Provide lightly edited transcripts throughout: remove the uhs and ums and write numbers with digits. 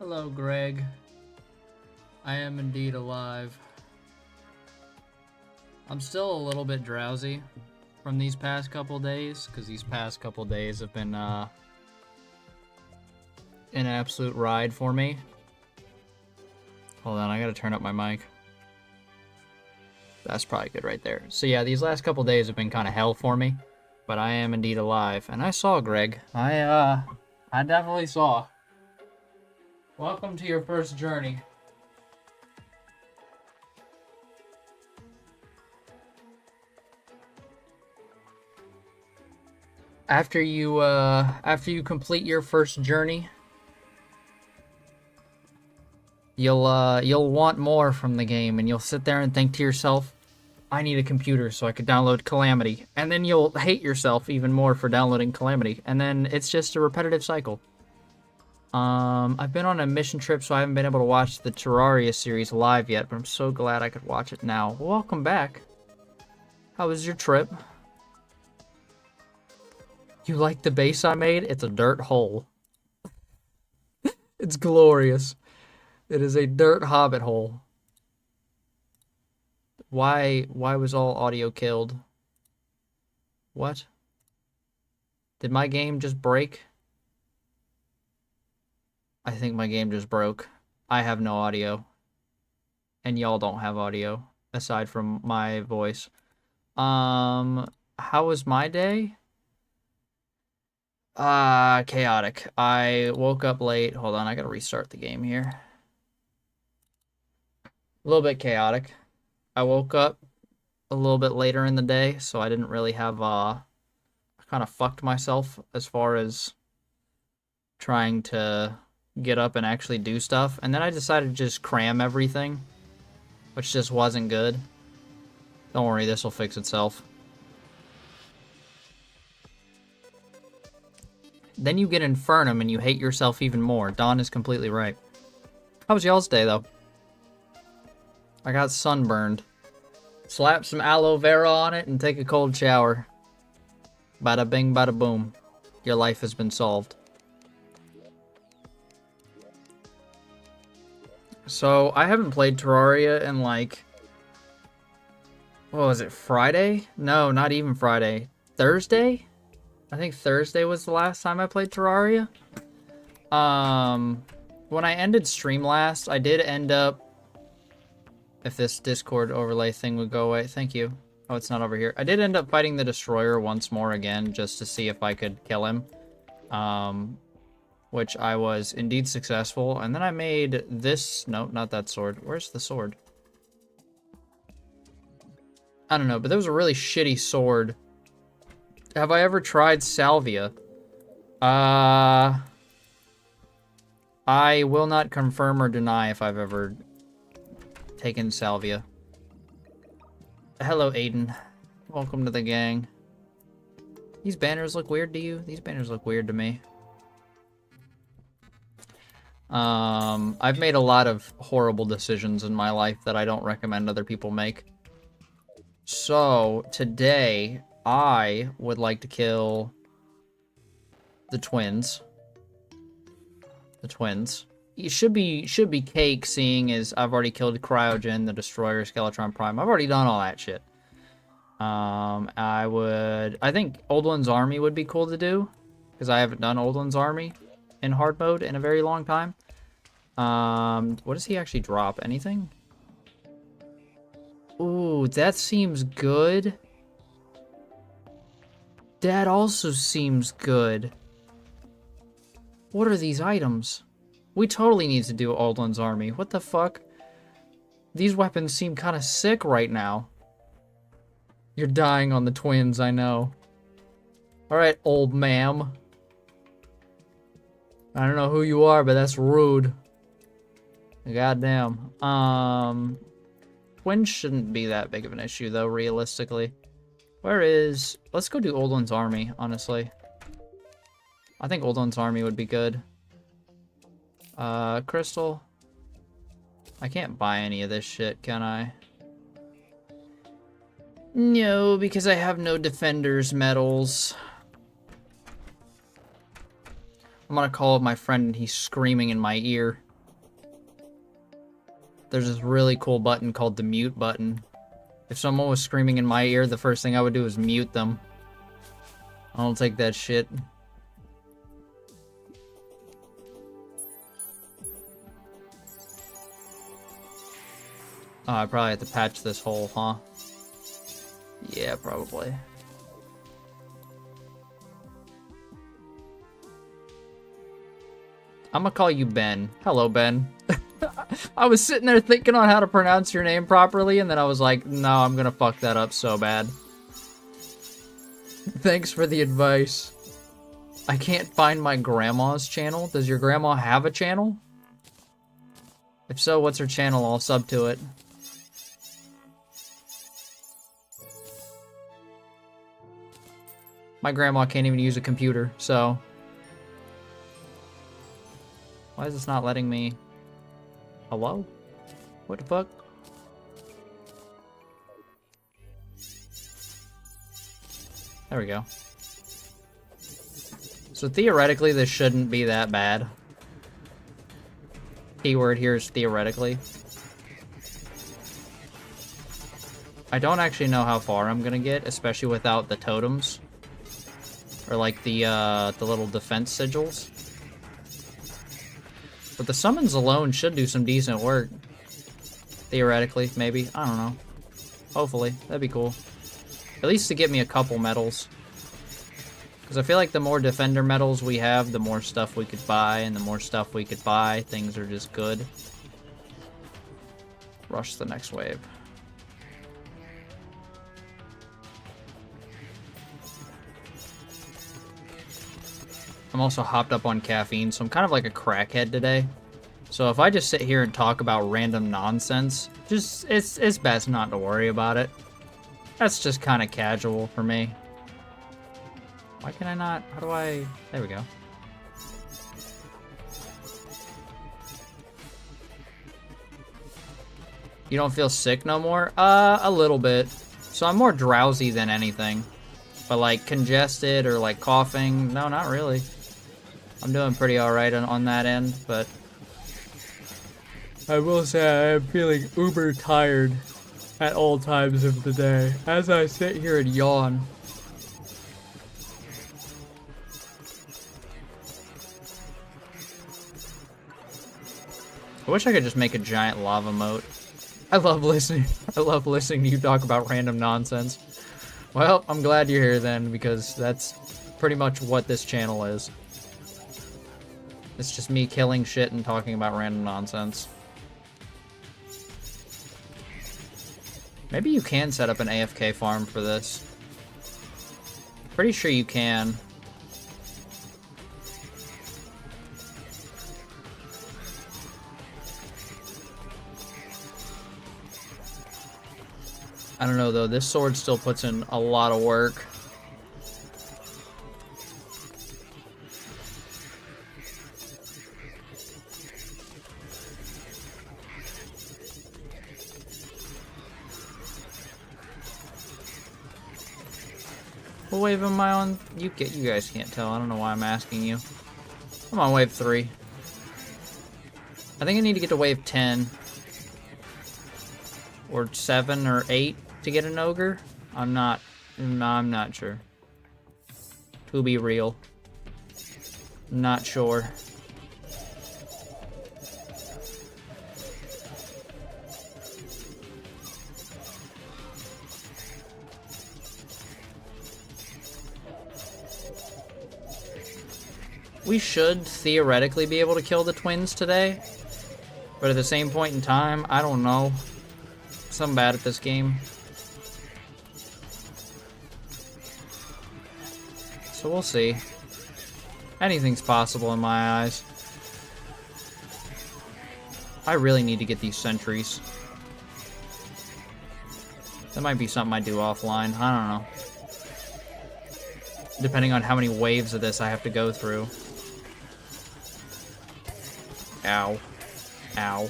Hello, Greg. I am indeed alive. I'm still a little bit drowsy from these past couple days, because these past couple days have been an absolute ride for me. Hold on, I gotta turn up my mic. That's probably good right there. So yeah, these last couple days have been kind of hell for me, but I am indeed alive. And I saw Greg. I definitely saw. Welcome to your first journey. After you complete your first journey, you'll want more from the game, and you'll sit there and think to yourself, I need a computer so I could download Calamity. And then you'll hate yourself even more for downloading Calamity. And then it's just a repetitive cycle. I've been on a mission trip, so I haven't been able to watch the Terraria series live yet, but I'm so glad I could watch it now. Welcome back. How was your trip? You like the base I made? It's a dirt hole. It's glorious. It is a dirt hobbit hole. Why was all audio killed? What? Did my game just break? I think my game just broke. I have no audio. And y'all don't have audio, aside from my voice. How was my day? Chaotic. I woke up late. Hold on, I gotta restart the game here. A little bit chaotic. I woke up a little bit later in the day, so I didn't really have, I kind of fucked myself as far as trying to get up and actually do stuff. And then I decided to just cram everything, which just wasn't good. Don't worry, this will fix itself. Then you get Infernum and you hate yourself even more. Dawn is completely right. How was y'all's day, though? I got sunburned. Slap some aloe vera on it and take a cold shower. Bada bing, bada boom. Your life has been solved. So, I haven't played Terraria in like... What was it, Friday? No, not even Friday. Thursday? I think Thursday was the last time I played Terraria. When I ended stream last, I did end up... If this Discord overlay thing would go away. Thank you. Oh, it's not over here. I did end up fighting the Destroyer once more again, just to see if I could kill him. Which I was indeed successful. And then I made this... No, not that sword. Where's the sword? I don't know, but there was a really shitty sword. Have I ever tried Salvia? I will not confirm or deny if I've ever taken Salvia. Hello, Aiden. Welcome to the gang. These banners look weird to you? These banners look weird to me. I've made a lot of horrible decisions in my life that I don't recommend other people make. So, today, I would like to kill the twins. The twins. It should be cake, seeing as I've already killed Cryogen, the Destroyer, Skeletron Prime. I've already done all that shit. I think Old One's Army would be cool to do, because I haven't done Old One's Army in hard mode in a very long time. What does he actually drop? Anything? Ooh, that seems good. That also seems good. What are these items? We totally need to do Old One's Army. What the fuck? These weapons seem kind of sick right now. You're dying on the twins, I know. Alright, old ma'am. I don't know who you are, but that's rude. Goddamn. Twins shouldn't be that big of an issue, though, realistically. Where is... Let's go do Old One's Army, honestly. I think Old One's Army would be good. Crystal. I can't buy any of this shit, can I? No, because I have no Defender's medals. I'm gonna call up my friend and he's screaming in my ear. There's this really cool button called the mute button. If someone was screaming in my ear, the first thing I would do is mute them. I don't take that shit. Oh, I probably have to patch this hole, huh? Yeah, probably. I'm gonna call you Ben. Hello, Ben. I was sitting there thinking on how to pronounce your name properly, and then I was like, no, I'm gonna fuck that up so bad. Thanks for the advice. I can't find my grandma's channel. Does your grandma have a channel? If so, what's her channel? I'll sub to it. My grandma can't even use a computer, so... Why is this not letting me... Hello? What the fuck? There we go. So theoretically, this shouldn't be that bad. Keyword here is theoretically. I don't actually know how far I'm gonna get, especially without the totems. Or like the little defense sigils. But the summons alone should do some decent work. Theoretically, maybe. I don't know. Hopefully. That'd be cool. At least to get me a couple medals. Because I feel like the more defender medals we have, the more stuff we could buy. And the more stuff we could buy, things are just good. Rush the next wave. I'm also hopped up on caffeine, so I'm kind of like a crackhead today. So if I just sit here and talk about random nonsense, just it's best not to worry about it. That's just kind of casual for me. Why can I not? How do I? There we go. You don't feel sick no more? A little bit. So I'm more drowsy than anything. But like congested or like coughing, no, not really. I'm doing pretty alright on that end, but I will say I am feeling uber tired at all times of the day as I sit here and yawn. I wish I could just make a giant lava moat. I love listening to you talk about random nonsense. Well, I'm glad you're here then, because that's pretty much what this channel is. It's just me killing shit and talking about random nonsense. Maybe you can set up an AFK farm for this. Pretty sure you can. I don't know though, this sword still puts in a lot of work. What wave am I on? You guys can't tell. I don't know why I'm asking you. I'm on wave 3. I think I need to get to wave 10. Or 7 or 8 to get an ogre. I'm not sure. To be real. Not sure. We should theoretically be able to kill the twins today, but at the same point in time, I don't know. I'm bad at this game. So we'll see. Anything's possible in my eyes. I really need to get these sentries. That might be something I do offline. I don't know. Depending on how many waves of this I have to go through. Ow. Ow.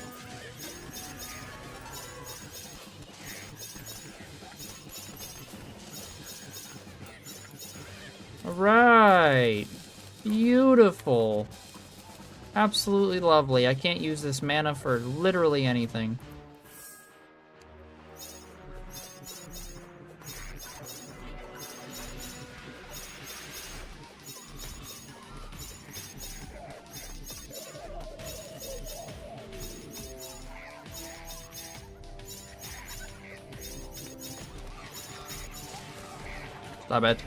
Alright. Beautiful. Absolutely lovely. I can't use this mana for literally anything. Stop it.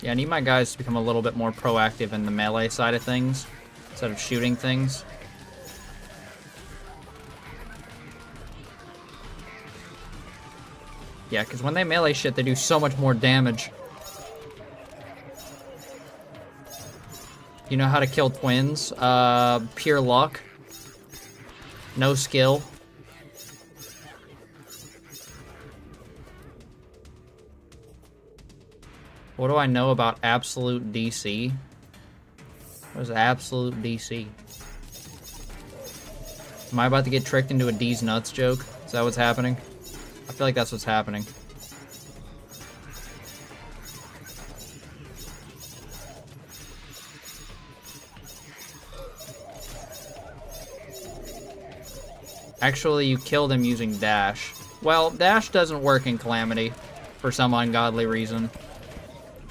Yeah, I need my guys to become a little bit more proactive in the melee side of things, instead of shooting things. Yeah, because when they melee shit, they do so much more damage. You know how to kill twins? Pure luck. No skill. What do I know about absolute DC? What is absolute DC? Am I about to get tricked into a D's nuts joke? Is that what's happening? I feel like that's what's happening. Actually, you killed him using dash. Well, dash doesn't work in Calamity for some ungodly reason.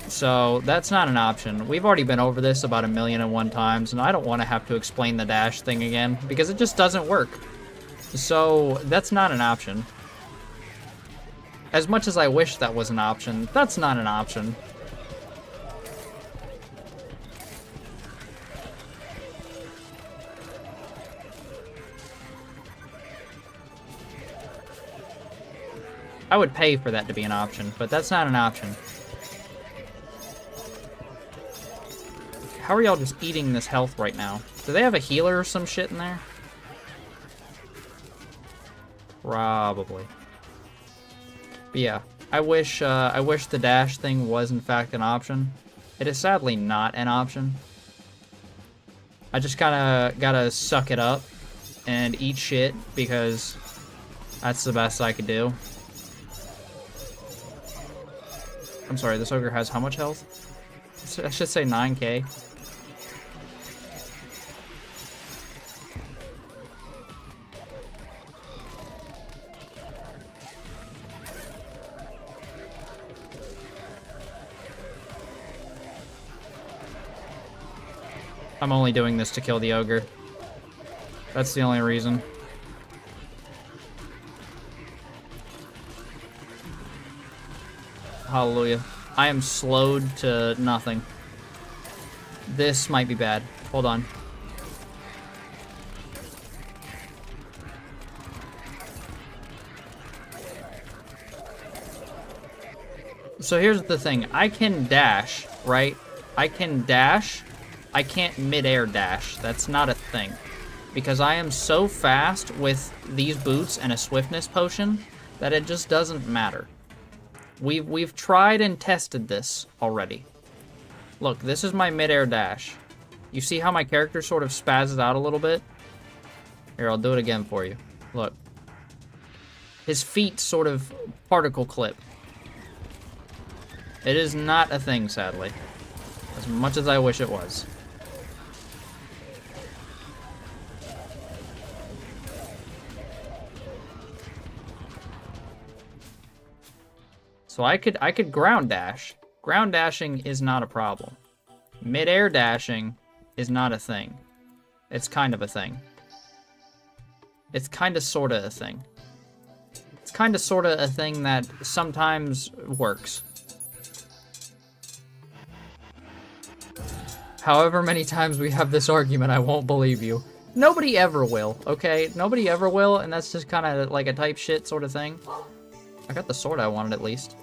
So, that's not an option. We've already been over this about 1,000,001 times, and I don't want to have to explain the dash thing again, because it just doesn't work. So, that's not an option. As much as I wish that was an option, that's not an option. I would pay for that to be an option, but that's not an option. How are y'all just eating this health right now? Do they have a healer or some shit in there? Probably. But yeah, I wish the dash thing was in fact an option. It is sadly not an option. I just gotta suck it up and eat shit because that's the best I could do. I'm sorry, this ogre has how much health? I should say 9k. I'm only doing this to kill the ogre. That's the only reason. Hallelujah. I am slowed to nothing. This might be bad. Hold on. So here's the thing. I can dash, right? I can dash. I can't mid-air dash. That's not a thing. Because I am so fast with these boots and a swiftness potion that it just doesn't matter. We've tried and tested this already. Look, this is my mid-air dash. You see how my character sort of spazzes out a little bit? Here, I'll do it again for you. Look. His feet sort of particle clip. It is not a thing, sadly. As much as I wish it was. So I could ground dash. Ground dashing is not a problem. Mid-air dashing is not a thing. It's kind of a thing. It's kind of sorta a thing. It's kind of sorta a thing that sometimes works. However many times we have this argument, I won't believe you. Nobody ever will, okay? Nobody ever will, and that's just kind of like a type shit sort of thing. I got the sword I wanted at least.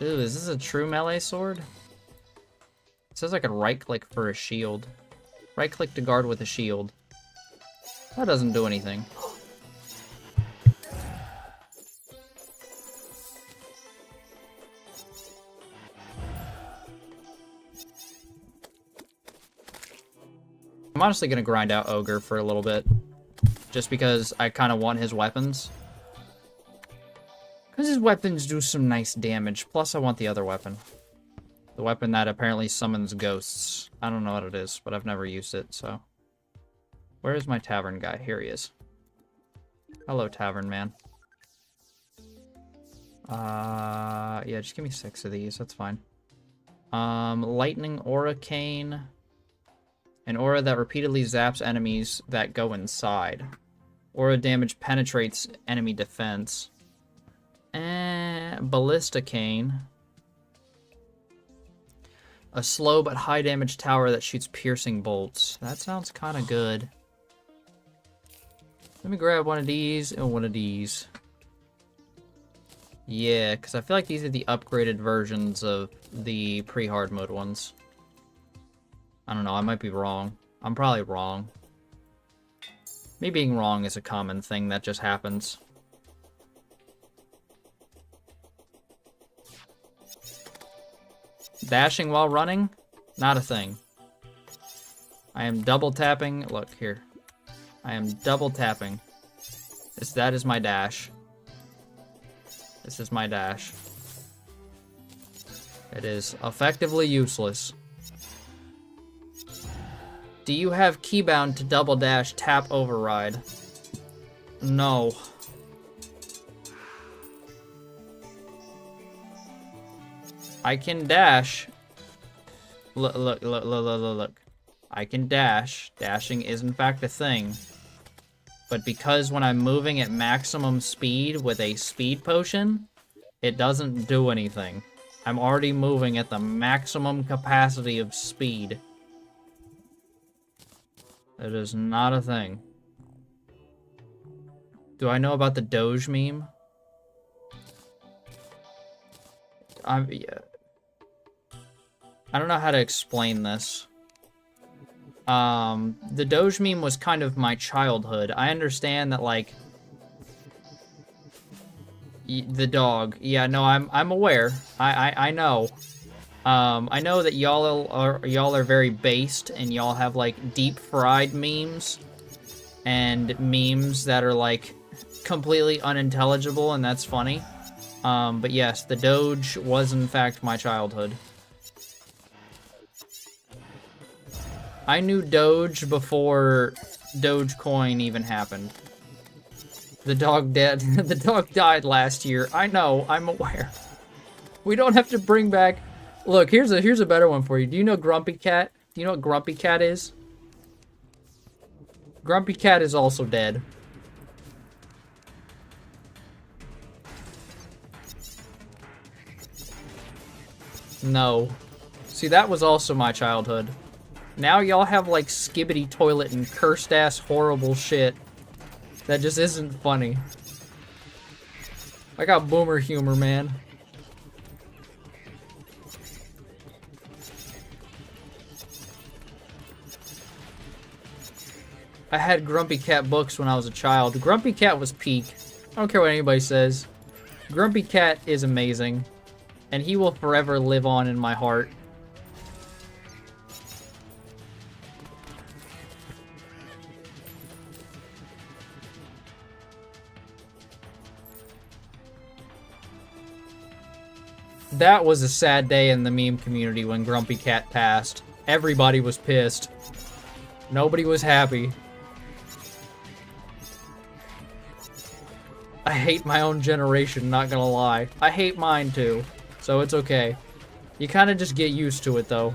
Ooh, is this a true melee sword? It says I could right-click for a shield. Right-click to guard with a shield. That doesn't do anything. I'm honestly gonna grind out Ogre for a little bit. Just because I kind of want his weapons. Because his weapons do some nice damage. Plus, I want the other weapon. The weapon that apparently summons ghosts. I don't know what it is, but I've never used it, so. Where is my tavern guy? Here he is. Hello, tavern man. Yeah, just give me 6 of these. That's fine. Lightning Aura Cane. An aura that repeatedly zaps enemies that go inside. Aura damage penetrates enemy defense. ballista cane. A slow but high damage tower that shoots piercing bolts. That sounds kind of good. Let me grab one of these and one of these. Yeah, because I feel like these are the upgraded versions of the pre-hard mode ones. I don't know, I might be wrong. I'm probably wrong. Me being wrong is a common thing that just happens. Dashing while running? Not a thing. I am double tapping. Look here. I am double tapping. That is my dash. This is my dash. It is effectively useless. Do you have keybound to double dash tap override? No. I can dash. Look. I can dash. Dashing is in fact a thing. But because when I'm moving at maximum speed with a speed potion, it doesn't do anything. I'm already moving at the maximum capacity of speed. It is not a thing. Do I know about the Doge meme? I don't know how to explain this. The Doge meme was kind of my childhood. I understand that, like, the dog. Yeah, no, I'm aware. I know. I know that y'all are very based, and y'all have like deep fried memes, and memes that are like completely unintelligible, and that's funny. But yes, the Doge was in fact my childhood. I knew Doge before Dogecoin even happened. The dog dead. The dog died last year. I know. I'm aware. We don't have to bring back. Look, here's a better one for you. Do you know Grumpy Cat? Do you know what Grumpy Cat is? Grumpy Cat is also dead. No. See, that was also my childhood. Now y'all have like Skibbity Toilet and cursed ass horrible shit that just isn't funny. I got boomer humor, man. I had Grumpy Cat books when I was a child. Grumpy Cat was peak. I don't care what anybody says. Grumpy Cat is amazing. And he will forever live on in my heart. That was a sad day in the meme community when Grumpy Cat passed. Everybody was pissed. Nobody was happy. I hate my own generation, not gonna lie. I hate mine too, so it's okay. You kind of just get used to it though.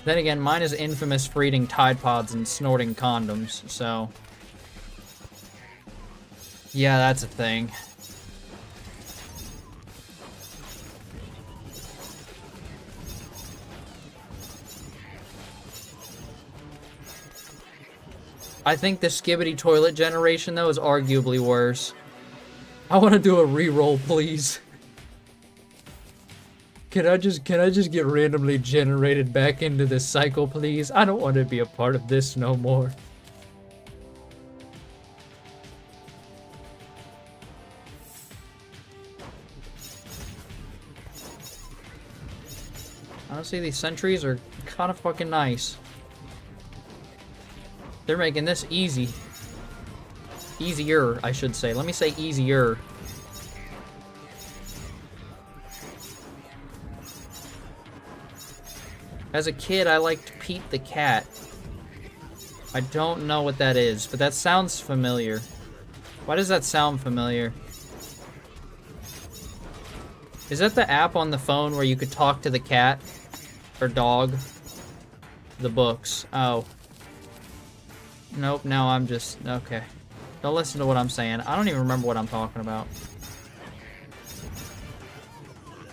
Then again, mine is infamous for eating Tide Pods and snorting condoms, so... yeah, that's a thing. I think the Skibbity Toilet generation, though, is arguably worse. I want to do a reroll, please. Can I just get randomly generated back into this cycle, please? I don't want to be a part of this no more. Honestly, these sentries are kind of fucking nice. They're making this easy. Easier, I should say. Let me say easier. As a kid, I liked Pete the Cat. I don't know what that is, but that sounds familiar. Why does that sound familiar? Is that the app on the phone where you could talk to the cat? Or dog? The books. Oh. Nope, now I'm just... okay. Don't listen to what I'm saying. I don't even remember what I'm talking about.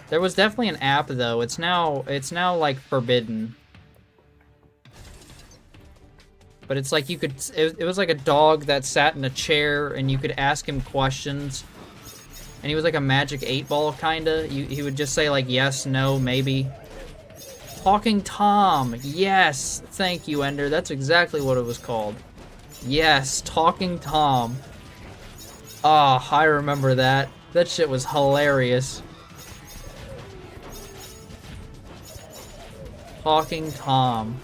There was definitely an app though. It's now like forbidden. But it's like you could, it was like a dog that sat in a chair and you could ask him questions. And he was like a magic 8-ball kinda. He would just say like yes, no, maybe. Talking Tom. Yes. Thank you, Ender. That's exactly what it was called. Yes, Talking Tom. Ah, I remember that. That shit was hilarious. Talking Tom.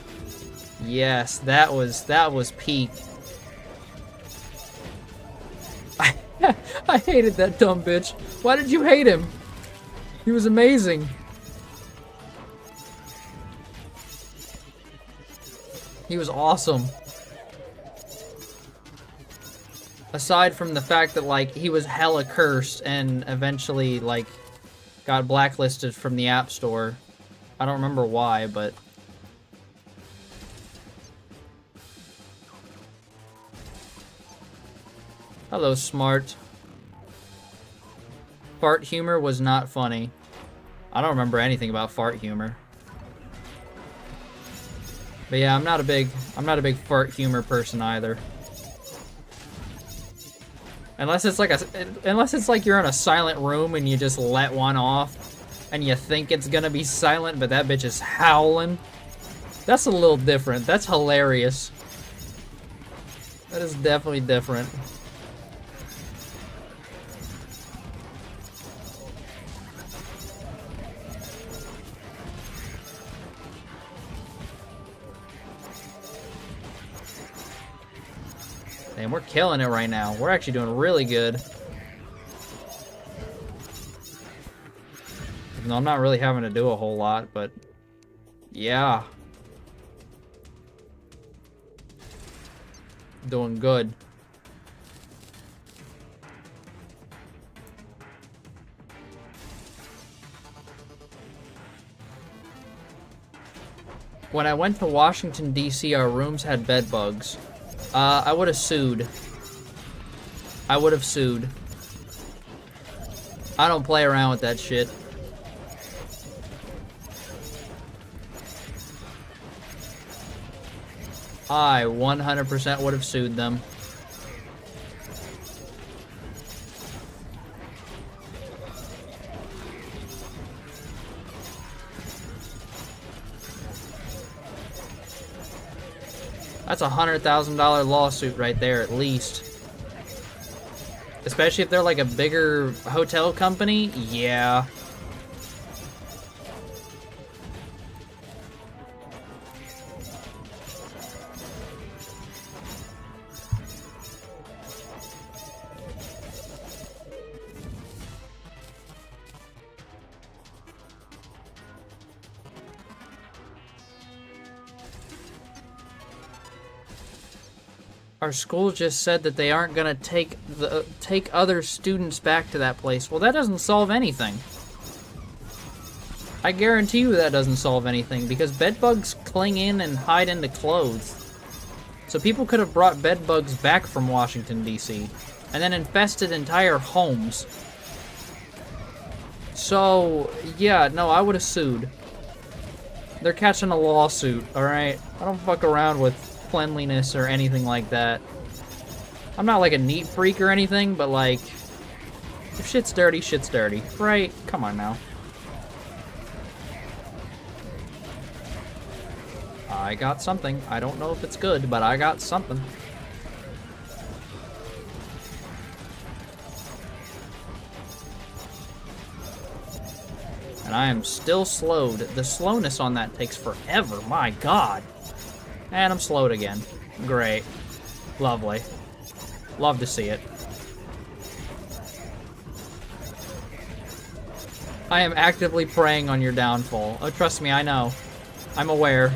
Yes, that was peak. I hated that dumb bitch. Why did you hate him? He was amazing. He was awesome. Aside from the fact that, like, he was hella cursed and eventually, like, got blacklisted from the App Store. I don't remember why, but... Hello, Smart. Fart humor was not funny. I don't remember anything about fart humor. But yeah, I'm not a big fart humor person either. Unless it's like you're in a silent room and you just let one off and you think it's gonna be silent, but that bitch is howling. That's a little different. That's hilarious. That is definitely different. And we're killing it right now. We're actually doing really good. Even though I'm not really having to do a whole lot, but yeah. Doing good. When I went to Washington, D.C., our rooms had bed bugs. I would have sued. I would have sued. I don't play around with that shit. I 100% would have sued them. That's a $100,000 lawsuit right there, at least. Especially if they're like a bigger hotel company. Yeah. Our school just said that they aren't gonna take other students back to that place. Well, that doesn't solve anything. I guarantee you that doesn't solve anything, because bedbugs cling in and hide into clothes. So people could have brought bedbugs back from Washington, D.C., and then infested entire homes. So, yeah, no, I would have sued. They're catching a lawsuit, alright? I don't fuck around with cleanliness or anything like that. I'm not like a neat freak or anything, but like, if shit's dirty, shit's dirty, right? Come on now. I got something. I don't know if it's good, but I got something. And I am still slowed. The slowness on that takes forever, my god. And I'm slowed again. Great. Lovely. Love to see it. I am actively preying on your downfall. Oh, trust me, I know. I'm aware.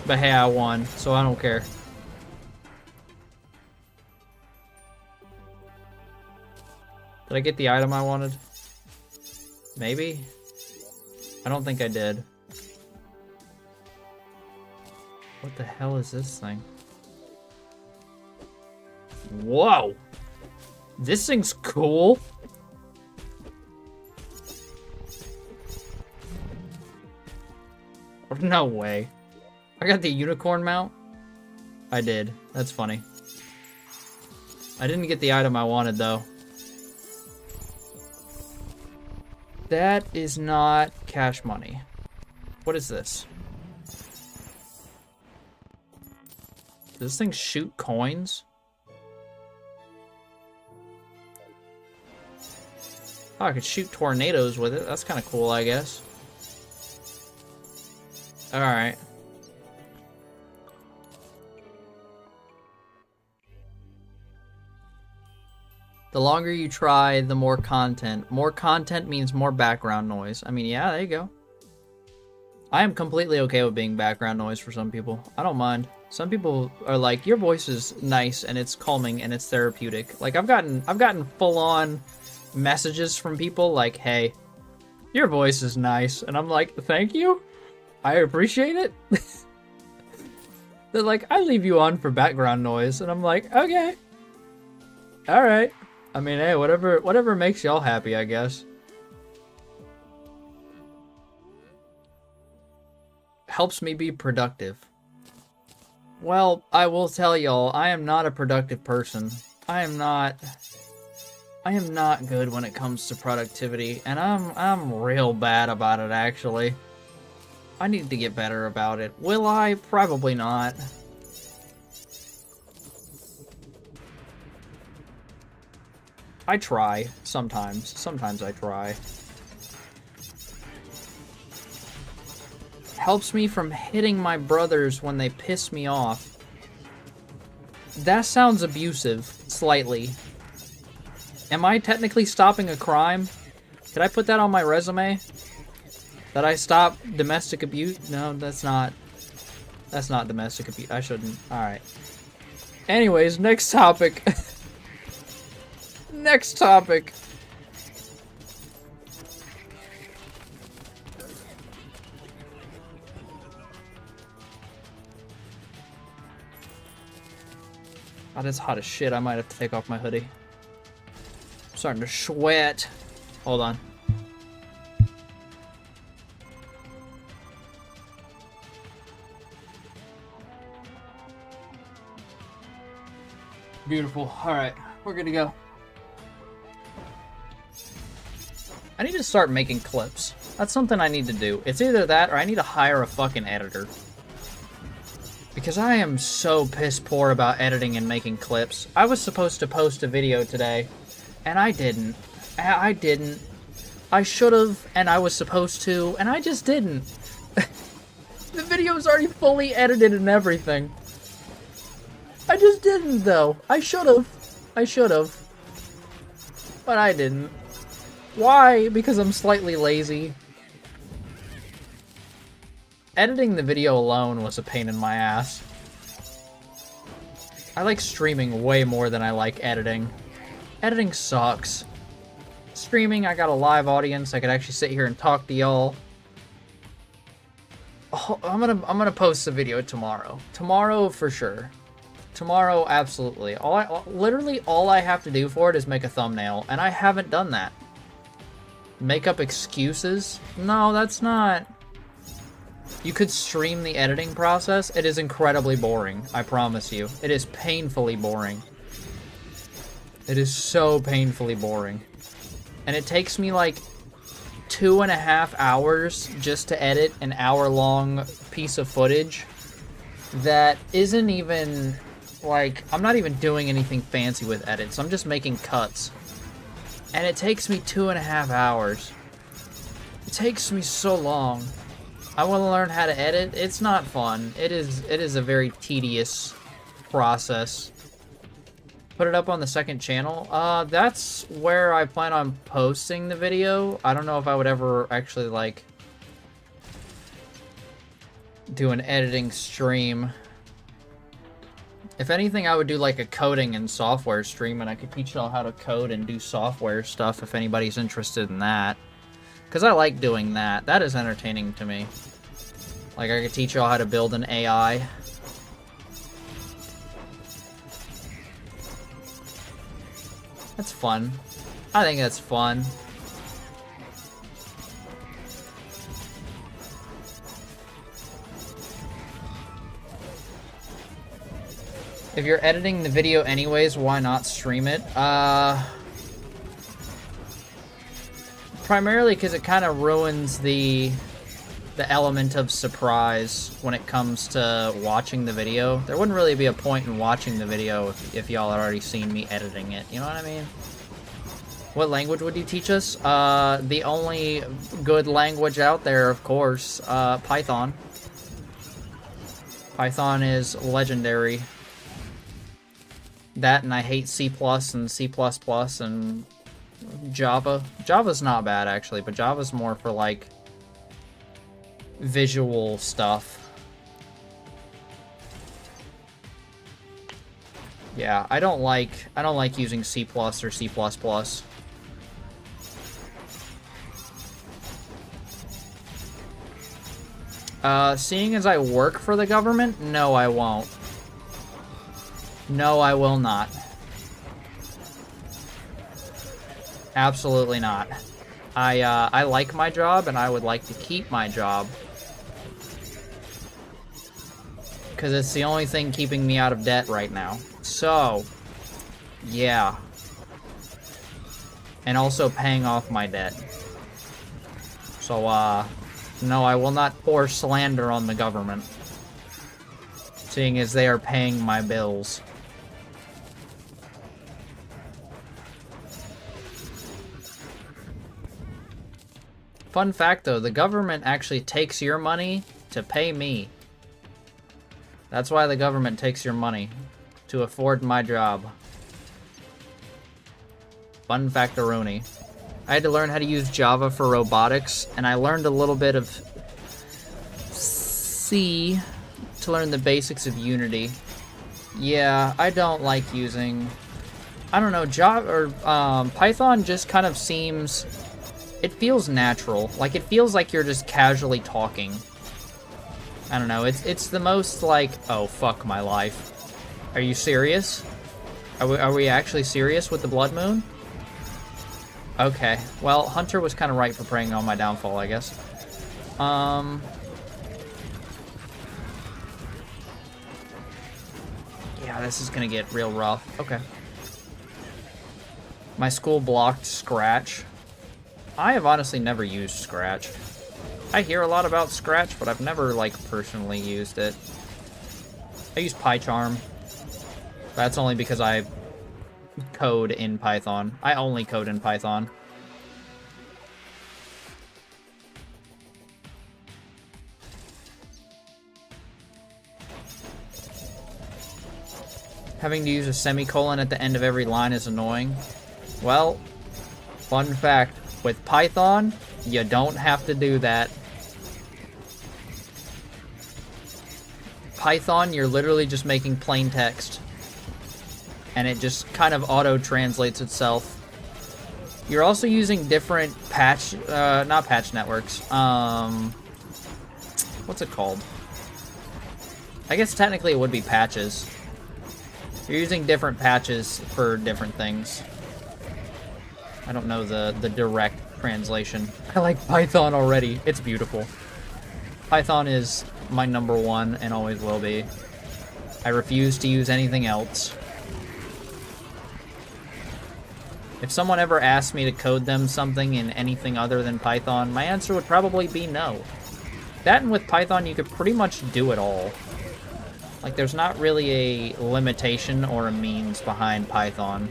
But hey, I won, so I don't care. Did I get the item I wanted? Maybe? I don't think I did. What the hell is this thing? Whoa! This thing's cool! No way. I got the unicorn mount? I did. That's funny. I didn't get the item I wanted, though. That is not cash money. What is this? Does this thing shoot coins? Oh, I could shoot tornadoes with it. That's kind of cool, I guess. Alright. The longer you try, the more content. More content means more background noise. I mean, yeah, there you go. I am completely okay with being background noise for some people. I don't mind. Some people are like, your voice is nice and it's calming and it's therapeutic. Like I've gotten full-on messages from people like, hey, your voice is nice. And I'm like, thank you. I appreciate it. They're like, I leave you on for background noise. And I'm like, okay. All right. I mean, hey, whatever makes y'all happy, I guess. Helps me be productive. Well, I will tell y'all, I am not a productive person. I am not good when it comes to productivity, and I'm real bad about it, actually. I need to get better about it. Will I? Probably not. I try, sometimes. Sometimes I try. Helps me from hitting my brothers when they piss me off. That sounds abusive, slightly. Am I technically stopping a crime? Could I put that on my resume? That I stop domestic abuse? No, that's not domestic abuse. I shouldn't. Alright. Anyways, next topic. Next topic. Oh, that's hot as shit. I might have to take off my hoodie. I'm starting to sweat. Hold on. Beautiful. Alright, we're good to go. I need to start making clips. That's something I need to do. It's either that or I need to hire a fucking editor. Because I am so piss poor about editing and making clips. I was supposed to post a video today, and I didn't. I didn't. I should've, and I was supposed to, and I just didn't. The video's already fully edited and everything. I just didn't, though. I should've. I should've. But I didn't. Why? Because I'm slightly lazy. Editing the video alone was a pain in my ass. I like streaming way more than I like editing. Editing sucks. Streaming, I got a live audience. I could actually sit here and talk to y'all. Oh, I'm gonna post the video tomorrow. Tomorrow for sure. Tomorrow, absolutely. Literally all I have to do for it is make a thumbnail, and I haven't done that. Make up excuses? No, that's not. You could stream the editing process. It is incredibly boring, I promise you. It is painfully boring. It is so painfully boring. And it takes me like 2.5 hours just to edit an hour-long piece of footage that isn't even, like, I'm not even doing anything fancy with edits. I'm just making cuts. And it takes me 2.5 hours. It takes me so long. I want to learn how to edit. It's not fun. It is a very tedious process. Put it up on the second channel. That's where I plan on posting the video. I don't know if I would ever actually, like, do an editing stream. If anything, I would do like a coding and software stream, and I could teach y'all how to code and do software stuff if anybody's interested in that. Because I like doing that. That is entertaining to me. Like, I could teach y'all how to build an AI. That's fun. I think that's fun. If you're editing the video anyways, why not stream it? Primarily because it kind of ruins the element of surprise when it comes to watching the video. There wouldn't really be a point in watching the video if y'all had already seen me editing it. You know what I mean? What language would you teach us? The only good language out there, of course, Python. Python is legendary. That, and I hate C++ and C++ and Java. Java's not bad, actually, but Java's more for, like, visual stuff. Yeah, I don't like using C+ or C++. Seeing as I work for the government, no, I won't. No, I will not. Absolutely not. I like my job, and I would like to keep my job. Because it's the only thing keeping me out of debt right now. So, yeah. And also paying off my debt. So, no, I will not pour slander on the government. Seeing as they are paying my bills. Fun fact, though, the government actually takes your money to pay me. That's why the government takes your money. To afford my job. Fun factoroni. I had to learn how to use Java for robotics, and I learned a little bit of C to learn the basics of Unity. Yeah, I don't like using... I don't know, Java or Python just kind of seems... It feels natural. Like, it feels like you're just casually talking. I don't know, it's the most like, oh, fuck my life. Are you serious? Are we actually serious with the Blood Moon? Okay, well, Hunter was kind of right for preying on my downfall, I guess. Yeah, this is gonna get real rough. Okay. My school blocked Scratch. I have honestly never used Scratch. I hear a lot about Scratch, but I've never, like, personally used it. I use PyCharm. That's only because I code in Python. I only code in Python. Having to use a semicolon at the end of every line is annoying. Well, fun fact, with Python, you don't have to do that. Python, you're literally just making plain text. And it just kind of auto-translates itself. You're also using different patch, not patch networks, what's it called? I guess technically it would be patches. You're using different patches for different things. I don't know the direct translation. I like Python already. It's beautiful. Python is my #1 and always will be. I refuse to use anything else. If someone ever asked me to code them something in anything other than Python, my answer would probably be no. That, and with Python, you could pretty much do it all. Like, there's not really a limitation or a means behind Python.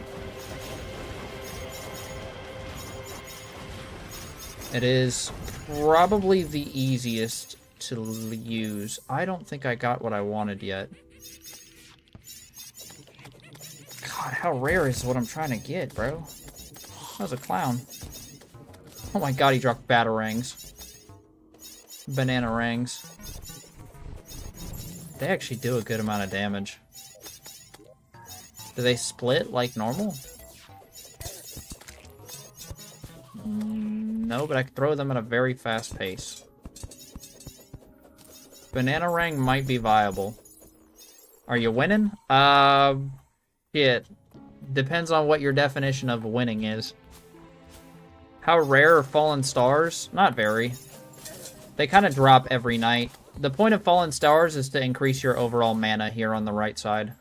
It is probably the easiest to use. I don't think I got what I wanted yet. God, how rare is what I'm trying to get, bro? That was a clown. Oh my god, he dropped batarangs. Banana rangs. They actually do a good amount of damage. Do they split like normal? No, but I can throw them at a very fast pace. Bananarang might be viable. Are you winning? Shit. Depends on what your definition of winning is. How rare are fallen stars? Not very. They kind of drop every night. The point of fallen stars is to increase your overall mana here on the right side.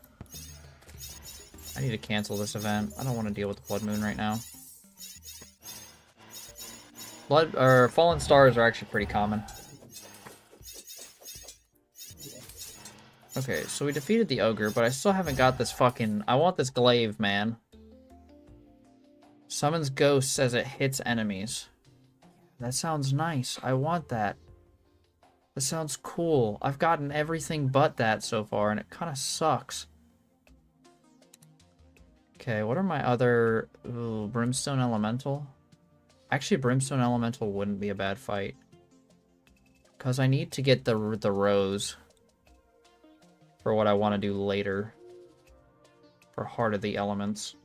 I need to cancel this event. I don't want to deal with the Blood Moon right now. Fallen Stars are actually pretty common. Okay, so we defeated the Ogre, but I still haven't got this fucking... I want this glaive, man. Summons ghosts as it hits enemies. That sounds nice. I want that. That sounds cool. I've gotten everything but that so far, and it kind of sucks. Okay, what are my other... Ooh, Brimstone Elemental? Actually, Brimstone Elemental wouldn't be a bad fight. Because I need to get the Rose for what I want to do later. For Heart of the Elements.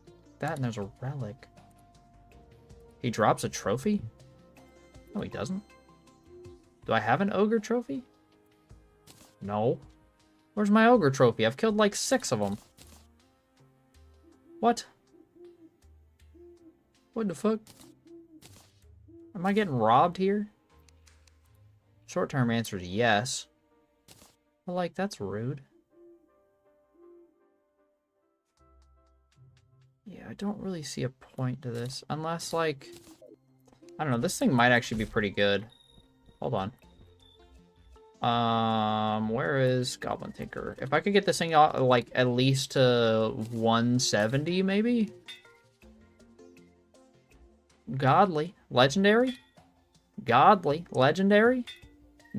That, and there's a relic. He drops a trophy? No, he doesn't. Do I have an Ogre trophy? No. Where's my Ogre trophy? I've killed like 6 of them. What? What the fuck? Am I getting robbed here? Short-term answer is yes. Well, like, that's rude. Yeah, I don't really see a point to this. Unless, like... I don't know, this thing might actually be pretty good. Hold on. Where is Goblin Tinker? If I could get this thing, like, at least to 170, maybe? Godly. Legendary? Godly. Legendary?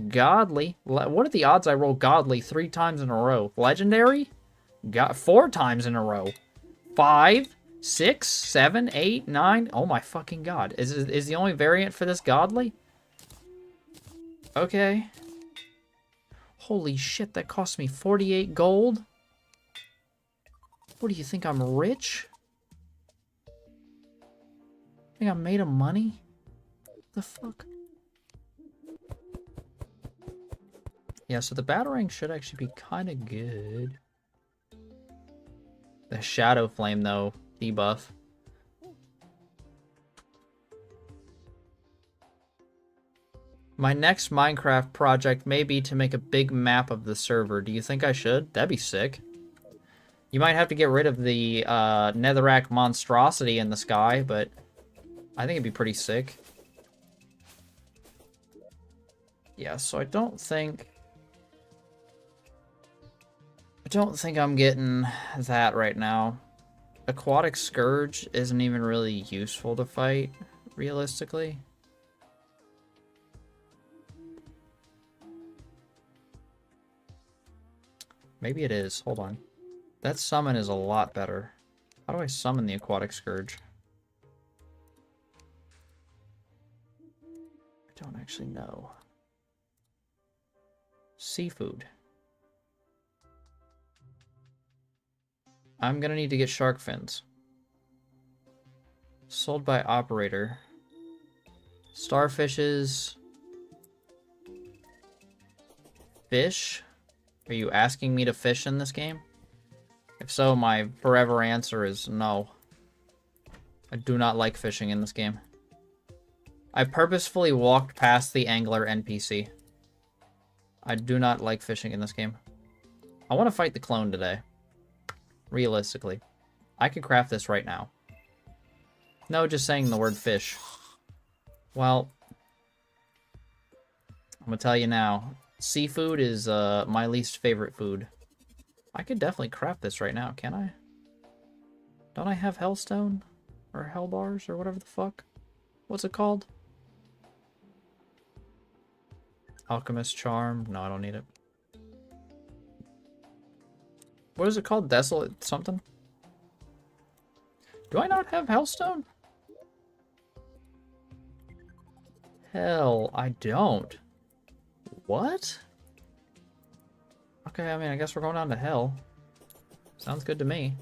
Godly. What are the odds I roll Godly 3 times in a row? Legendary? 4 times in a row. 5, 6, 7, 8, 9. Oh my fucking god. Is the only variant for this Godly? Okay. Holy shit, that cost me 48 gold? What do you think, I'm rich? Think I'm made of money? The fuck? Yeah, so the Batarang should actually be kind of good. The Shadow Flame, though, debuff. My next Minecraft project may be to make a big map of the server. Do you think I should? That'd be sick. You might have to get rid of the Netherrack monstrosity in the sky, but I think it'd be pretty sick. Yeah, so I don't think I'm getting that right now. Aquatic Scourge isn't even really useful to fight, realistically. Maybe it is. Hold on. That summon is a lot better. How do I summon the Aquatic Scourge? I don't actually know. Seafood. I'm gonna need to get shark fins. Sold by operator. Starfishes. Fish? Are you asking me to fish in this game? If so, my forever answer is no. I do not like fishing in this game. I purposefully walked past the angler NPC. I do not like fishing in this game. I want to fight the clone today. Realistically. I could craft this right now. No, just saying the word fish. Well, I'm gonna tell you now. Seafood is my least favorite food. I could definitely craft this right now, can I? Don't I have Hellstone? Or Hell Bars? Or whatever the fuck? What's it called? Alchemist Charm? No, I don't need it. What is it called? Desolate something? Do I not have Hellstone? Hell, I don't. What? Okay, I mean, I guess we're going down to hell. Sounds good to me.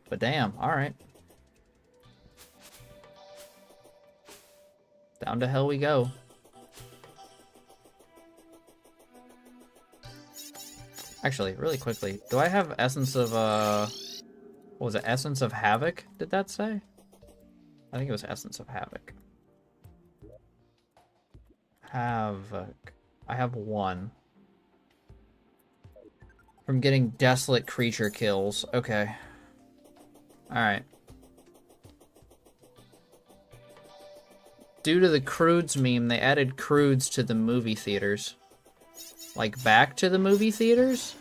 But damn, alright. Down to hell we go. Actually, really quickly, do I have Essence of, what was it, Essence of Havoc, did that say? I think it was Essence of Havoc. Havoc. I have 1. From getting desolate creature kills. Okay. Alright. Due to the Croods meme, they added Croods to the movie theaters. Like, back to the movie theaters?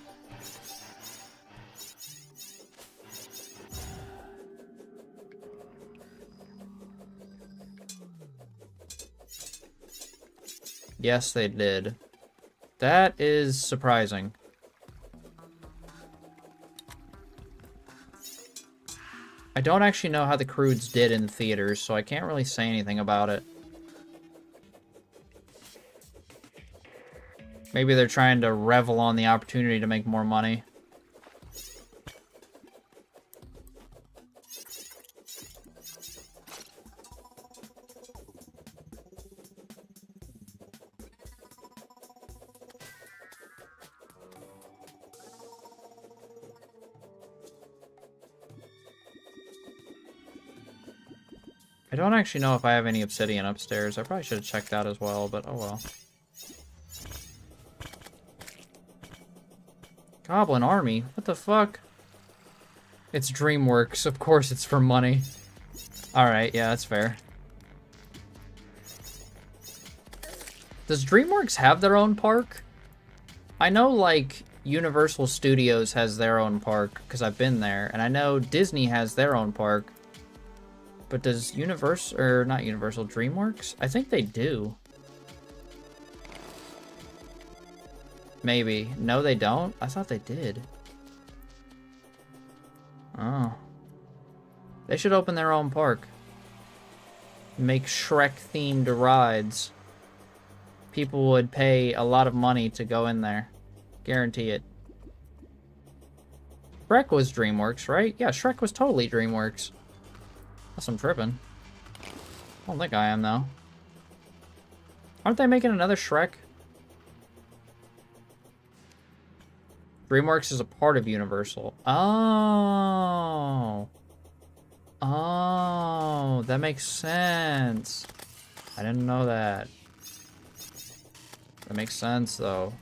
Yes, they did. That is surprising. I don't actually know how the Croods did in theaters, so I can't really say anything about it. Maybe they're trying to revel on the opportunity to make more money. I don't actually know if I have any obsidian upstairs. I probably should have checked that as well, but oh well. Goblin army? What the fuck? It's DreamWorks. Of course it's for money. Alright, yeah, that's fair. Does DreamWorks have their own park? I know, like, Universal Studios has their own park, because I've been there. And I know Disney has their own park. But does Universal, or not Universal, DreamWorks? I think they do. Maybe. No, they don't? I thought they did. Oh. They should open their own park. Make Shrek-themed rides. People would pay a lot of money to go in there. Guarantee it. Shrek was DreamWorks, right? Yeah, Shrek was totally DreamWorks. Unless I'm tripping. I don't think I am, though. Aren't they making another Shrek? DreamWorks is a part of Universal. Oh. Oh, that makes sense. I didn't know that. That makes sense, though.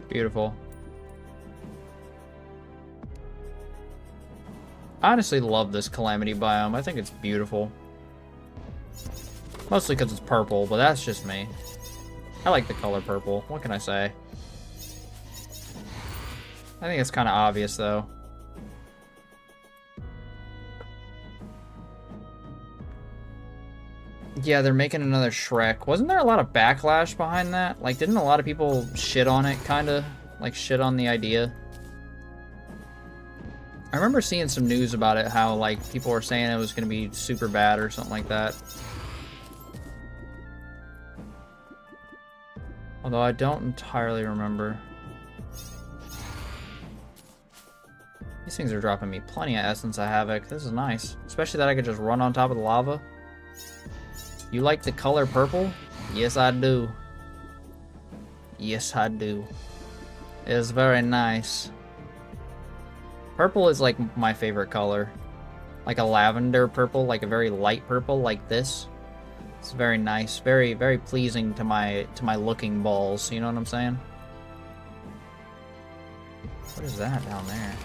Beautiful. I honestly love this Calamity biome. I think it's beautiful. Mostly because it's purple, but that's just me. I like the color purple. What can I say? I think it's kind of obvious, though. Yeah, they're making another Shrek. Wasn't there a lot of backlash behind that? Like, didn't a lot of people shit on it, kind of? Like, shit on the idea? I remember seeing some news about it, how, like, people were saying it was going to be super bad or something like that. Although I don't entirely remember. These things are dropping me plenty of Essence of Havoc. This is nice. Especially that I could just run on top of the lava. You like the color purple? Yes, I do. Yes, I do. It's very nice. Purple is like my favorite color. Like a lavender purple, like a very light purple like this. It's very nice, very, very pleasing to my looking balls, you know what I'm saying? What is that down there?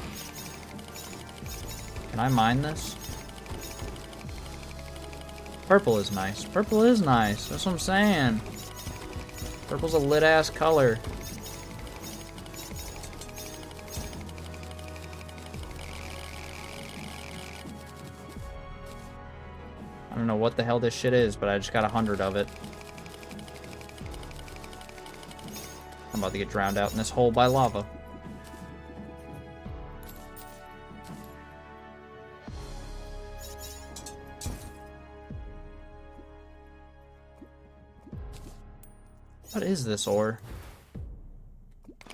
Can I mine this? Purple is nice. Purple is nice. That's what I'm saying. Purple's a lit-ass color. I don't know what the hell this shit is, but I just got 100 of it. I'm about to get drowned out in this hole by lava. What is this ore? I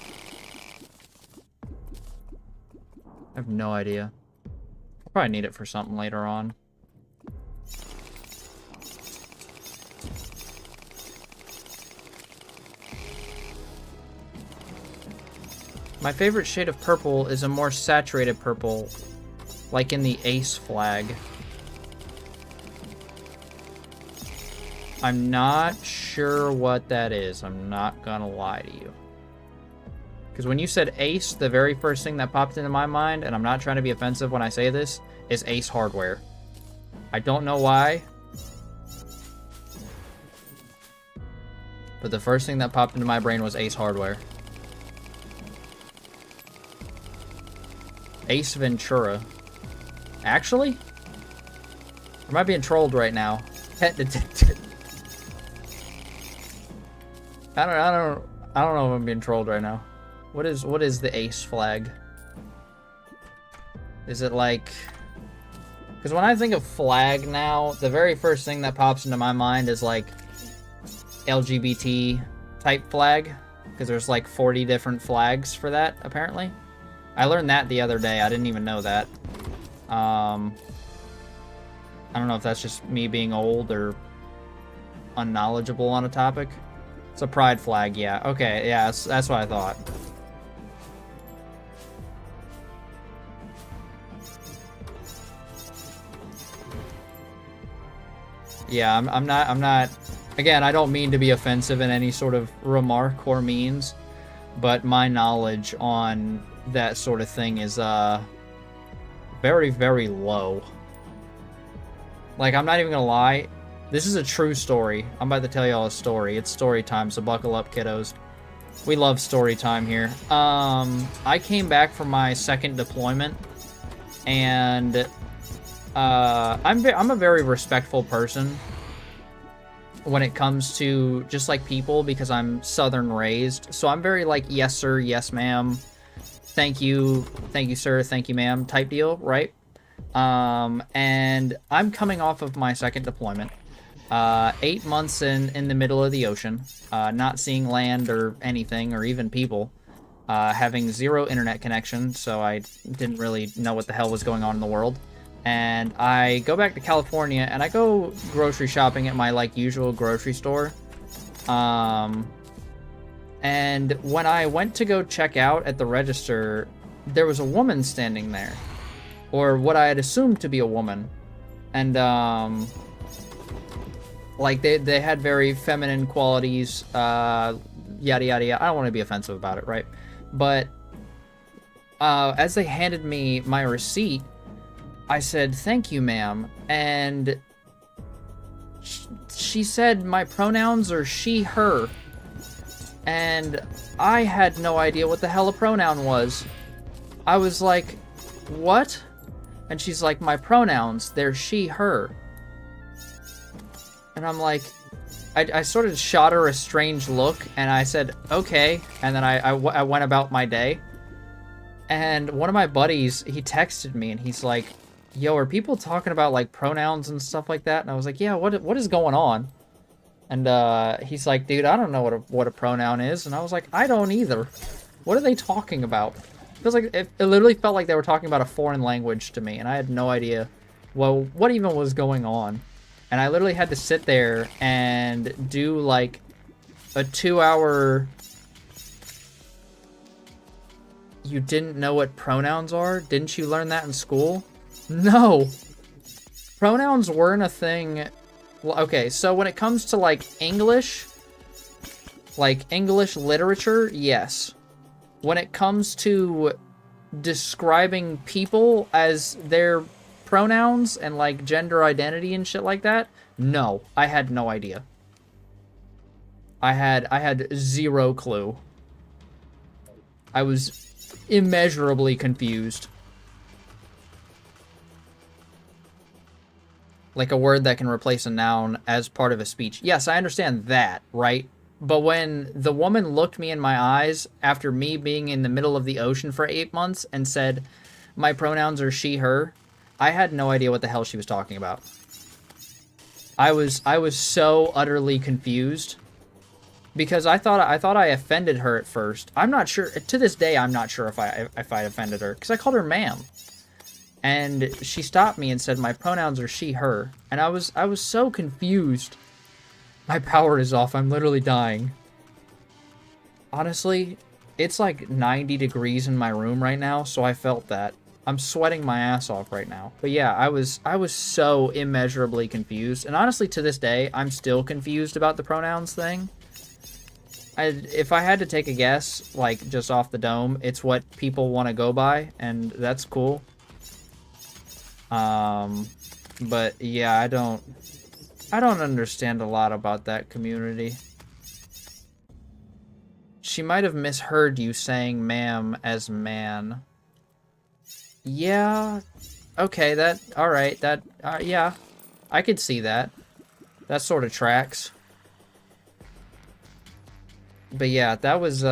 have no idea. I'll probably need it for something later on. My favorite shade of purple is a more saturated purple, like in the ace flag. I'm not sure what that is. I'm not gonna lie to you. Because when you said ace, the very first thing that popped into my mind, and I'm not trying to be offensive when I say this, is Ace Hardware. I don't know why, but the first thing that popped into my brain was Ace Hardware. Ace Ventura. Actually? Or am I being trolled right now? Pet detected. I don't know if I'm being trolled right now. What is the ace flag? Is it like... Because when I think of flag now, the very first thing that pops into my mind is like LGBT type flag. Because there's like 40 different flags for that, apparently. I learned that the other day. I didn't even know that. I don't know if that's just me being old or unknowledgeable on a topic. It's a pride flag, yeah. Okay, yeah, that's what I thought. Yeah, I'm not... Again, I don't mean to be offensive in any sort of remark or means, but my knowledge on that sort of thing is, very, very low. Like, I'm not even gonna lie. This is a true story. I'm about to tell y'all a story. It's story time, so buckle up, kiddos. We love story time here. I came back from my second deployment, and I'm a very respectful person when it comes to just like people, because I'm Southern raised. So I'm very like, yes sir, yes ma'am, thank you sir, thank you ma'am type deal, right? And I'm coming off of my second deployment. 8 months in the middle of the ocean, not seeing land or anything or even people, having zero internet connection, so I didn't really know what the hell was going on in the world. And I go back to California and I go grocery shopping at my like usual grocery store. And when I went to go check out at the register, there was a woman standing there, or what I had assumed to be a woman. And like they had very feminine qualities, yada yada yada. I don't want to be offensive about it, right? But as they handed me my receipt, I said, "Thank you, ma'am," and she said my pronouns are she, her, and I had no idea what the hell a pronoun was. I was like, "What?" And she's like, "My pronouns, they're she, her." And I'm like, I sort of shot her a strange look, and I said, "Okay," and then I went about my day. And one of my buddies, he texted me, and he's like, "Yo, are people talking about like pronouns and stuff like that?" And I was like, "Yeah, what is going on?" And he's like, "Dude, I don't know what a pronoun is." And I was like, "I don't either. What are they talking about?" It feels like it literally felt like they were talking about a foreign language to me, and I had no idea what even was going on. And I literally had to sit there and do like a 2-hour... You didn't know what pronouns are? Didn't you learn that in school? No! Pronouns weren't a thing... Well, okay, so when it comes to like English literature, yes. When it comes to describing people as their pronouns and like gender identity and shit like that, no, I had no idea. I had zero clue. I was immeasurably confused. Like a word that can replace a noun as part of a speech. Yes, I understand that, right? But when the woman looked me in my eyes after me being in the middle of the ocean for 8 months and said, "My pronouns are she, her," I had no idea what the hell she was talking about. I was so utterly confused because I thought I offended her at first. I'm not sure, to this day I'm not sure if I offended her, because I called her ma'am. And she stopped me and said, "My pronouns are she, her." And I was so confused. My power is off. I'm literally dying. Honestly, It's like 90 degrees in my room right now, so I felt that. I'm sweating my ass off right now. But yeah, I was so immeasurably confused. And honestly, to this day, I'm still confused about the pronouns thing. If I had to take a guess, like, just off the dome, it's what people want to go by, and that's cool. But yeah, I don't understand a lot about that community. She might have misheard you saying ma'am as man. Yeah, okay, alright, yeah, I could see that. That sort of tracks. But yeah, that was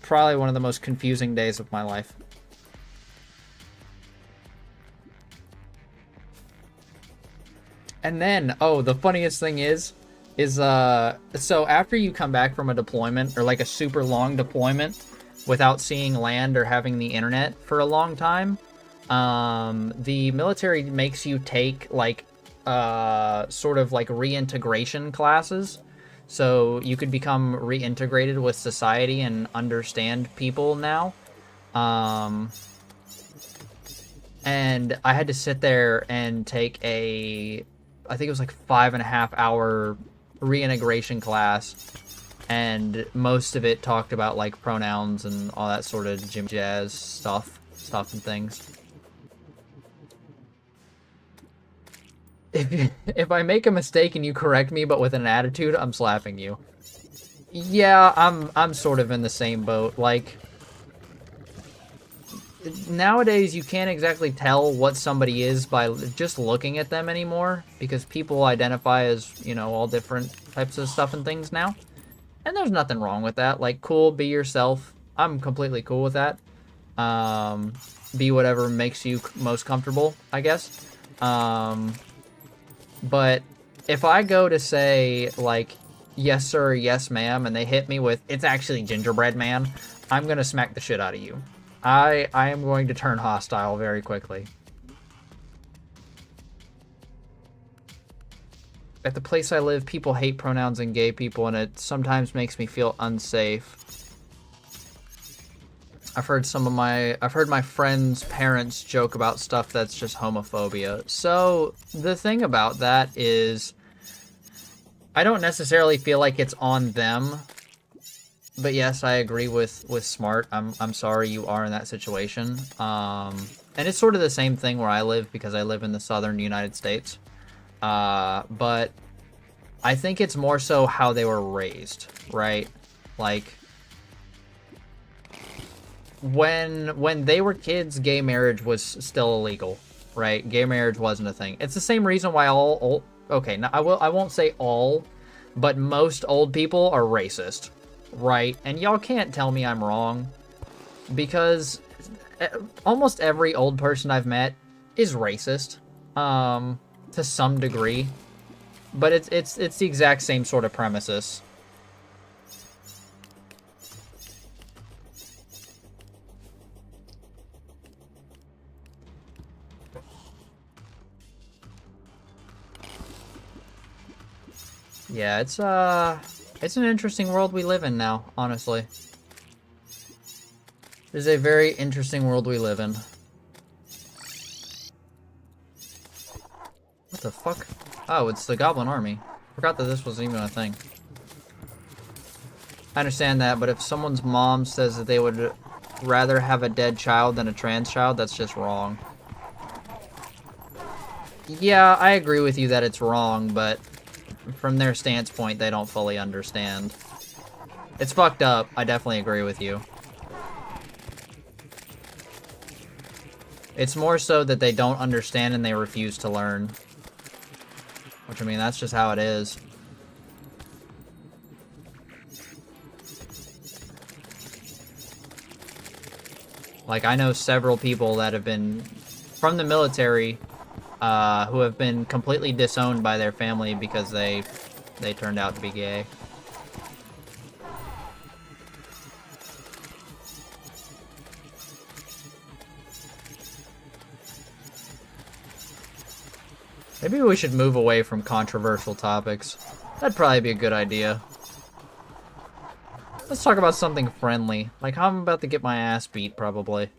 probably one of the most confusing days of my life. And then, oh, the funniest thing is so after you come back from a deployment, or like a super long deployment, without seeing land or having the internet for a long time, the military makes you take, like, sort of like reintegration classes. So you could become reintegrated with society and understand people now. And I had to sit there and take I think it was like 5.5 hour reintegration class, and most of it talked about like pronouns and all that sort of jazz stuff and things. If I make a mistake and you correct me but with an attitude, I'm slapping you. Yeah, I'm sort of in the same boat. Like, nowadays you can't exactly tell what somebody is by just looking at them anymore, because people identify as, you know, all different types of stuff and things now. And there's nothing wrong with that. Like, cool, be yourself. I'm completely cool with that. Be whatever makes you most comfortable, I guess. But if I go to say, like, yes sir, yes ma'am, and they hit me with, it's actually gingerbread man, I'm gonna smack the shit out of you. I am going to turn hostile very quickly. At the place I live, people hate pronouns and gay people, and it sometimes makes me feel unsafe. I've heard my friends' parents joke about stuff that's just homophobia. So the thing about that is, I don't necessarily feel like it's on them. But yes, I agree with Smart. I'm sorry you are in that situation. And it's sort of the same thing where I live, because I live in the southern United States. But I think it's more so how they were raised, right? Like, when they were kids, gay marriage was still illegal, right? Gay marriage wasn't a thing. It's the same reason why okay, now I won't say all, but most old people are racist. Right, and y'all can't tell me I'm wrong, because almost every old person I've met is racist, to some degree, but it's the exact same sort of premises. Yeah, it's an interesting world we live in now, honestly. It is a very interesting world we live in. What the fuck? Oh, it's the Goblin Army. Forgot that this was even a thing. I understand that, but if someone's mom says that they would rather have a dead child than a trans child, that's just wrong. Yeah, I agree with you that it's wrong, but from their stance point, they don't fully understand. It's fucked up. I definitely agree with you. It's more so that they don't understand and they refuse to learn. Which, I mean, that's just how it is. Like, I know several people that have been from the military who have been completely disowned by their family because they turned out to be gay. Maybe we should move away from controversial topics. That'd probably be a good idea. Let's talk about something friendly. Like how I'm about to get my ass beat, probably.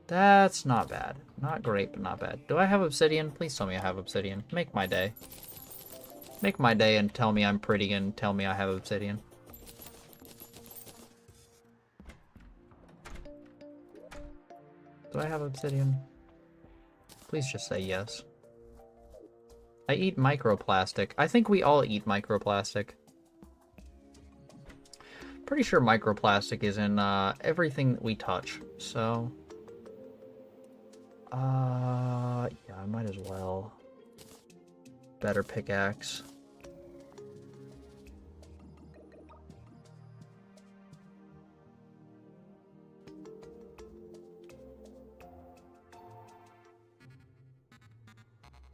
That's not bad. Not great, but not bad. Do I have obsidian? Please tell me I have obsidian. Make my day. Make my day and tell me I'm pretty and tell me I have obsidian. Do I have obsidian? Please just say yes. I eat microplastic. I think we all eat microplastic. Pretty sure microplastic is in everything that we touch, so... yeah, I might as well. Better pickaxe.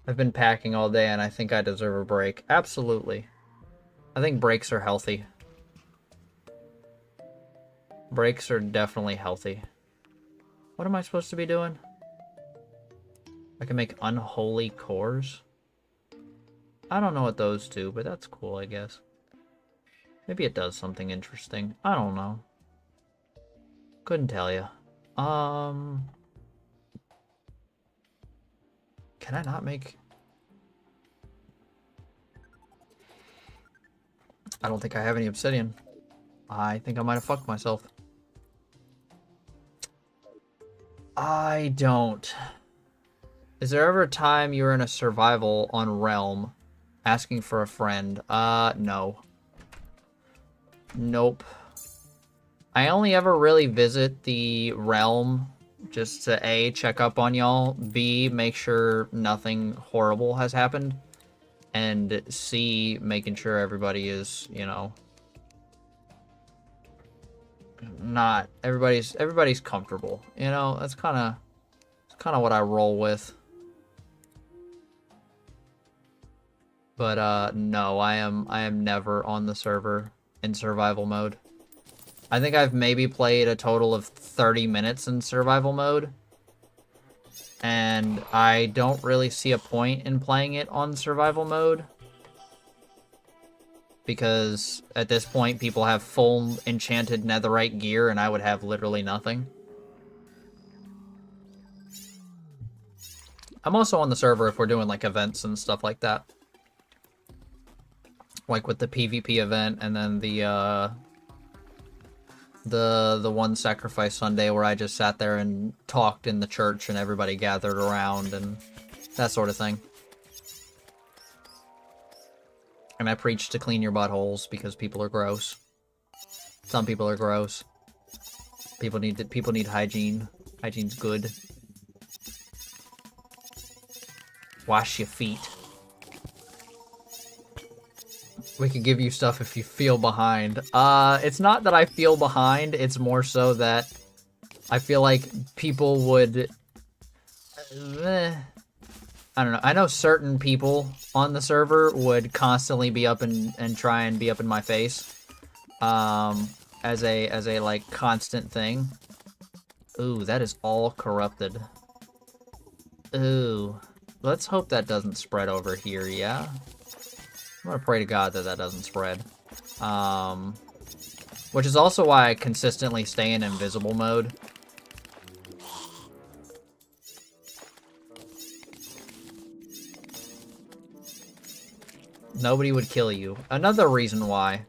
I've been packing all day and I think I deserve a break. Absolutely. I think breaks are healthy. Breaks are definitely healthy. What am I supposed to be doing? I can make unholy cores? I don't know what those do, but that's cool, I guess. Maybe it does something interesting. I don't know. Couldn't tell you. Can I not make... I don't think I have any obsidian. I think I might have fucked myself. I don't. Is there ever a time you were in a survival on Realm asking for a friend? No. Nope. I only ever really visit the Realm just to A, check up on y'all, B, make sure nothing horrible has happened, and C, making sure everybody is, you know, not everybody's comfortable. You know, that's kind of what I roll with. But no, I am never on the server in survival mode. I think I've maybe played a total of 30 minutes in survival mode. And I don't really see a point in playing it on survival mode. Because at this point, people have full enchanted netherite gear and I would have literally nothing. I'm also on the server if we're doing like events and stuff like that. Like with the PvP event and then the one sacrifice Sunday where I just sat there and talked in the church and everybody gathered around and that sort of thing. And I preached to clean your buttholes because people are gross. Some people are gross. People need hygiene. Hygiene's good. Wash your feet. We could give you stuff if you feel behind. It's not that I feel behind, it's more so that I feel like people would... I don't know. I know certain people on the server would constantly be up and try and be up in my face. As a like constant thing. Ooh, that is all corrupted. Ooh. Let's hope that doesn't spread over here, yeah? I'm gonna pray to God that that doesn't spread. Which is also why I consistently stay in invisible mode. Nobody would kill you. Another reason why.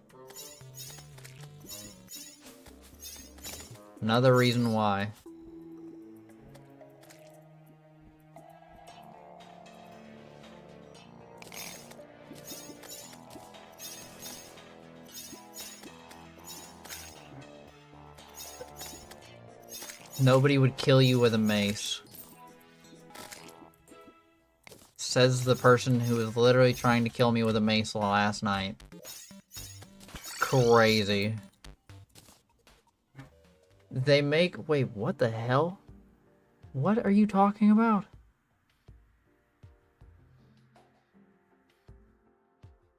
Another reason why. Nobody would kill you with a mace. Says the person who was literally trying to kill me with a mace last night. Crazy. They make... Wait, what the hell? What are you talking about?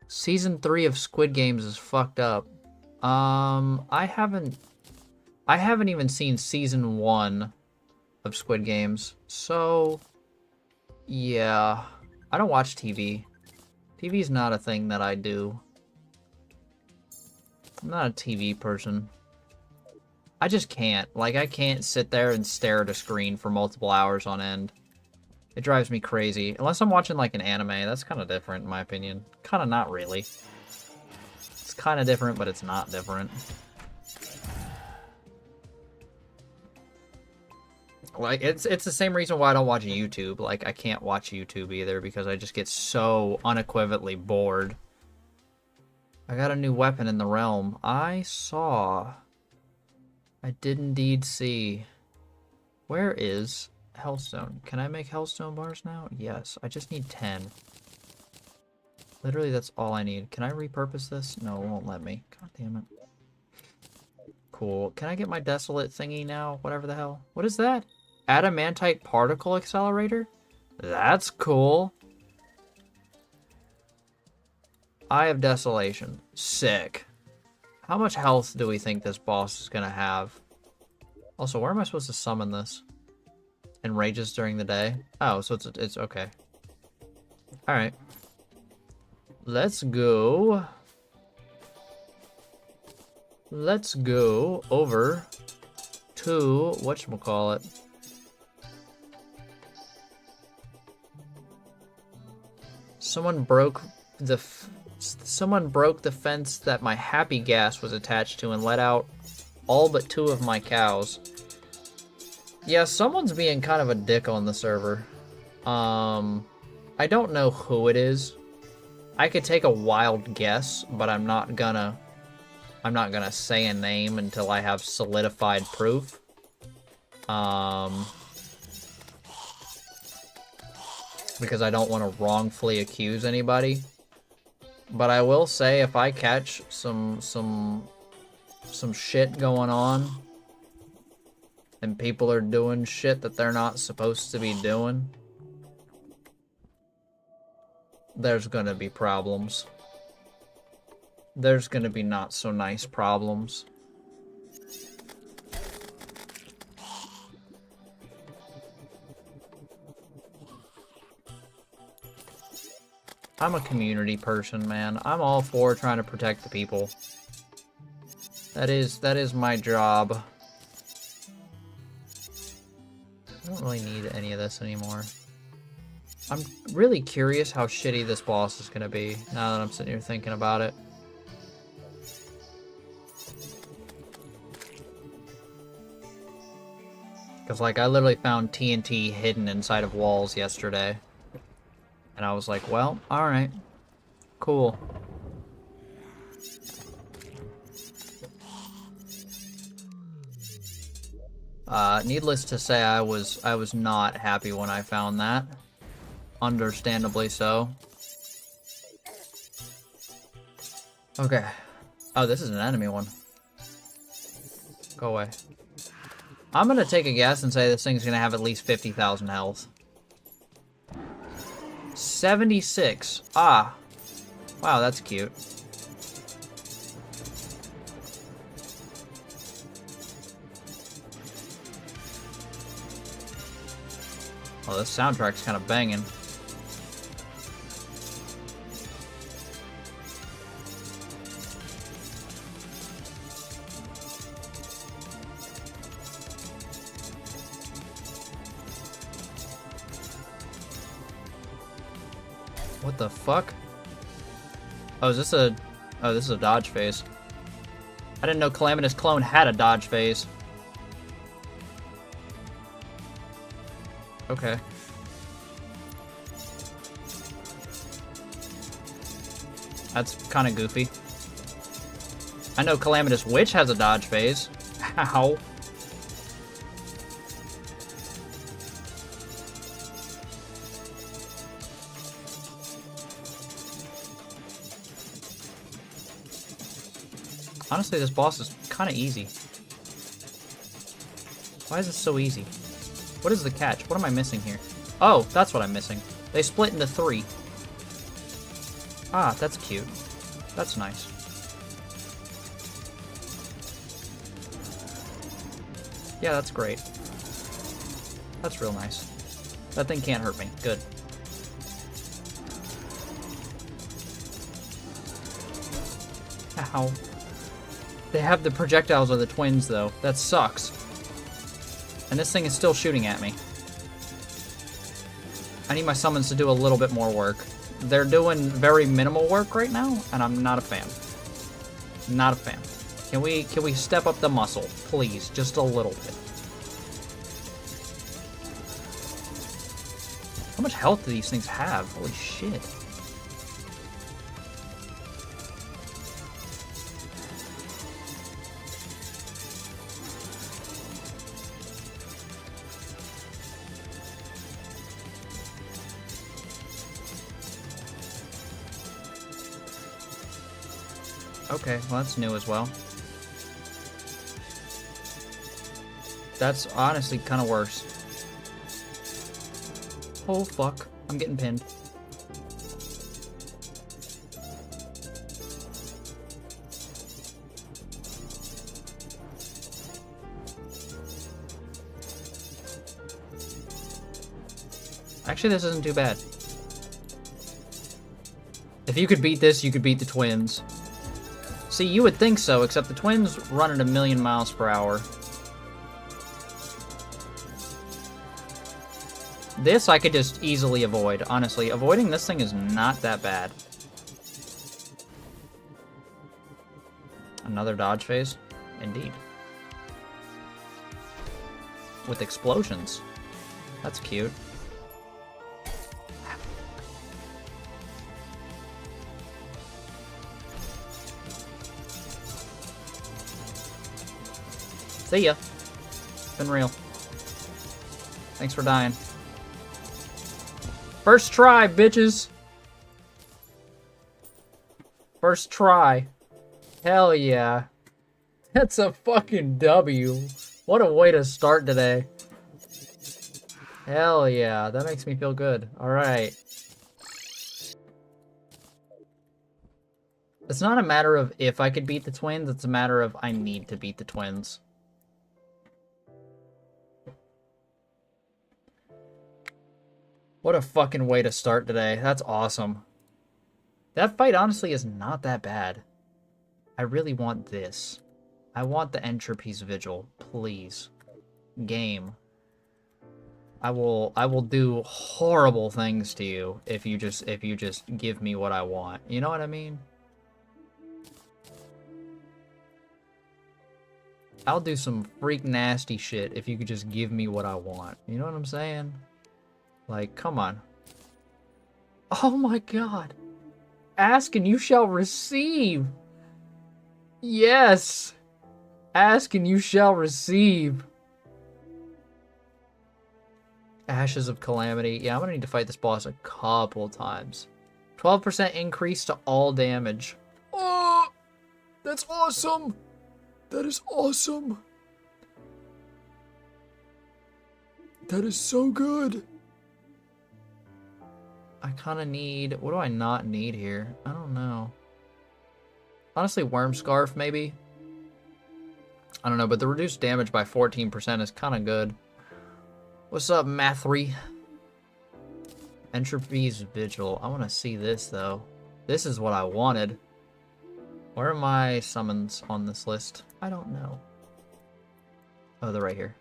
Season 3 of Squid Games is fucked up. I haven't even seen Season 1 of Squid Games, so... Yeah... I don't watch TV. TV's not a thing that I do. I'm not a TV person. I just can't. Like, I can't sit there and stare at a screen for multiple hours on end. It drives me crazy. Unless I'm watching, like, an anime. That's kind of different, in my opinion. Kind of not really. It's kind of different, but it's not different. Like, it's the same reason why I don't watch YouTube. Like, I can't watch YouTube either because I just get so unequivocally bored. I got a new weapon in the realm. I did indeed see. Where is Hellstone? Can I make Hellstone bars now? Yes. I just need 10. Literally, that's all I need. Can I repurpose this? No, it won't let me. God damn it. Cool. Can I get my desolate thingy now? Whatever the hell. What is that? Adamantite particle accelerator? That's cool. Eye of Desolation. Sick. How much health do we think this boss is gonna have? Also, where am I supposed to summon this? Enrages during the day? Oh, so it's okay. Alright. Let's go. Let's go over to whatchamacallit. Someone broke the fence that my happy gas was attached to and let out all but 2 of my cows. Yeah, someone's being kind of a dick on the server. I don't know who it is. I could take a wild guess, but I'm not gonna say a name until I have solidified proof. Because I don't want to wrongfully accuse anybody. But I will say, if I catch some shit going on, and people are doing shit that they're not supposed to be doing, there's gonna be problems. There's gonna be not so nice problems. I'm a community person, man. I'm all for trying to protect the people. That is my job. I don't really need any of this anymore. I'm really curious how shitty this boss is gonna be, now that I'm sitting here thinking about it. Because, like, I literally found TNT hidden inside of walls yesterday. And I was like, well, alright. Cool. Needless to say, I was not happy when I found that. Understandably so. Okay. Oh, this is an enemy one. Go away. I'm gonna take a guess and say this thing's gonna have at least 50,000 health. 76. Ah. Wow, that's cute. Oh, this soundtrack's kind of banging. What the fuck? Oh, is this a... Oh, this is a dodge phase. I didn't know Calamitous Clone had a dodge phase. Okay. That's kind of goofy. I know Calamitous Witch has a dodge phase. Ow. Honestly, this boss is kind of easy. Why is it so easy? What is the catch? What am I missing here? Oh, that's what I'm missing. They split into 3. Ah, that's cute. That's nice. Yeah, that's great. That's real nice. That thing can't hurt me. Good. Ow. They have the projectiles of the twins, though. That sucks. And this thing is still shooting at me. I need my summons to do a little bit more work. They're doing very minimal work right now, and I'm not a fan. Not a fan. Can we step up the muscle, please? Just a little bit. How much health do these things have? Holy shit. Okay, well that's new as well. That's honestly kind of worse. Oh fuck, I'm getting pinned. Actually, this isn't too bad. If you could beat this, you could beat the twins. See, you would think so, except the twins run at 1,000,000 miles per hour. This I could just easily avoid. Honestly, avoiding this thing is not that bad. Another dodge phase? Indeed. With explosions. That's cute. See ya. Been real. Thanks for dying. First try, bitches. First try. Hell yeah. That's a fucking W. What a way to start today. Hell yeah. That makes me feel good. Alright. It's not a matter of if I could beat the twins, it's a matter of I need to beat the twins. What a fucking way to start today. That's awesome. That fight honestly is not that bad. I really want this. I want the Entropy's Vigil, please. Game. I will do horrible things to you if you just give me what I want. You know what I mean? I'll do some freak nasty shit if you could just give me what I want. You know what I'm saying? Like, come on. Oh my god. Ask and you shall receive. Yes. Ask and you shall receive. Ashes of Calamity. Yeah, I'm gonna need to fight this boss a couple times. 12% increase to all damage. Oh, that's awesome. That is awesome. That is so good. I kind of need... What do I not need here? I don't know. Honestly, Worm Scarf, maybe? I don't know, but the reduced damage by 14% is kind of good. What's up, Mathry? Entropy's Vigil. I want to see this, though. This is what I wanted. Where are my summons on this list? I don't know. Oh, they're right here.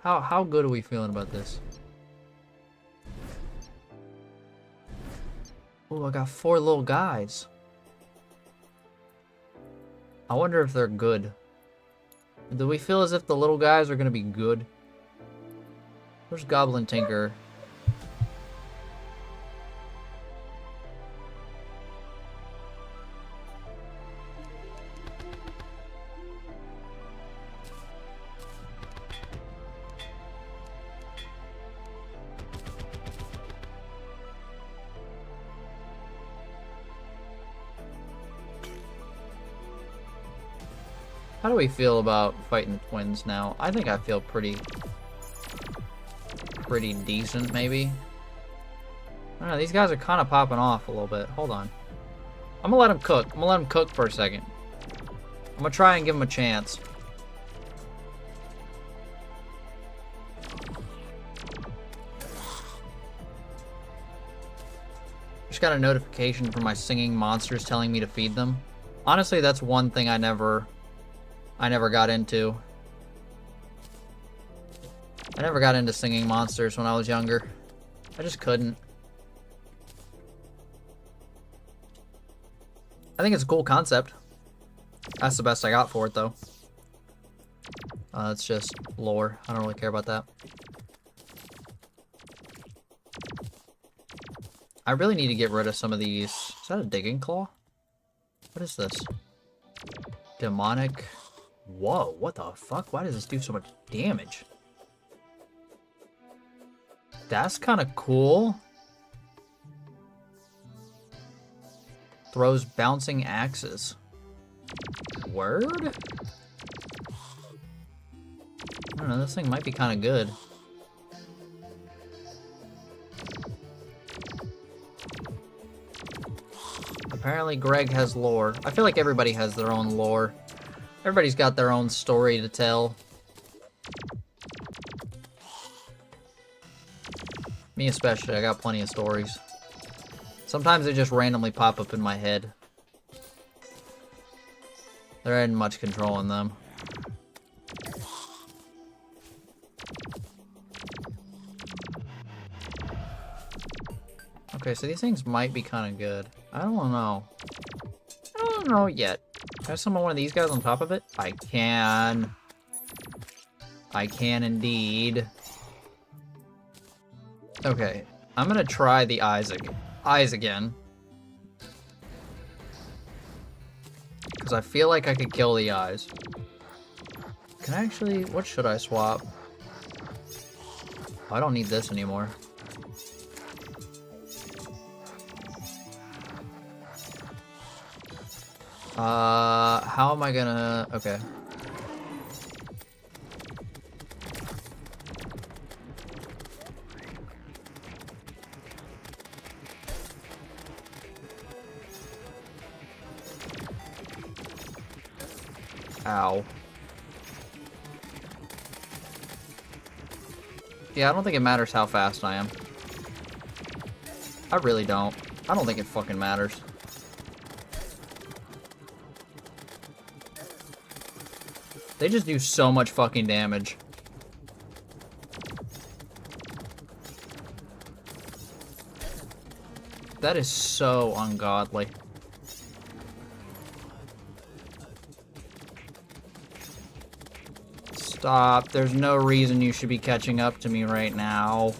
How good are we feeling about this? Oh, I got 4 little guys. I wonder if they're good. Do we feel as if the little guys are going to be good? Where's Goblin Tinker? How do we feel about fighting the twins now? I think I feel pretty decent, maybe. I don't know, these guys are kind of popping off a little bit. Hold on. I'm gonna let them cook. I'm gonna let them cook for a second. I'm gonna try and give them a chance. Just got a notification from my singing monsters telling me to feed them. Honestly, that's one thing I never got into. I never got into singing monsters when I was younger. I just couldn't. I think it's a cool concept. That's the best I got for it, though. It's just lore. I don't really care about that. I really need to get rid of some of these. Is that a digging claw? What is this? Demonic. Whoa, what the fuck? Why does this do so much damage? That's kind of cool. Throws bouncing axes. Word? I don't know, this thing might be kind of good. Apparently Greg has lore. I feel like everybody has their own lore. Everybody's got their own story to tell. Me especially, I got plenty of stories. Sometimes they just randomly pop up in my head. There ain't much control in them. Okay, so these things might be kind of good. I don't know. I don't know yet. Can I summon one of these guys on top of it? I can. I can indeed. Okay, I'm gonna try the eyes again. Because I feel like I could kill the eyes. Can I actually... What should I swap? Oh, I don't need this anymore. How am I gonna... Okay. Ow. Yeah, I don't think it matters how fast I am. I really don't. I don't think it fucking matters. They just do so much fucking damage. That is so ungodly. Stop. There's no reason you should be catching up to me right now.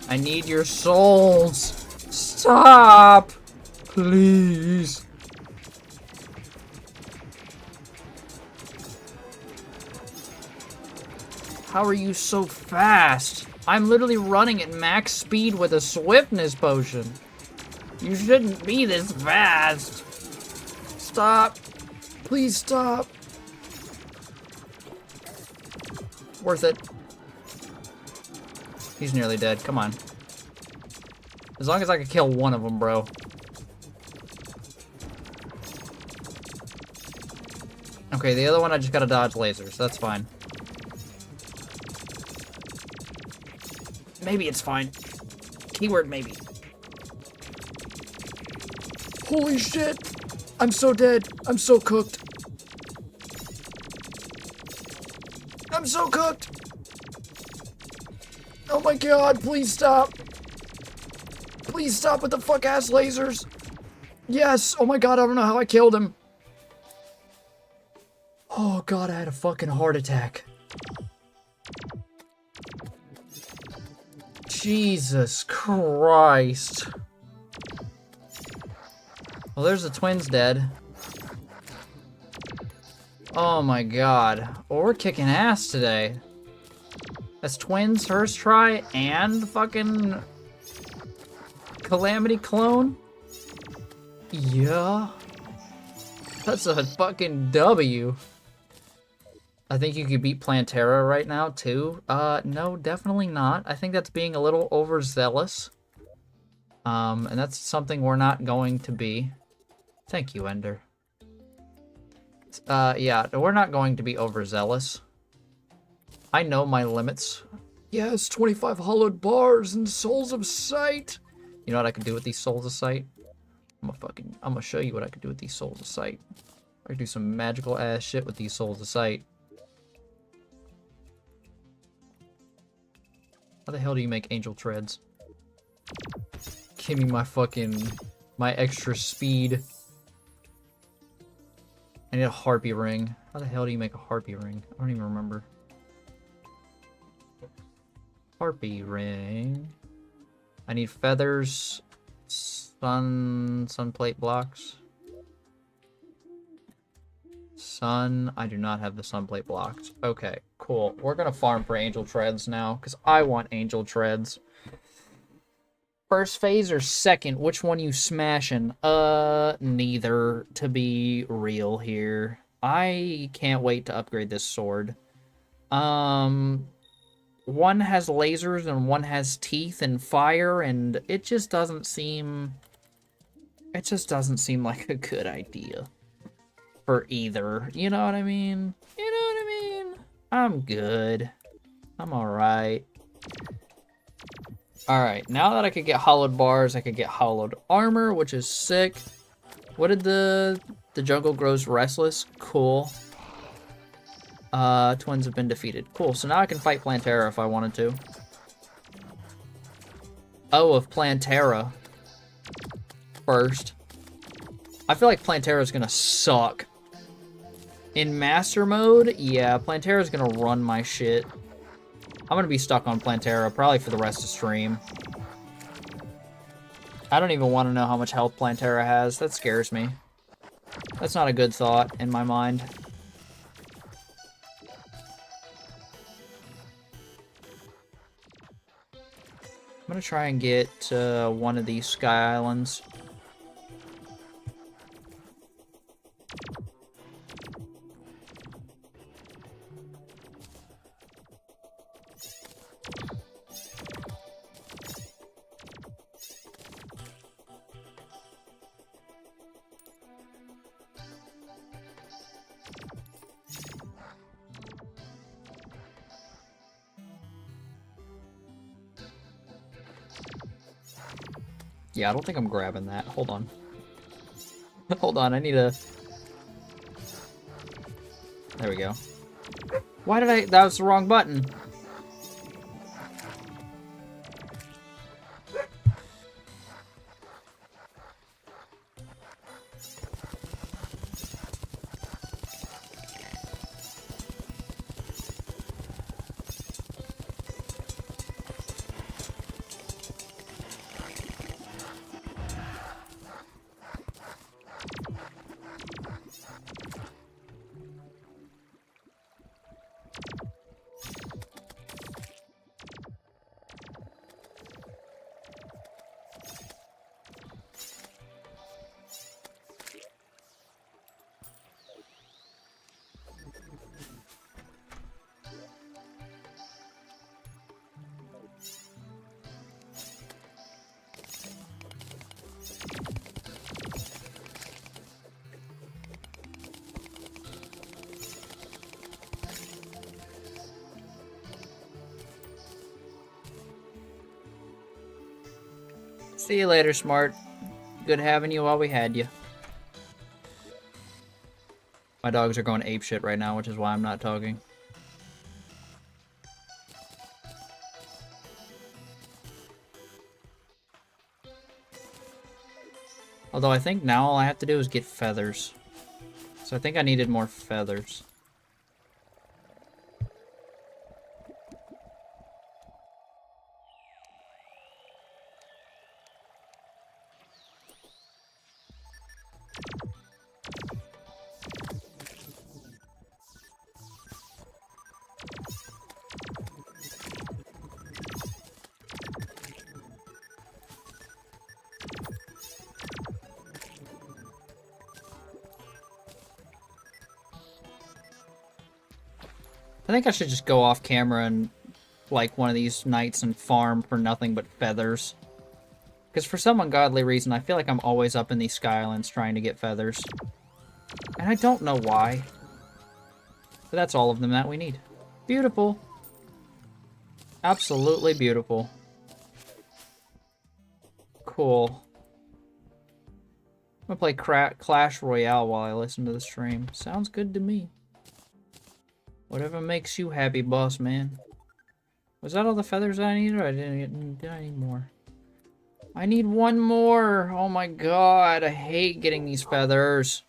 I need your souls. Stop. Please. How are you so fast? I'm literally running at max speed with a swiftness potion. You shouldn't be this fast. Stop. Please stop. Worth it. He's nearly dead. Come on. As long as I can kill one of them, bro. Okay, the other one I just gotta dodge lasers. That's fine. Maybe it's fine. Keyword maybe. Holy shit! I'm so dead. I'm so cooked. I'm so cooked! Oh my god, please stop. Please stop with the fuck-ass lasers. Yes! Oh my god, I don't know how I killed him. Oh god, I had a fucking heart attack. Jesus Christ. Well, there's the twins dead. Oh my god. Well, we're kicking ass today. That's twins first try and fucking Calamity clone? Yeah. That's a fucking W. I think you could beat Plantera right now, too. No, definitely not. I think that's being a little overzealous. And that's something we're not going to be. Thank you, Ender. Yeah, we're not going to be overzealous. I know my limits Yes, 25 hollowed bars and souls of sight. You know what I can do with these souls of sight? I'm gonna show you what I can do with these souls of sight. I can do some magical ass shit with these souls of sight. How the hell do you make angel treads? Give me my extra speed. I need a harpy ring. How the hell do you make a harpy ring? I don't even remember. Harpy ring. I need feathers, sunplate blocks. I do not have the sunplate blocks. Okay, cool. We're gonna farm for angel treads now, because I want angel treads. First phase or second? Which one you smashing? Neither, to be real here. I can't wait to upgrade this sword. One has lasers and one has teeth and fire, and it just doesn't seem like a good idea for either. You know what I mean? You know what I mean? I'm good. I'm alright. Alright, now that I could get hollowed bars, I could get hollowed armor, which is sick. What did the jungle grows restless? Cool. Twins have been defeated. Cool, so now I can fight Plantera if I wanted to. Oh, of Plantera. First. I feel like Plantera is gonna suck. In Master Mode, yeah, Plantera is gonna run my shit. I'm gonna be stuck on Plantera probably for the rest of stream. I don't even want to know how much health Plantera has. That scares me. That's not a good thought in my mind. I'm gonna try and get one of these Sky Islands. Yeah, I don't think I'm grabbing that. Hold on. Hold on, I need a... There we go. Why did I... That was the wrong button. See you later, Smart. Good having you while we had you. My dogs are going apeshit right now, which is why I'm not talking. Although I think now all I have to do is get feathers. So I think I needed more feathers. I think I should just go off camera and like one of these nights and farm for nothing but feathers. Because for some ungodly reason, I feel like I'm always up in these Sky Islands trying to get feathers. And I don't know why. But that's all of them that we need. Beautiful. Absolutely beautiful. Cool. I'm gonna play Clash Royale while I listen to the stream. Sounds good to me. Whatever makes you happy, boss man. Was that all the feathers I needed, or did I need more? I need one more! Oh my god, I hate getting these feathers.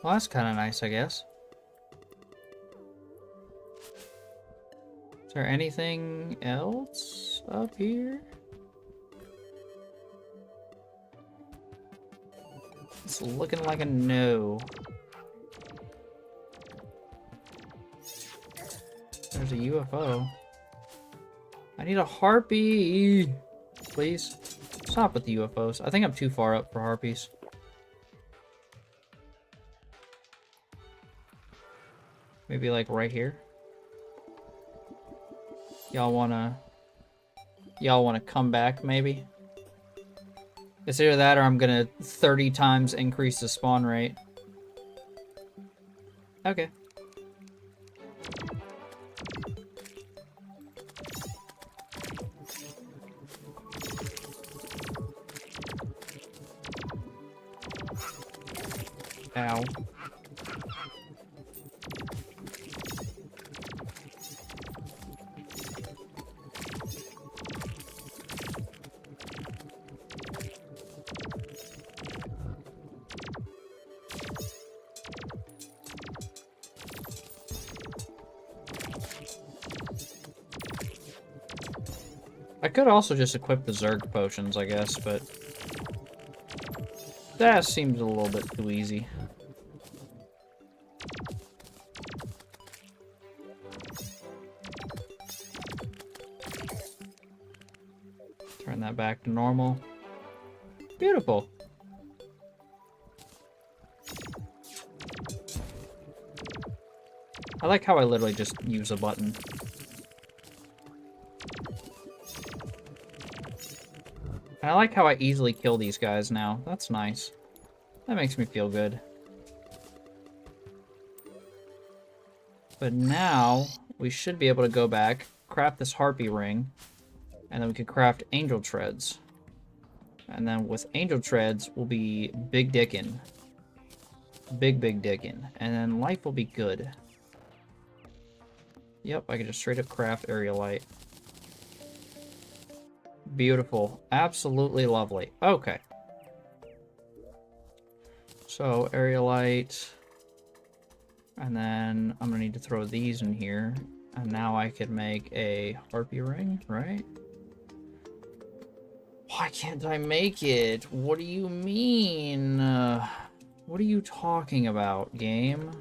Well, that's kind of nice, I guess. Is there anything else up here? It's looking like a no. There's a UFO. I need a harpy! Please. Stop with the UFOs. I think I'm too far up for harpies. Maybe like right here. Y'all wanna come back maybe? It's either that or I'm gonna 30 times increase the spawn rate. Okay. Ow. I could also just equip the Zerg potions, I guess, but that seems a little bit too easy. Turn that back to normal. Beautiful. I like how I literally just use a button. And I like how I easily kill these guys now. That's nice. That makes me feel good. But now, we should be able to go back, craft this harpy ring, and then we can craft angel treads. And then with angel treads, we'll be big dickin'. Big dickin'. And then life will be good. Yep, I can just straight up craft aerialite. Beautiful. Absolutely lovely. Okay. So, aerialite. And then I'm gonna need to throw these in here. And now I could make a harpy ring, right? Why can't I make it? What do you mean? What are you talking about, game?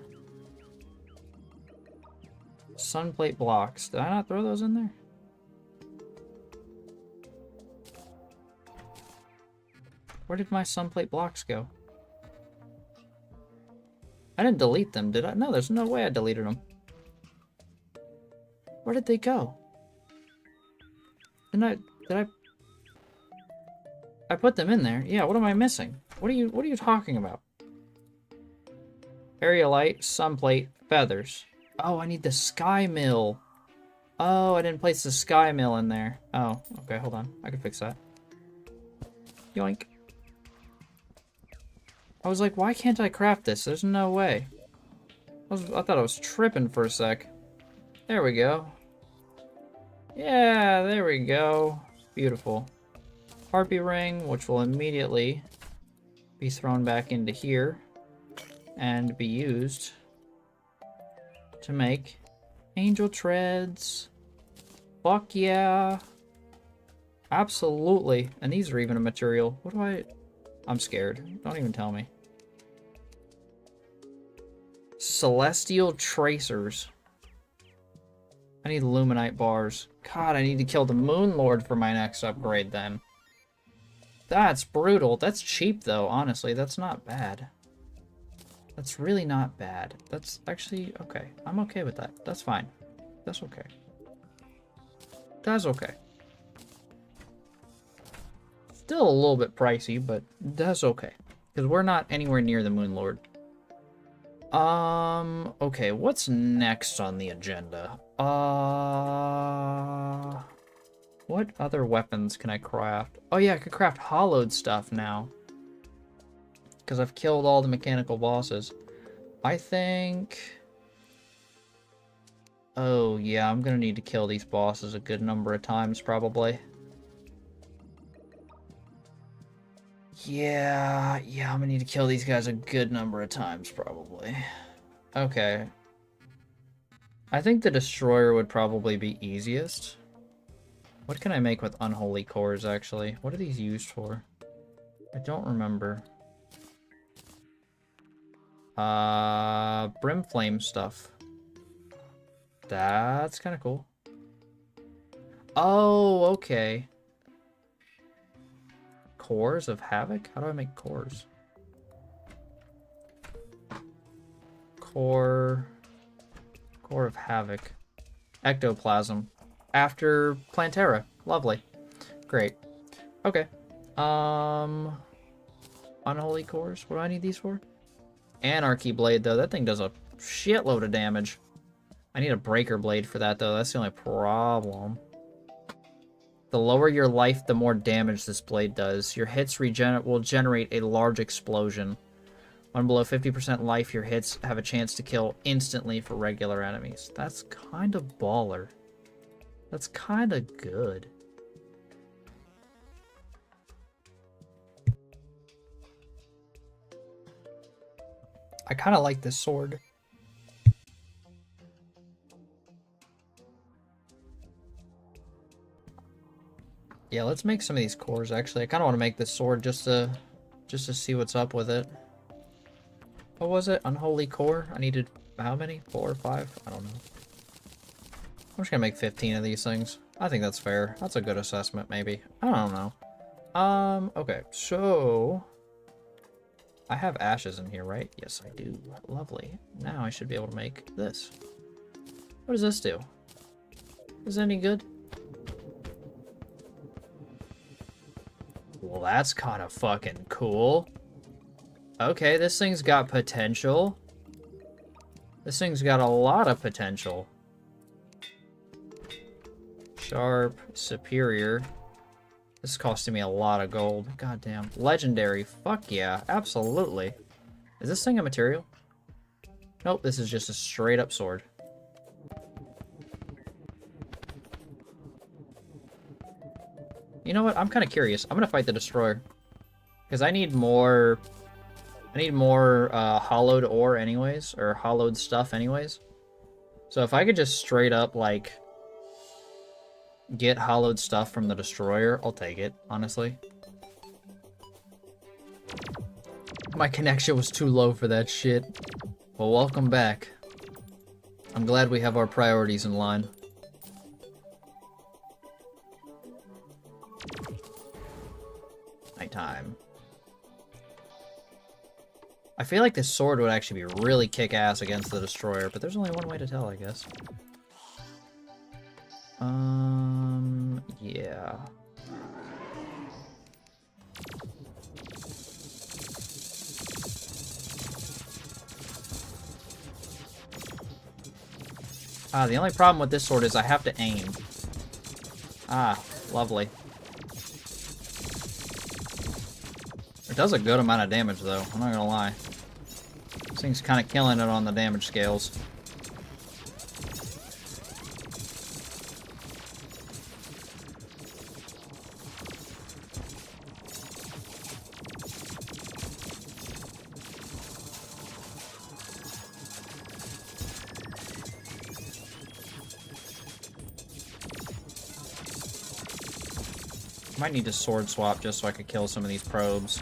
Sunplate blocks. Did I not throw those in there? Where did my sunplate blocks go? I didn't delete them, did I? No, there's no way I deleted them. Where did they go? Did I put them in there? Yeah, what am I missing? What are you talking about? Area light, sun plate, feathers. Oh, I need the sky mill. Oh, I didn't place the sky mill in there. Oh, okay, hold on. I can fix that. Yoink. I was like, why can't I craft this? There's no way. I thought I was tripping for a sec. There we go. Yeah, there we go. Beautiful. Harpy ring, which will immediately be thrown back into here and be used to make angel treads. Fuck yeah. Absolutely. And these are even a material. What do I... I'm scared. Don't even tell me. Celestial tracers. I need luminite bars. God, I need to kill the Moon Lord for my next upgrade then. That's brutal. That's cheap though, honestly. That's not bad. That's really not bad. That's actually okay. I'm okay with that. That's fine. That's okay. That's okay. Still a little bit pricey, but that's okay. Because we're not anywhere near the Moon Lord. Okay, what's next on the agenda? What other weapons can I craft? Oh yeah, I could craft hollowed stuff now. Because I've killed all the mechanical bosses. I think... Oh yeah, I'm gonna need to kill these bosses a good number of times, probably. Yeah, I'm gonna need to kill these guys a good number of times, probably. Okay. I think the Destroyer would probably be easiest. What can I make with unholy cores, actually? What are these used for? I don't remember. Brimflame stuff. That's kind of cool. Oh, okay. Cores of Havoc? How do I make cores? Core of Havoc. Ectoplasm. After Plantera. Lovely. Great. Okay. Unholy cores? What do I need these for? Anarchy blade, though. That thing does a shitload of damage. I need a breaker blade for that, though. That's the only problem. The lower your life, the more damage this blade does. Your hits will generate a large explosion. When below 50% life, your hits have a chance to kill instantly for regular enemies. That's kind of baller. That's kind of good. I kind of like this sword. Yeah, let's make some of these cores, actually. I kind of want to make this sword just to see what's up with it. What was it? Unholy core? I needed how many? 4 or 5? I don't know. I'm just gonna make 15 of these things. I think that's fair. That's a good assessment, maybe. I don't know. Okay, so... I have ashes in here, right? Yes, I do. Lovely. Now I should be able to make this. What does this do? Is it any good? Well, that's kind of fucking cool. Okay, this thing's got potential. This thing's got a lot of potential. Sharp, superior. This is costing me a lot of gold. Goddamn. Legendary. Fuck yeah. Absolutely. Is this thing a material? Nope, this is just a straight up sword. You know what? I'm kind of curious. I'm gonna fight the Destroyer. Because I need more... hollowed ore anyways. Or hollowed stuff anyways. So if I could just straight up, like... get hollowed stuff from the Destroyer, I'll take it, honestly. My connection was too low for that shit. Well, welcome back. I'm glad we have our priorities in line. Nighttime. I feel like this sword would actually be really kick-ass against the Destroyer, but there's only one way to tell, I guess. Yeah. The only problem with this sword is I have to aim. Ah, lovely. It does a good amount of damage, though. I'm not gonna lie. This thing's kind of killing it on the damage scales. Might need to sword swap just so I could kill some of these probes.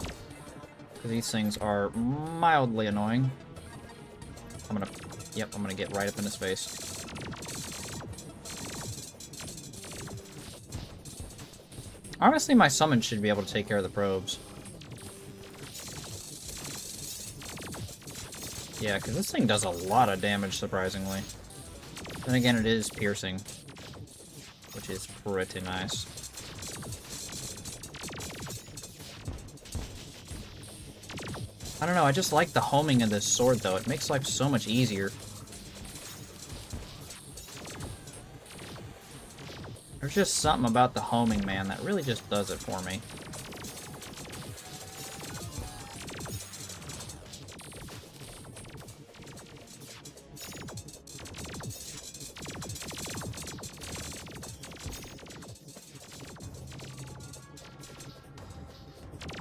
Because these things are mildly annoying. I'm gonna get right up in his face. Honestly, my summon should be able to take care of the probes. Yeah, because this thing does a lot of damage, surprisingly. Then again, it is piercing, which is pretty nice. I don't know, I just like the homing of this sword, though. It makes life so much easier. There's just something about the homing, man, that really just does it for me.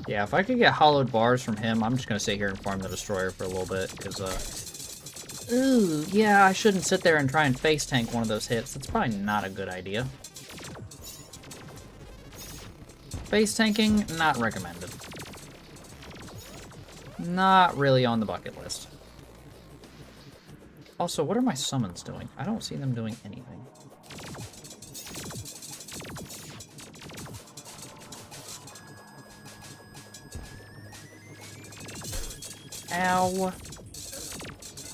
Yeah, if I could get hollowed bars from him, I'm just gonna sit here and farm the Destroyer for a little bit, because, ooh, yeah, I shouldn't sit there and try and face tank one of those hits. That's probably not a good idea. Face tanking, not recommended. Not really on the bucket list. Also, what are my summons doing? I don't see them doing anything. Ow.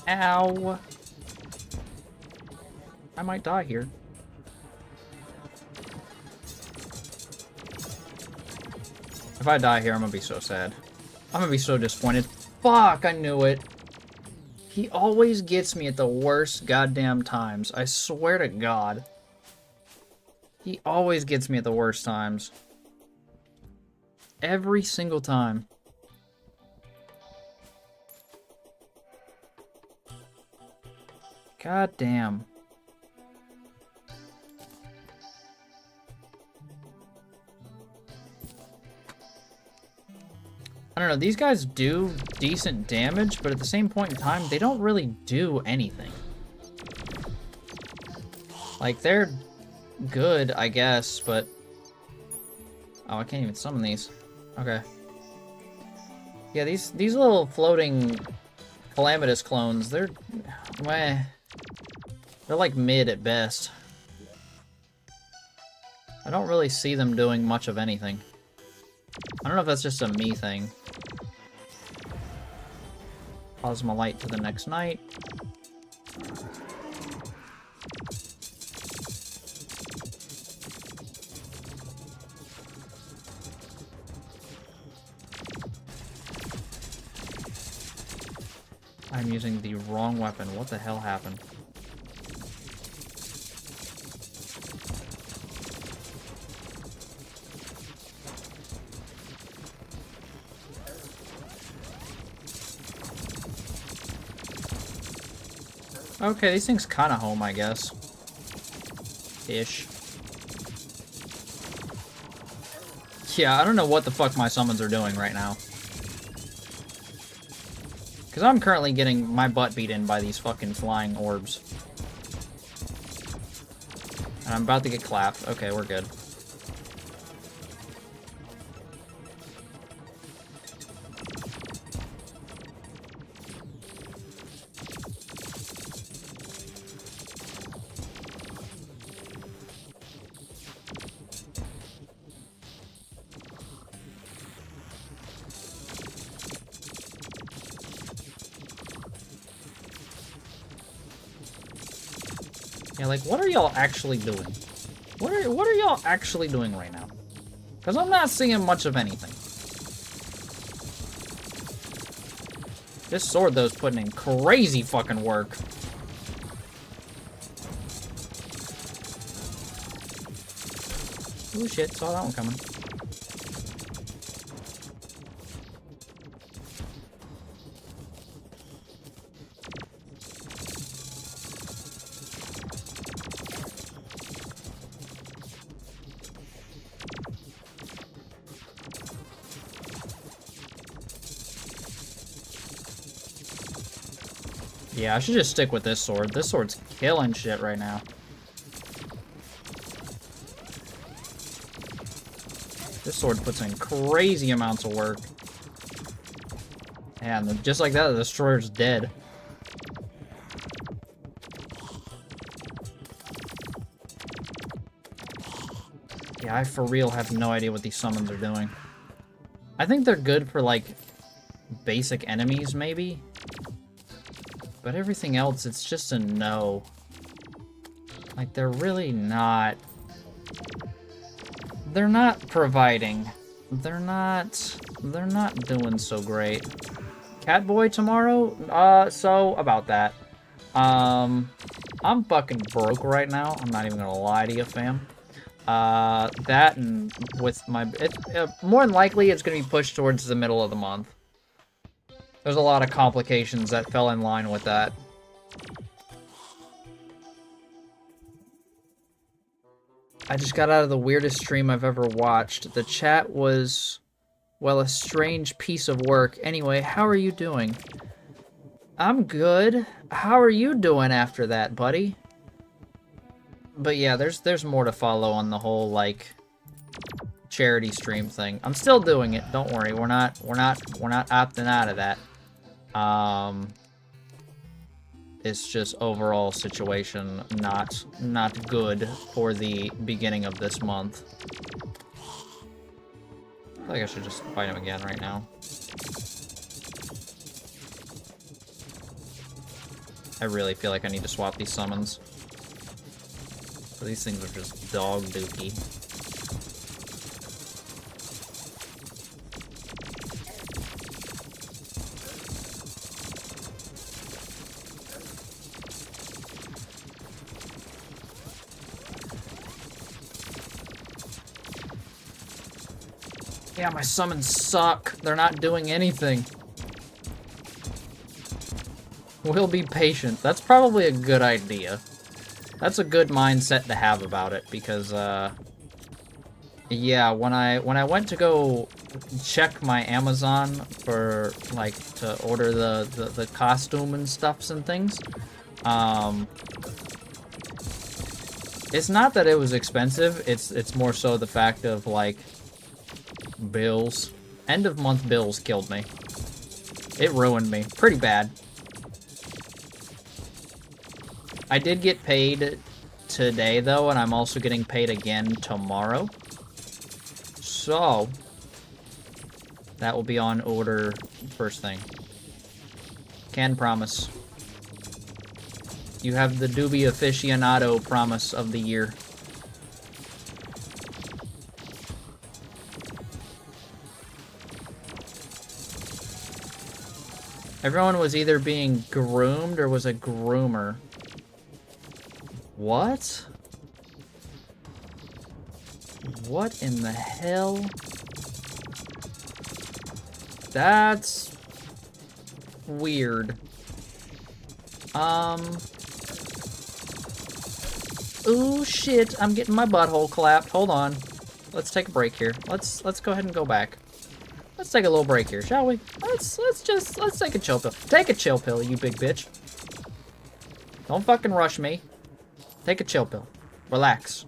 Ow. I might die here. If I die here, I'm gonna be so sad. I'm gonna be so disappointed. Fuck, I knew it. He always gets me at the worst goddamn times. I swear to God. He always gets me at the worst times. Every single time. God damn. I don't know, these guys do decent damage, but at the same point in time, they don't really do anything. Like, they're good, I guess, but... Oh, I can't even summon these. Okay. Yeah, these little floating Calamitous clones, they're... meh. They're like mid at best. I don't really see them doing much of anything. I don't know if that's just a me thing. Plasma light to the next night. I'm using the wrong weapon. What the hell happened? Okay, these things kind of home, I guess. Ish. Yeah, I don't know what the fuck my summons are doing right now. Because I'm currently getting my butt beat in by these fucking flying orbs. And I'm about to get clapped. Okay, we're good. Yeah, like, what are y'all actually doing? What are y'all actually doing right now? Because I'm not seeing much of anything. This sword, though, is putting in crazy fucking work. Oh shit, saw that one coming. Yeah, I should just stick with this sword. This sword's killing shit right now. This sword puts in crazy amounts of work. And just like that, the destroyer's dead. Yeah, I for real have no idea what these summons are doing. I think they're good for, like, basic enemies, maybe? But everything else, it's just a no. Like, they're really not... They're not providing. They're not doing so great. Catboy tomorrow? So, about that. I'm fucking broke right now. I'm not even gonna lie to you, fam. That and with my... more than likely, it's gonna be pushed towards the middle of the month. There's a lot of complications that fell in line with that. I just got out of the weirdest stream I've ever watched. The chat was, well, a strange piece of work. Anyway, how are you doing? I'm good. How are you doing after that, buddy? But yeah, there's more to follow on the whole, like, charity stream thing. I'm still doing it. Don't worry. We're not opting out of that. It's just overall situation not good for the beginning of this month. I feel like I should just fight him again right now. I really feel like I need to swap these summons. These things are just dog dookie. Yeah, my summons suck. They're not doing anything. We'll be patient. That's probably a good idea. That's a good mindset to have about it, because, yeah, when I went to go check my Amazon for, like, to order the costume and stuffs and things, it's not that it was expensive, it's more so the fact of, like, bills. End of month bills killed me. It ruined me. Pretty bad. I did get paid today, though, and I'm also getting paid again tomorrow. So, that will be on order first thing. Can promise. You have the Doobie Aficionado promise of the year. Everyone was either being groomed or was a groomer. What? What in the hell? That's weird. Ooh, shit, I'm getting my butthole clapped. Hold on. Let's take a break here. Let's go ahead and go back. Let's take a little break here, shall we? Let's take a chill pill. Take a chill pill, you big bitch. Don't fucking rush me. Take a chill pill. Relax.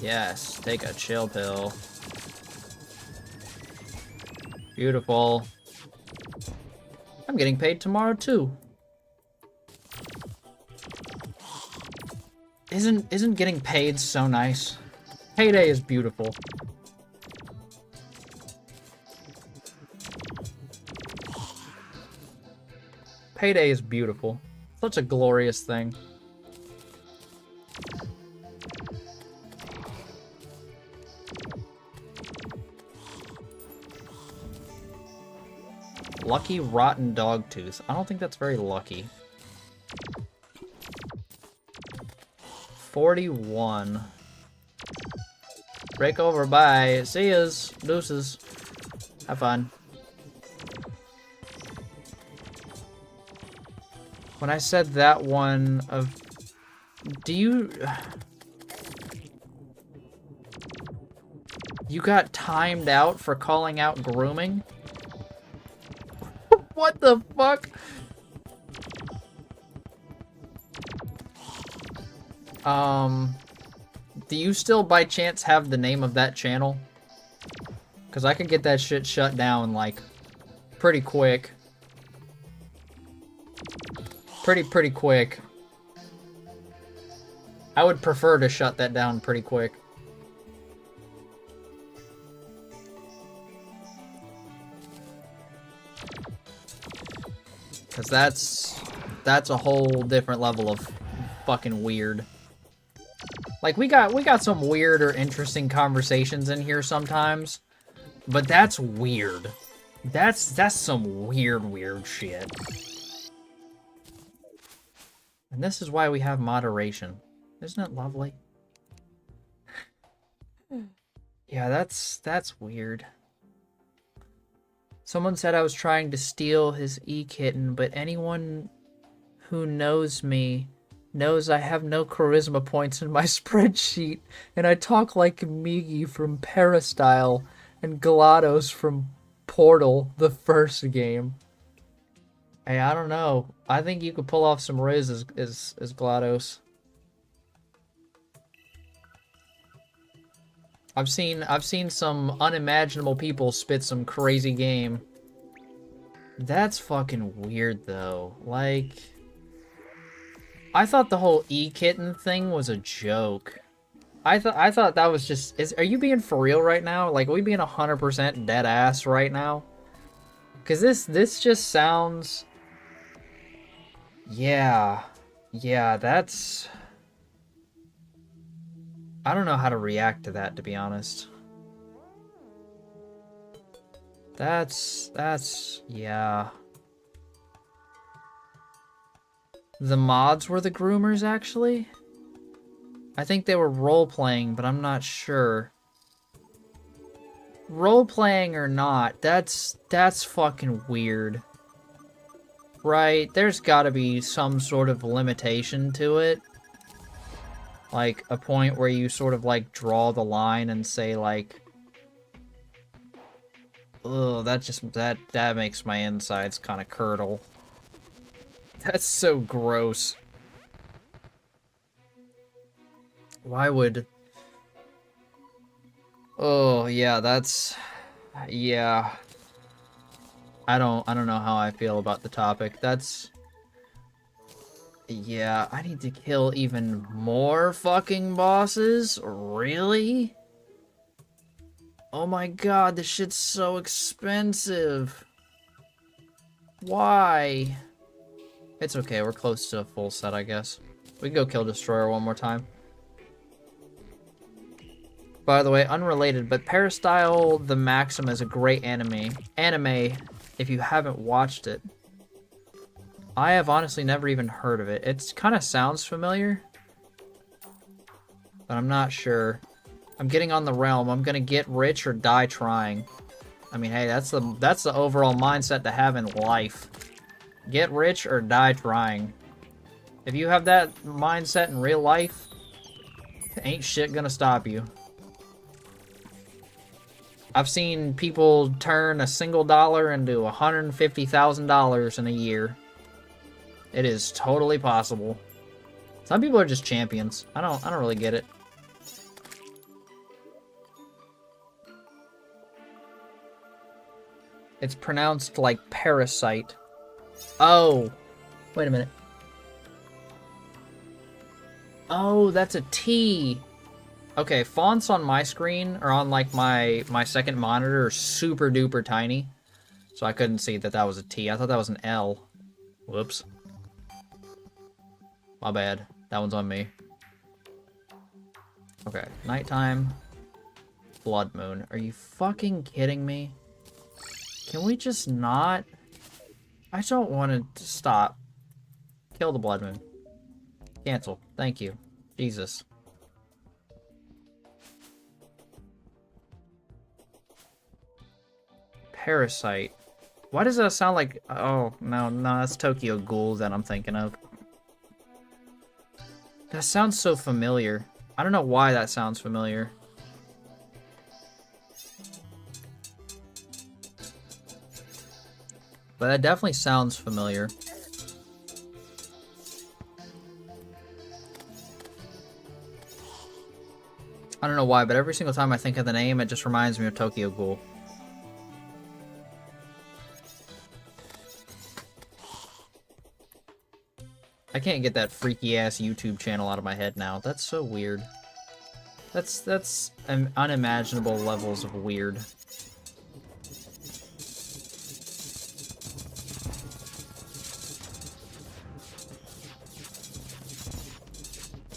Yes, take a chill pill. Beautiful. I'm getting paid tomorrow too. Isn't getting paid so nice? Payday is beautiful. Payday is beautiful. Such a glorious thing. Lucky rotten dog tooth. I don't think that's very lucky. 41. Break over, bye. See yas. Deuces. Have fun. When I said that one of... Do you... You got timed out for calling out grooming? What the fuck? Do you still by chance have the name of that channel? Because I could get that shit shut down, like, pretty quick. Pretty quick. I would prefer to shut that down pretty quick. Because that's a whole different level of fucking weird. Like, we got some weird or interesting conversations in here sometimes, but that's weird. That's some weird shit. And this is why we have moderation. Isn't it lovely? Yeah, that's weird. Someone said I was trying to steal his e-kitten, but anyone who knows me knows I have no charisma points in my spreadsheet, and I talk like Migi from Peristyle and GLaDOS from Portal, the first game. Hey, I don't know. I think you could pull off some riz as GLaDOS. I've seen some unimaginable people spit some crazy game. That's fucking weird though. Like, I thought the whole e-kitten thing was a joke. I thought that was just... Are you being for real right now? Like, are we being 100% dead ass right now? Cause this just sounds... Yeah, that's... I don't know how to react to that, to be honest. That's, yeah. The mods were the groomers, actually? I think they were role-playing, but I'm not sure. Role-playing or not, that's fucking weird. Right? There's gotta be some sort of limitation to it. Like, a point where you sort of, like, draw the line and say, like... Ugh, that makes my insides kind of curdle. That's so gross. Why would... Oh, yeah, that's... Yeah. I don't know how I feel about the topic. That's... Yeah, I need to kill even more fucking bosses? Really? Oh my god, this shit's so expensive. Why? It's okay, we're close to a full set, I guess. We can go kill Destroyer one more time. By the way, unrelated, but Peristyle the Maxim is a great anime. If you haven't watched it. I have honestly never even heard of it. It kind of sounds familiar, but I'm not sure. I'm getting on the realm. I'm gonna get rich or die trying. I mean, hey, that's the overall mindset to have in life. Get rich or die trying. If you have that mindset in real life, ain't shit gonna stop you. I've seen people turn a single dollar into $150,000 in a year. It is totally possible. Some people are just champions. I don't really get it. It's pronounced like parasite. Oh, wait a minute. Oh, that's a T. Okay, fonts on my screen, or on like my second monitor, are super duper tiny. So I couldn't see that was a T. I thought that was an L. Whoops. My bad. That one's on me. Okay, nighttime. Blood moon. Are you fucking kidding me? Can we just not? I don't want to stop. Kill the blood moon. Cancel. Thank you. Jesus. Parasite. Why does that sound like... Oh, no, that's Tokyo Ghoul that I'm thinking of. That sounds so familiar. I don't know why that sounds familiar. But that definitely sounds familiar. I don't know why, but every single time I think of the name, it just reminds me of Tokyo Ghoul. I can't get that freaky-ass YouTube channel out of my head now. That's so weird. That's unimaginable levels of weird.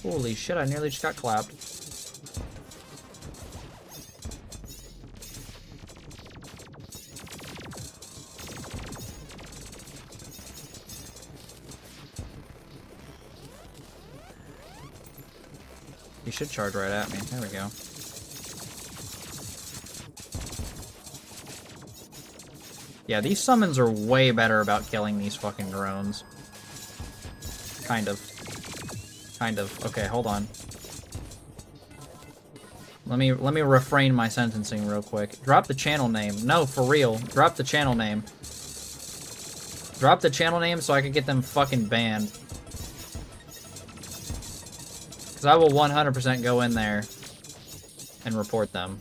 Holy shit, I nearly just got clapped. You should charge right at me. There we go. Yeah, these summons are way better about killing these fucking drones. Kind of. Kind of. Okay, hold on. Let me refrain my sentencing real quick. Drop the channel name. No, for real. Drop the channel name. Drop the channel name so I can get them fucking banned. Because I will 100% go in there and report them.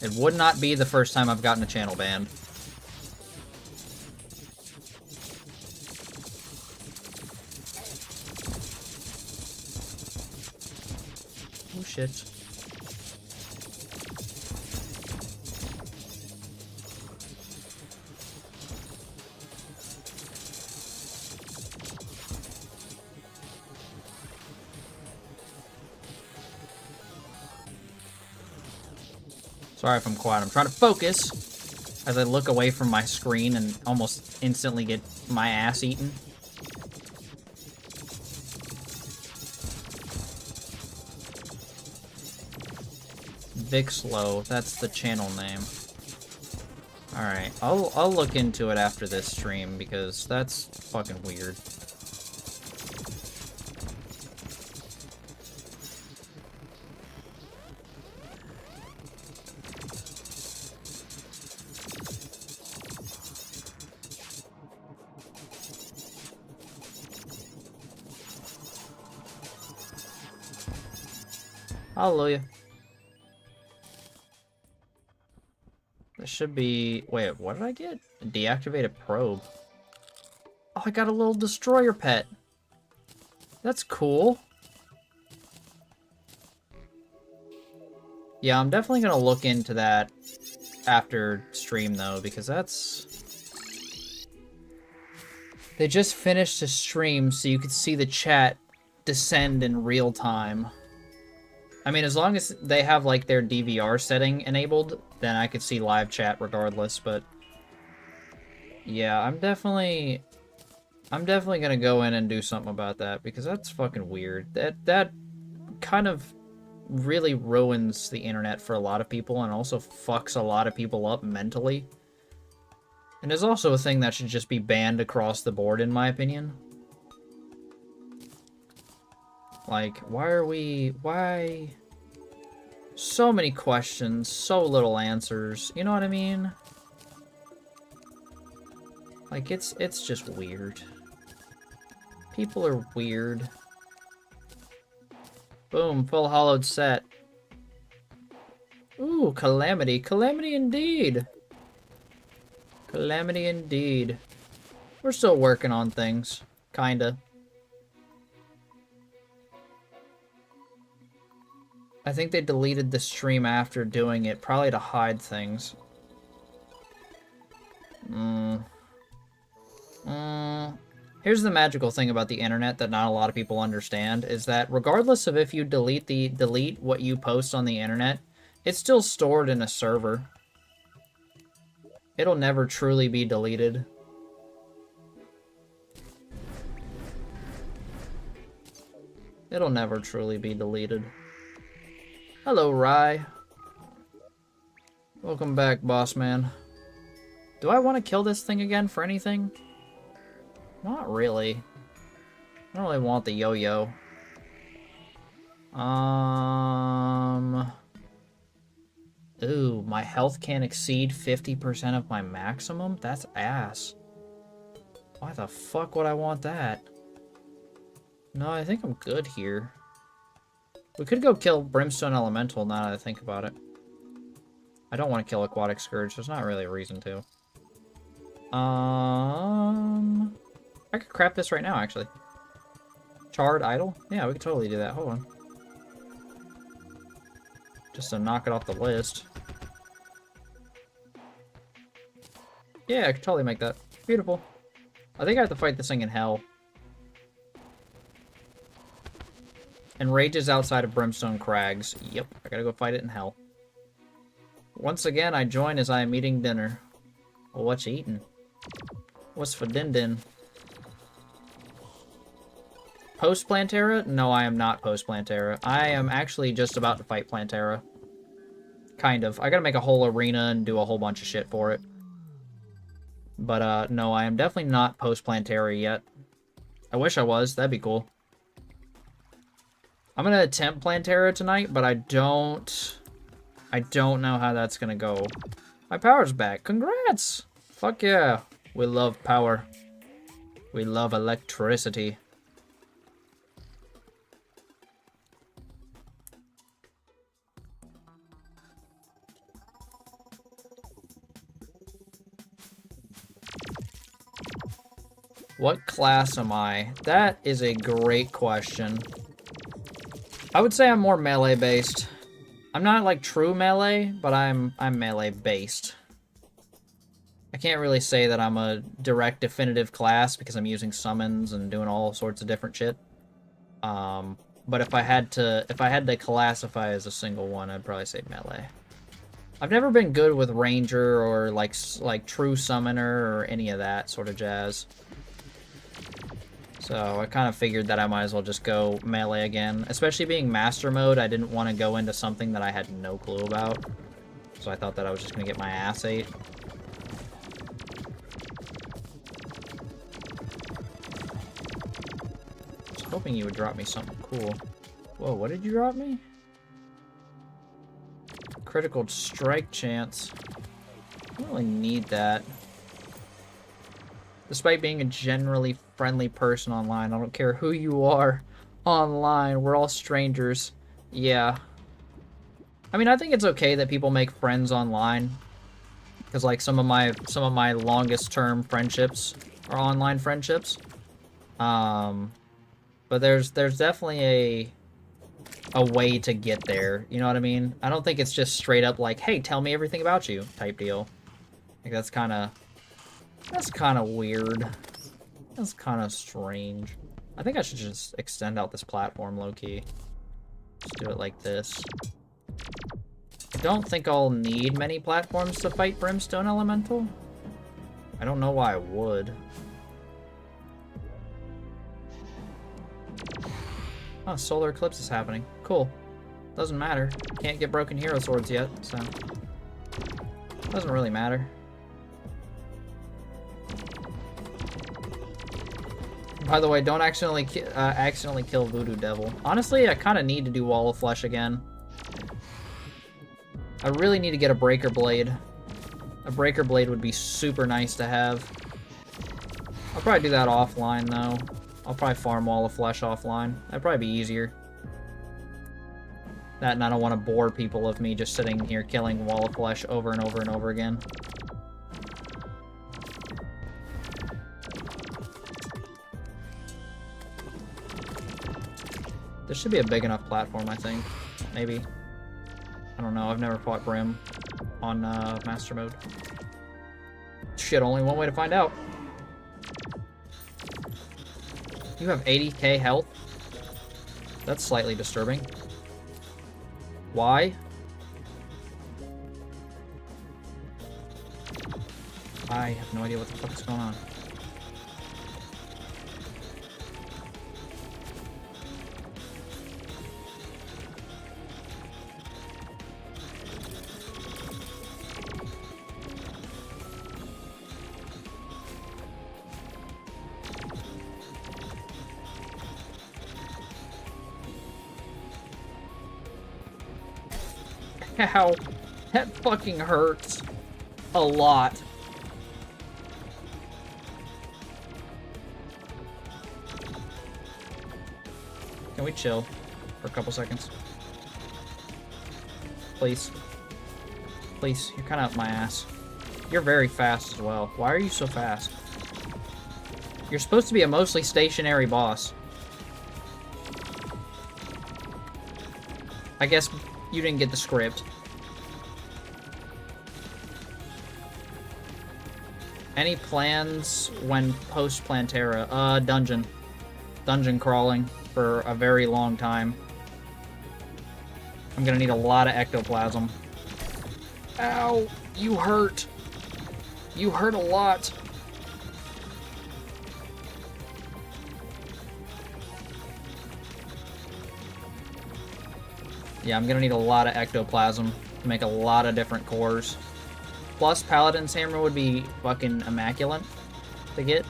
It would not be the first time I've gotten a channel banned. Oh shit. Sorry if I'm quiet. I'm trying to focus as I look away from my screen and almost instantly get my ass eaten. Vixlow, that's the channel name. Alright, I'll look into it after this stream because that's fucking weird. Hallelujah. This should be... Wait, what did I get? A deactivated probe. Oh, I got a little destroyer pet. That's cool. Yeah, I'm definitely gonna look into that after stream, though, because that's... They just finished a stream, so you could see the chat descend in real time. I mean, as long as they have, like, their DVR setting enabled, then I could see live chat regardless, but... Yeah, I'm definitely gonna go in and do something about that, because that's fucking weird. That kind of really ruins the internet for a lot of people, and also fucks a lot of people up mentally. And is also a thing that should just be banned across the board, in my opinion. Like, why... So many questions, so little answers, you know what I mean? Like, it's just weird. People are weird. Boom, full hollowed set. Ooh, Calamity. Calamity indeed. Calamity indeed. We're still working on things. Kinda. I think they deleted the stream after doing it, probably to hide things. Here's the magical thing about the internet that not a lot of people understand, is that regardless of if you delete what you post on the internet, it's still stored in a server. It'll never truly be deleted. It'll never truly be deleted. Hello, Rye. Welcome back, boss man. Do I want to kill this thing again for anything? Not really. I don't really want the yo-yo. Ooh, my health can't exceed 50% of my maximum? That's ass. Why the fuck would I want that? No, I think I'm good here. We could go kill Brimstone Elemental now that I think about it. I don't want to kill Aquatic Scourge. There's not really a reason to. I could crap this right now, actually. Charred Idol? Yeah, we could totally do that. Hold on. Just to knock it off the list. Yeah, I could totally make that. Beautiful. I think I have to fight this thing in hell. And Rage is outside of Brimstone Crags. Yep, I gotta go fight it in hell. Once again, I join as I am eating dinner. Well, what you eating? What's for din-din? Post-Plantera? No, I am not post-Plantera. I am actually just about to fight Plantera. Kind of. I gotta make a whole arena and do a whole bunch of shit for it. But, no, I am definitely not post-Plantera yet. I wish I was. That'd be cool. I'm gonna attempt Plantera tonight, but I don't know how that's gonna go. My power's back. Congrats! Fuck yeah. We love power. We love electricity. What class am I? That is a great question. I would say I'm more melee-based. I'm not, like, true melee, but I'm melee-based. I can't really say that I'm a direct definitive class because I'm using summons and doing all sorts of different shit. But if I had to classify as a single one, I'd probably say melee. I've never been good with ranger or like true summoner or any of that sort of jazz. So I kind of figured that I might as well just go melee again. Especially being master mode, I didn't want to go into something that I had no clue about. So I thought that I was just going to get my ass ate. I was hoping you would drop me something cool. Whoa, what did you drop me? Critical strike chance. I don't really need that. Despite being a generally friendly person online, I don't care who you are online, we're all strangers. Yeah. I mean, I think it's okay that people make friends online. Because like some of my longest term friendships are online friendships. But there's definitely a way to get there, you know what I mean? I don't think it's just straight up like, hey, tell me everything about you type deal. Like that's kind of weird. That's kind of strange. I think I should just extend out this platform low-key. Just do it like this. I don't think I'll need many platforms to fight Brimstone Elemental. I don't know why I would. Oh, solar eclipse is happening. Cool. Doesn't matter. Can't get broken hero swords yet, so doesn't really matter. By the way, don't accidentally kill Voodoo Devil. Honestly, I kind of need to do Wall of Flesh again. I really need to get a Breaker Blade. A Breaker Blade would be super nice to have. I'll probably do that offline, though. I'll probably farm Wall of Flesh offline. That'd probably be easier. That, and I don't want to bore people of me just sitting here killing Wall of Flesh over and over and over again. This should be a big enough platform, I think. Maybe. I don't know. I've never fought Brim on Master Mode. Shit, only one way to find out. You have 80k health? That's slightly disturbing. Why? I have no idea what the fuck is going on. Ow. That fucking hurts. A lot. Can we chill for a couple seconds? Please. Please, you're kind of up my ass. You're very fast as well. Why are you so fast? You're supposed to be a mostly stationary boss. I guess you didn't get the script. Any plans when post-Plantera? Dungeon. Dungeon crawling for a very long time. I'm gonna need a lot of ectoplasm. Ow! You hurt! You hurt a lot! Yeah, I'm gonna need a lot of ectoplasm to make a lot of different cores. Plus, Paladin's Hammer would be fucking immaculate to get.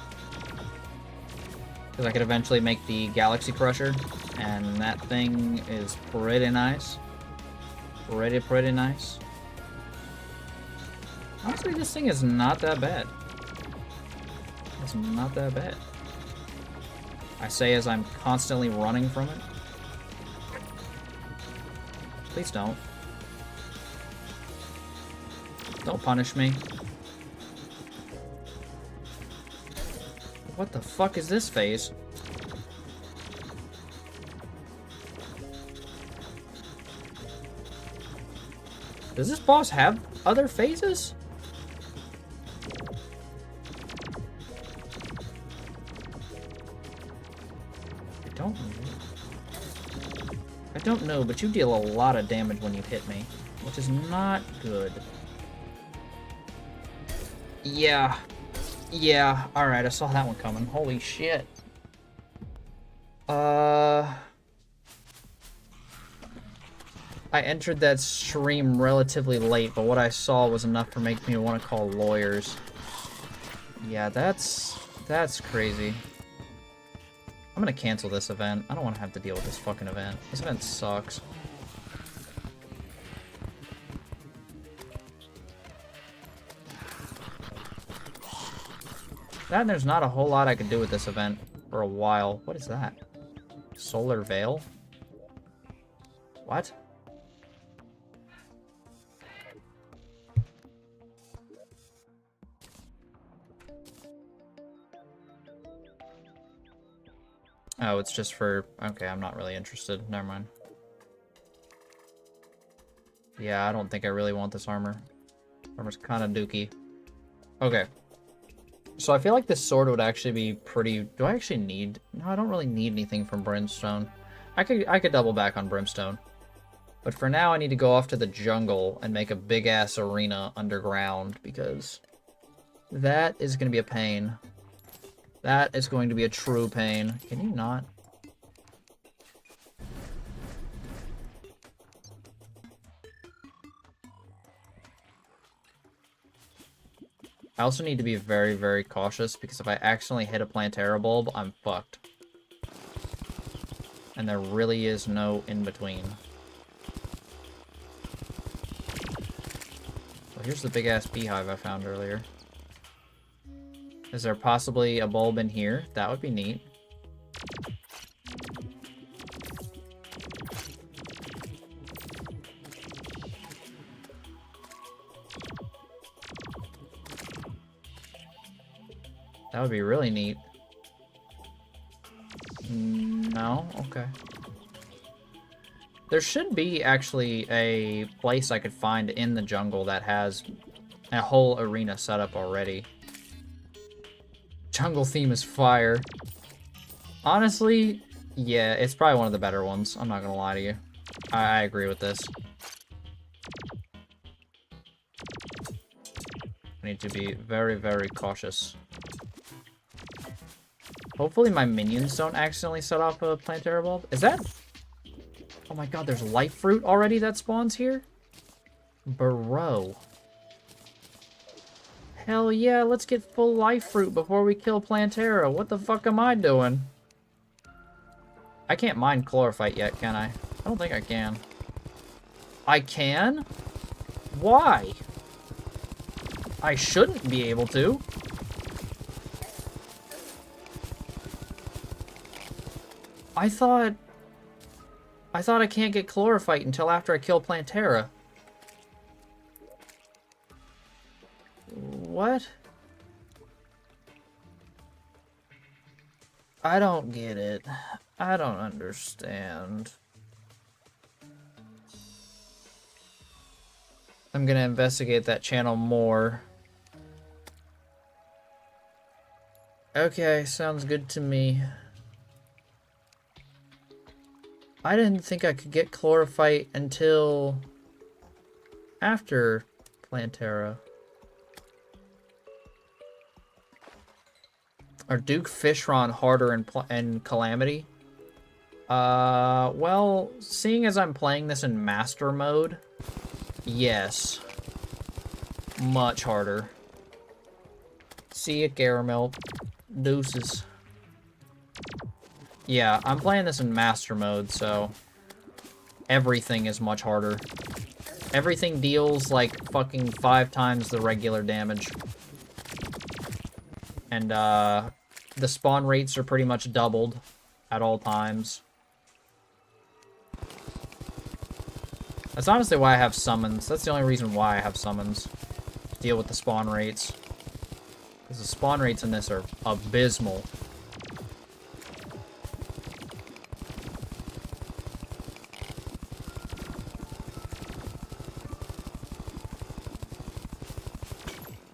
Because I could eventually make the Galaxy Crusher, and that thing is pretty nice. Pretty nice. Honestly, this thing is not that bad. It's not that bad. I say as I'm constantly running from it. Please don't. Don't punish me. What the fuck is this phase? Does this boss have other phases? I don't know, but you deal a lot of damage when you hit me, which is not good. Yeah. Yeah, alright, I saw that one coming. Holy shit. I entered that stream relatively late, but what I saw was enough to make me want to call lawyers. Yeah, that's crazy. I'm gonna cancel this event. I don't want to have to deal with this fucking event. This event sucks. That and there's not a whole lot I could do with this event for a while. What is that? Solar Veil? What? Oh, it's just for... Okay, I'm not really interested. Never mind. Yeah, I don't think I really want this armor. Armor's kind of dookie. Okay. So I feel like this sword would actually be pretty... Do I actually need... No, I don't really need anything from Brimstone. I could double back on Brimstone. But for now, I need to go off to the jungle and make a big-ass arena underground, because that is going to be a pain. That is going to be a true pain. Can you not? I also need to be very, very cautious, because if I accidentally hit a Plantera bulb, I'm fucked. And there really is no in-between. Well, here's the big-ass beehive I found earlier. Is there possibly a bulb in here? That would be neat. That would be really neat. No? Okay. There should be actually a place I could find in the jungle that has a whole arena set up already. Jungle theme is fire. Honestly, yeah, it's probably one of the better ones. I'm not gonna lie to you. I agree with this. I need to be very, very cautious. Hopefully my minions don't accidentally set off a Plantera bulb. Is that... Oh my god, there's life fruit already that spawns here? Bro. Hell yeah, let's get full life fruit before we kill Plantera. What the fuck am I doing? I can't mine Chlorophyte yet, can I? I don't think I can. I can? Why? I shouldn't be able to. I thought I can't get chlorophyte until after I kill Plantera. What? I don't get it. I don't understand. I'm gonna investigate that channel more. Okay, sounds good to me. I didn't think I could get chlorophyte until after Plantera. Are Duke Fishron harder in Calamity? Well, seeing as I'm playing this in Master Mode, yes. Much harder. See ya, Caramel. Deuces. Yeah, I'm playing this in Master Mode, so everything is much harder. Everything deals like fucking 5 times the regular damage. And the spawn rates are pretty much doubled at all times. That's honestly why I have summons. That's the only reason why I have summons. To deal with the spawn rates. Because the spawn rates in this are abysmal.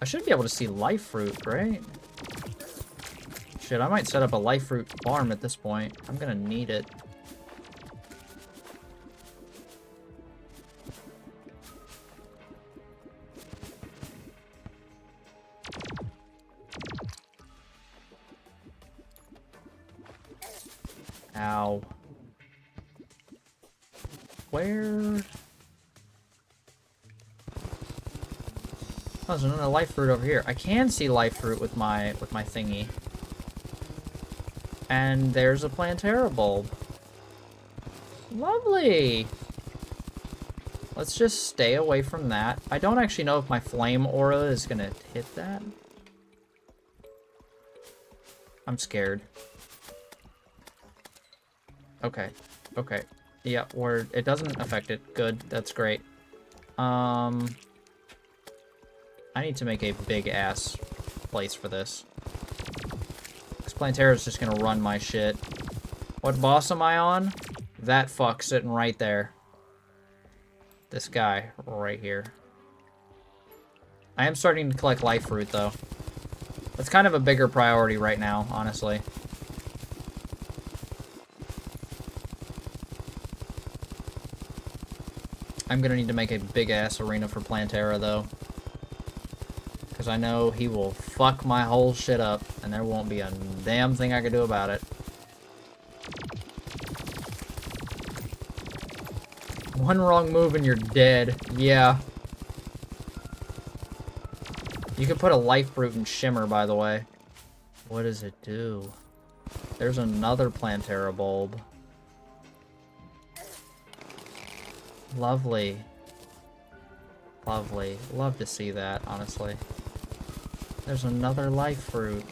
I should be able to see life fruit, right? Shit, I might set up a life fruit farm at this point. I'm gonna need it. Ow. Where? Oh, there's another life fruit over here. I can see life fruit with my thingy. And there's a Plantera bulb. Lovely! Let's just stay away from that. I don't actually know if my flame aura is gonna hit that. I'm scared. Okay. Okay. Yeah, it doesn't affect it. Good. That's great. I need to make a big-ass place for this. Because Plantera's just gonna run my shit. What boss am I on? That fuck sitting right there. This guy right here. I am starting to collect life fruit, though. That's kind of a bigger priority right now, honestly. I'm gonna need to make a big-ass arena for Plantera, though. Because I know he will fuck my whole shit up, and there won't be a damn thing I can do about it. One wrong move and you're dead. Yeah. You can put a life fruit in Shimmer, by the way. What does it do? There's another Plantera bulb. Lovely. Lovely. Love to see that, honestly. There's another life fruit.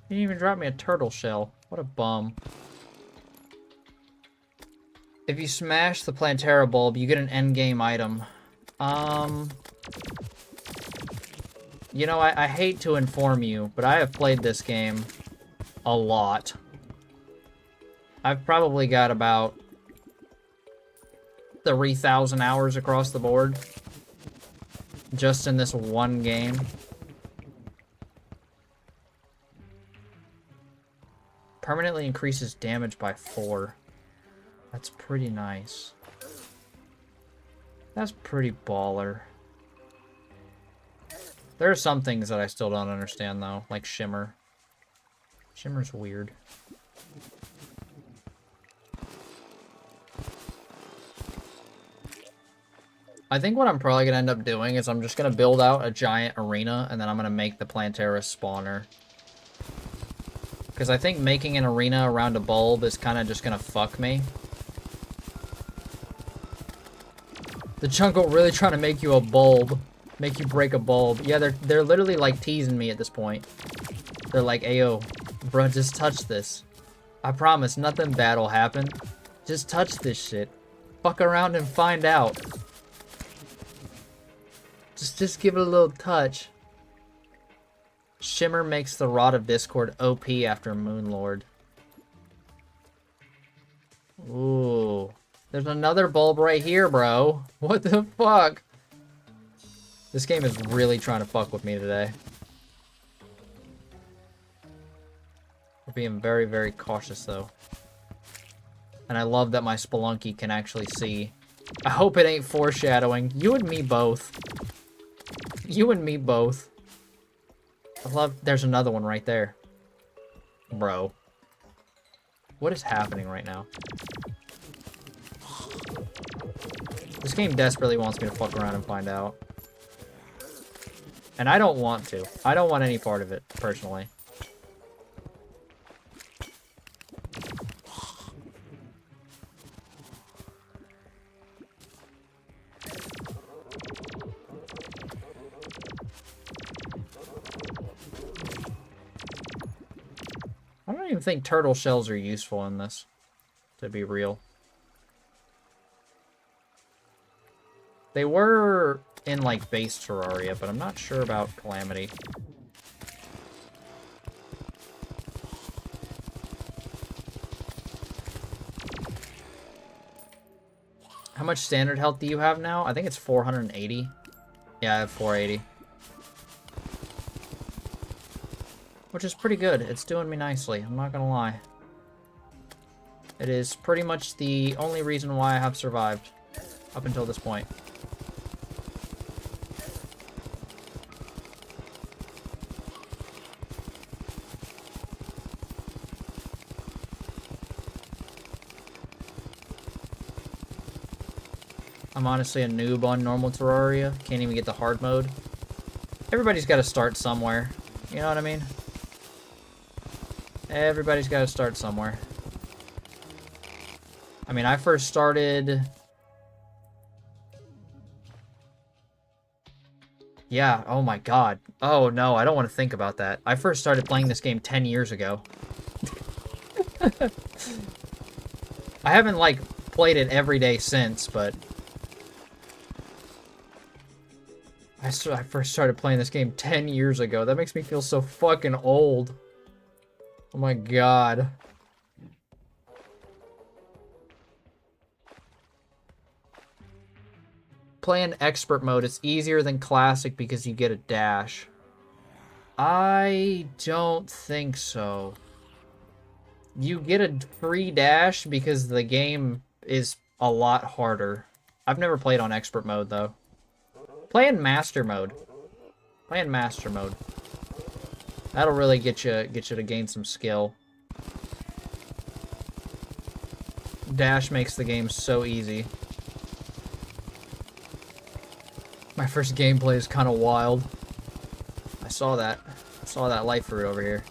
He didn't even drop me a turtle shell. What a bum. If you smash the Plantera bulb, you get an endgame item. You know, I hate to inform you, but I have played this game a lot. I've probably got about 3,000 hours across the board. Just in this one game. Permanently increases damage by 4. That's pretty nice. That's pretty baller. There are some things that I still don't understand, though, like Shimmer. Shimmer's weird. I think what I'm probably going to end up doing is I'm just going to build out a giant arena, and then I'm going to make the Plantera spawner. Because I think making an arena around a bulb is kind of just going to fuck me. The jungle really trying to make you a bulb. Make you break a bulb. Yeah, they're literally like teasing me at this point. They're like, ayo, bro, just touch this. I promise nothing bad will happen. Just touch this shit. Fuck around and find out. Just give it a little touch. Shimmer makes the Rod of Discord OP after Moonlord. Ooh. There's another bulb right here, bro. What the fuck? This game is really trying to fuck with me today. We're being very, very cautious, though. And I love that my Spelunky can actually see. I hope it ain't foreshadowing. You and me both. You and me both. I love... There's another one right there. Bro. What is happening right now? This game desperately wants me to fuck around and find out. And I don't want to. I don't want any part of it, personally. I don't even think turtle shells are useful in this, to be real. They were in, like, base Terraria, but I'm not sure about Calamity. How much standard health do you have now? I think it's 480. Yeah, I have 480. Which is pretty good. It's doing me nicely, I'm not gonna lie. It is pretty much the only reason why I have survived up until this point. I'm honestly a noob on normal Terraria. Can't even get the hard mode. Everybody's got to start somewhere. You know what I mean? Everybody's got to start somewhere. I mean, I first started... Yeah, oh my god. Oh no, I don't want to think about that. I first started playing this game 10 years ago. I haven't, like, played it every day since, but... I first started playing this game 10 years ago. That makes me feel so fucking old. Oh my god. Playing expert mode, it's easier than classic because you get a dash. I don't think so. You get a free dash because the game is a lot harder. I've never played on expert mode though. Playing master mode. Playing master mode. That'll really get you to gain some skill. Dash makes the game so easy. My first gameplay is kind of wild. I saw that. I saw that light fruit over here.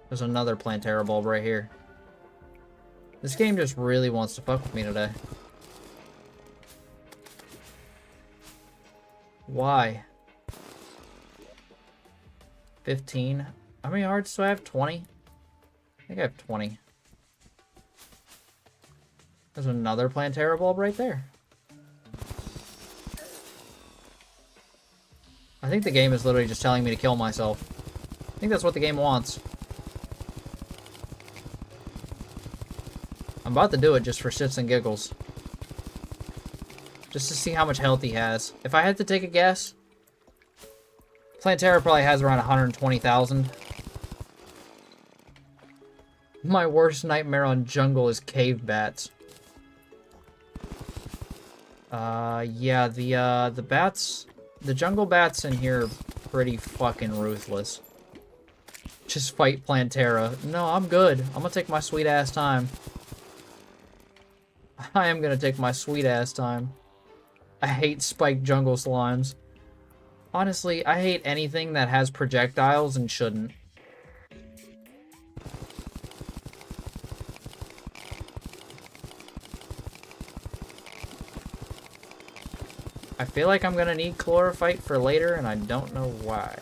There's another Plantera bulb right here. This game just really wants to fuck with me today. Why? 15? How many hearts do I have? 20? I think I have 20. There's another Plantera bulb right there. I think the game is literally just telling me to kill myself. I think that's what the game wants. I'm about to do it just for shits and giggles. Just to see how much health he has. If I had to take a guess, Plantera probably has around 120,000. My worst nightmare on jungle is cave bats. Yeah, the bats, the jungle bats in here are pretty fucking ruthless. Just fight Plantera. No, I'm good. I'm gonna take my sweet ass time. I am gonna take my sweet ass time. I hate spiked jungle slimes. Honestly, I hate anything that has projectiles and shouldn't. I feel like I'm gonna need chlorophyte for later, and I don't know why.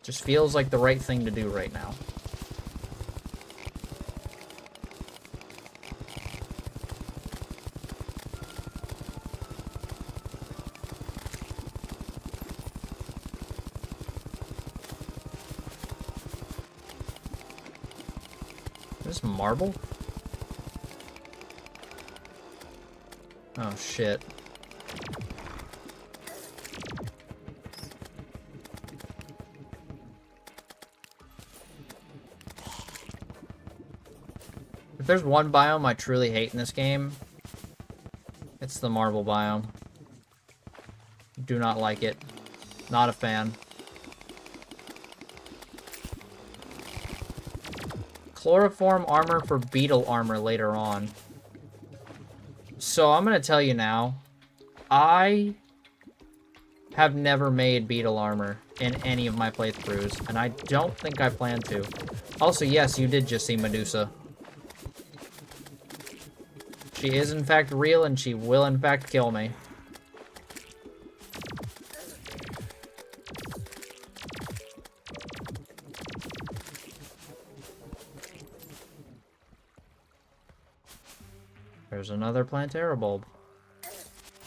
Just feels like the right thing to do right now. Is this marble? Oh shit. If there's one biome I truly hate in this game, it's the marble biome. Do not like it. Not a fan. Chloroform armor for beetle armor later on. So I'm gonna tell you now, I have never made beetle armor in any of my playthroughs, and I don't think I plan to. Also, yes, you did just see Medusa. She is in fact real, and she will in fact kill me. There's another Plantera bulb.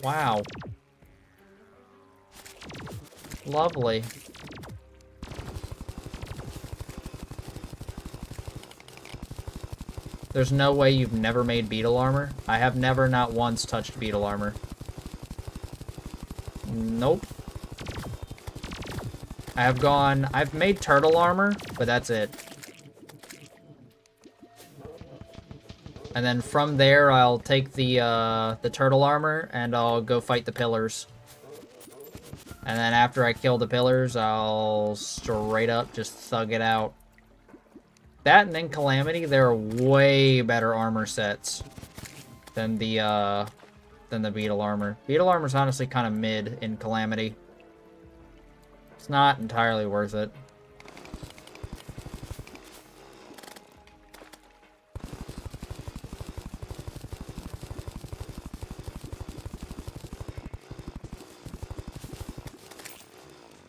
Wow. Lovely. There's no way you've never made beetle armor? I have never, not once, touched beetle armor. Nope. I've made turtle armor, but that's it. And then from there, I'll take the turtle armor, and I'll go fight the pillars. And then after I kill the pillars, I'll straight up just thug it out. That and then Calamity, there are way better armor sets than the beetle armor. Beetle armor's honestly kind of mid in Calamity. It's not entirely worth it.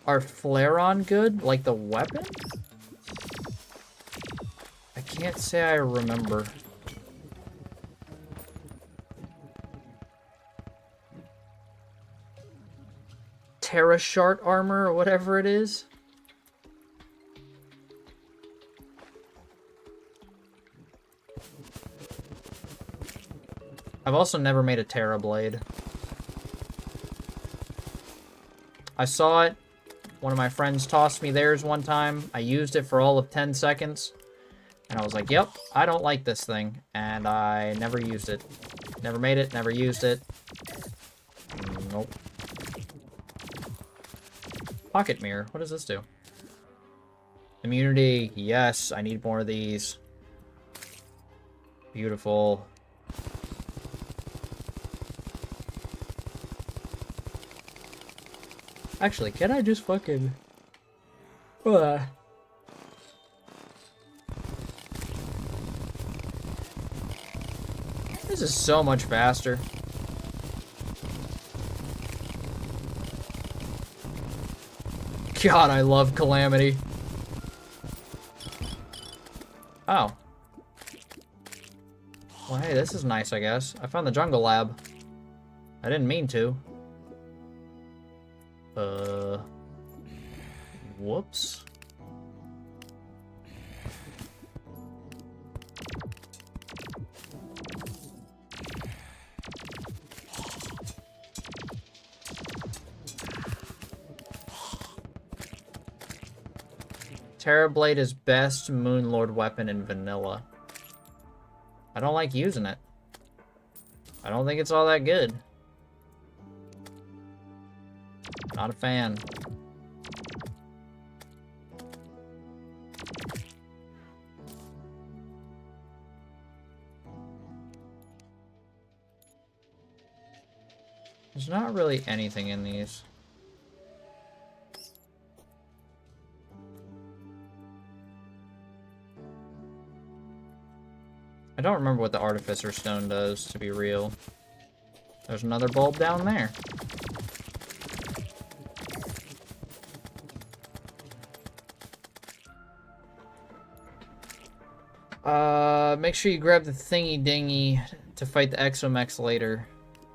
Are Flare-On good? Like the weapon? I can't say I remember. Terra Shard armor or whatever it is? I've also never made a Terra Blade. I saw it. One of my friends tossed me theirs one time. I used it for all of 10 seconds. And I was like, yep, I don't like this thing. And I never used it. Never made it, never used it. Nope. Pocket mirror. What does this do? Immunity. Yes, I need more of these. Beautiful. Actually, can I just fucking... This is so much faster. God, I love Calamity. Oh. Well, hey, this is nice, I guess. I found the jungle lab. I didn't mean to. Whoops. Terra Blade is best Moonlord weapon in vanilla. I don't like using it. I don't think it's all that good. Not a fan. There's not really anything in these. I don't remember what the Artificer Stone does, to be real. There's another bulb down there. Make sure you grab the thingy dingy to fight the Exomex later.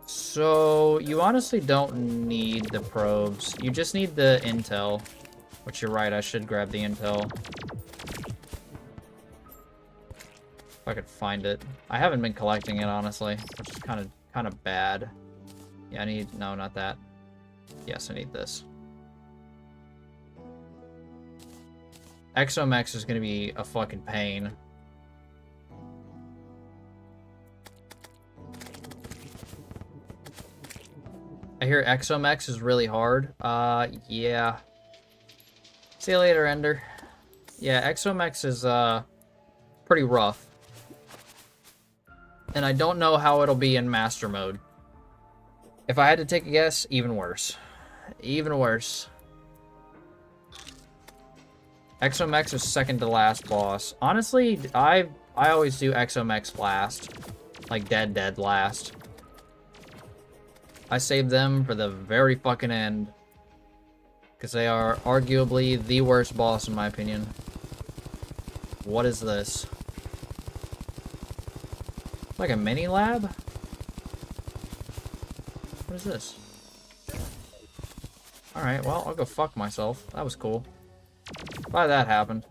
So, you honestly don't need the probes. You just need the intel. Which you're right, I should grab the intel. If I could find it. I haven't been collecting it, honestly. Which is kind of bad. Yeah, I need... No, not that. Yes, I need this. Exomex is gonna be a fucking pain. I hear Exomex is really hard. Yeah. See you later, Ender. Yeah, Exomex is, pretty rough. And I don't know how it'll be in Master Mode. If I had to take a guess, even worse. Even worse. Exomex is second to last boss. Honestly, I always do Exomex last. Like, dead last. I save them for the very fucking end. Because they are arguably the worst boss in my opinion. What is this? Like a mini lab? What is this? Alright, well, I'll go fuck myself. That was cool. Glad that happened.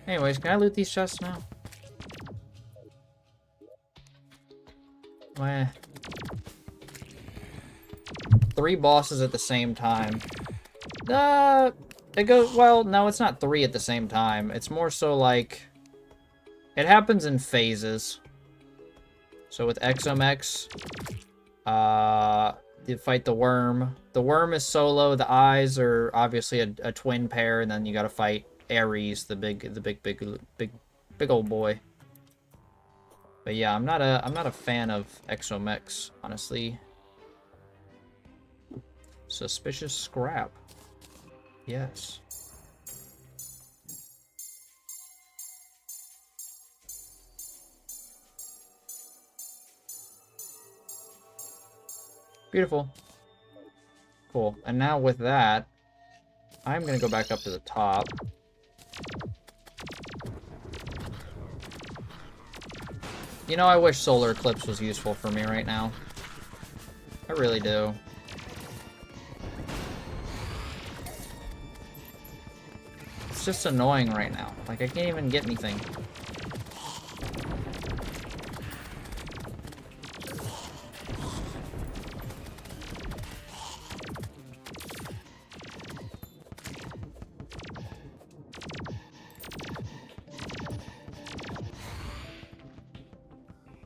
Anyways, can I loot these chests now? Meh. 3 bosses at the same time. It goes, well, no, it's not 3 at the same time. It's more so like, it happens in phases. So with Exomex, you fight the worm. The worm is solo. The eyes are obviously a twin pair, and then you gotta fight Ares, the big old boy. But yeah, I'm not a fan of Exomex, honestly. Suspicious scrap. Yes. Beautiful. Cool. And now with that, I'm gonna go back up to the top. You know, I wish Solar Eclipse was useful for me right now. I really do. It's just annoying right now. Like, I can't even get anything.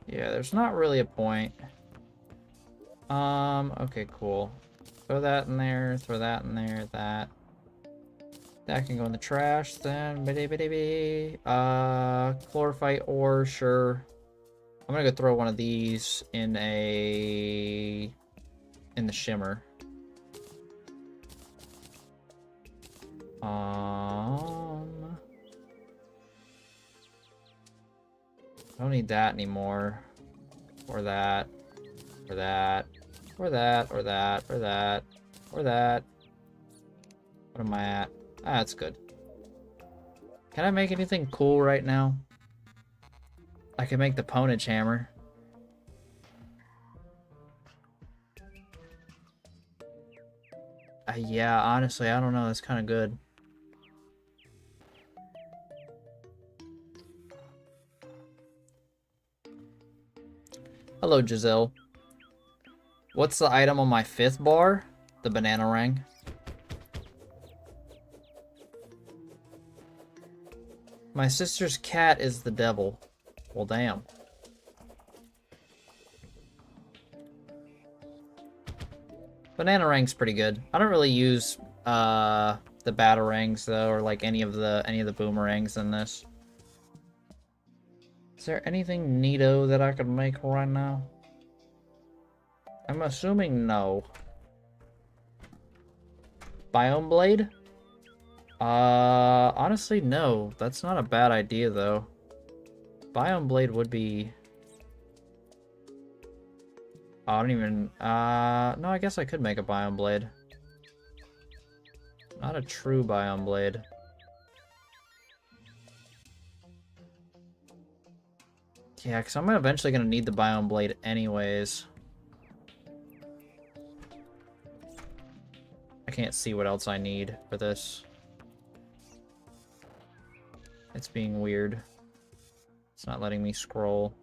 Yeah, there's not really a point. Okay, cool. Throw that in there, throw that in there, that. That can go in the trash then. Chlorophyte ore, sure. I'm gonna go throw one of these in the shimmer. I don't need that anymore. Or that. Or that. Or that. Or that. Or that. Or that. What am I at? Ah, that's good. Can I make anything cool right now? I can make the Ponage Hammer. Yeah, honestly, I don't know. That's kind of good. Hello, Giselle. What's the item on my 5th bar? The banana ring. My sister's cat is the devil. Well, damn. Banana Rang's pretty good. I don't really use the Batarangs though, or like any of the boomerangs in this. Is there anything neato that I could make right now? I'm assuming no. Biome Blade? Honestly, no. That's not a bad idea, though. Biome Blade would be... Oh, I don't even... no, I guess I could make a Biome Blade. Not a true Biome Blade. Yeah, because I'm eventually going to need the Biome Blade anyways. I can't see what else I need for this. It's being weird. It's not letting me scroll.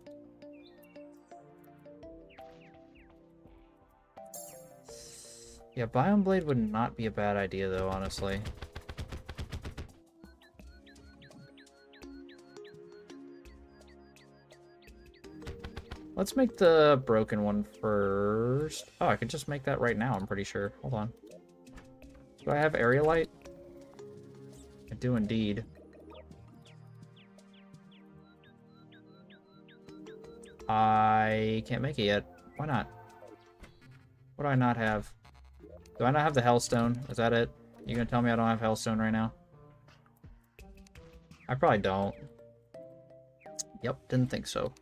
Yeah, Biome Blade would not be a bad idea though, honestly. Let's make the broken one first. Oh, I could just make that right now, I'm pretty sure. Hold on. Do I have area light? I do indeed. I can't make it yet. Why not? What do I not have? Do I not have the Hellstone? Is that it? You gonna tell me I don't have Hellstone right now? I probably don't. Yep, didn't think so.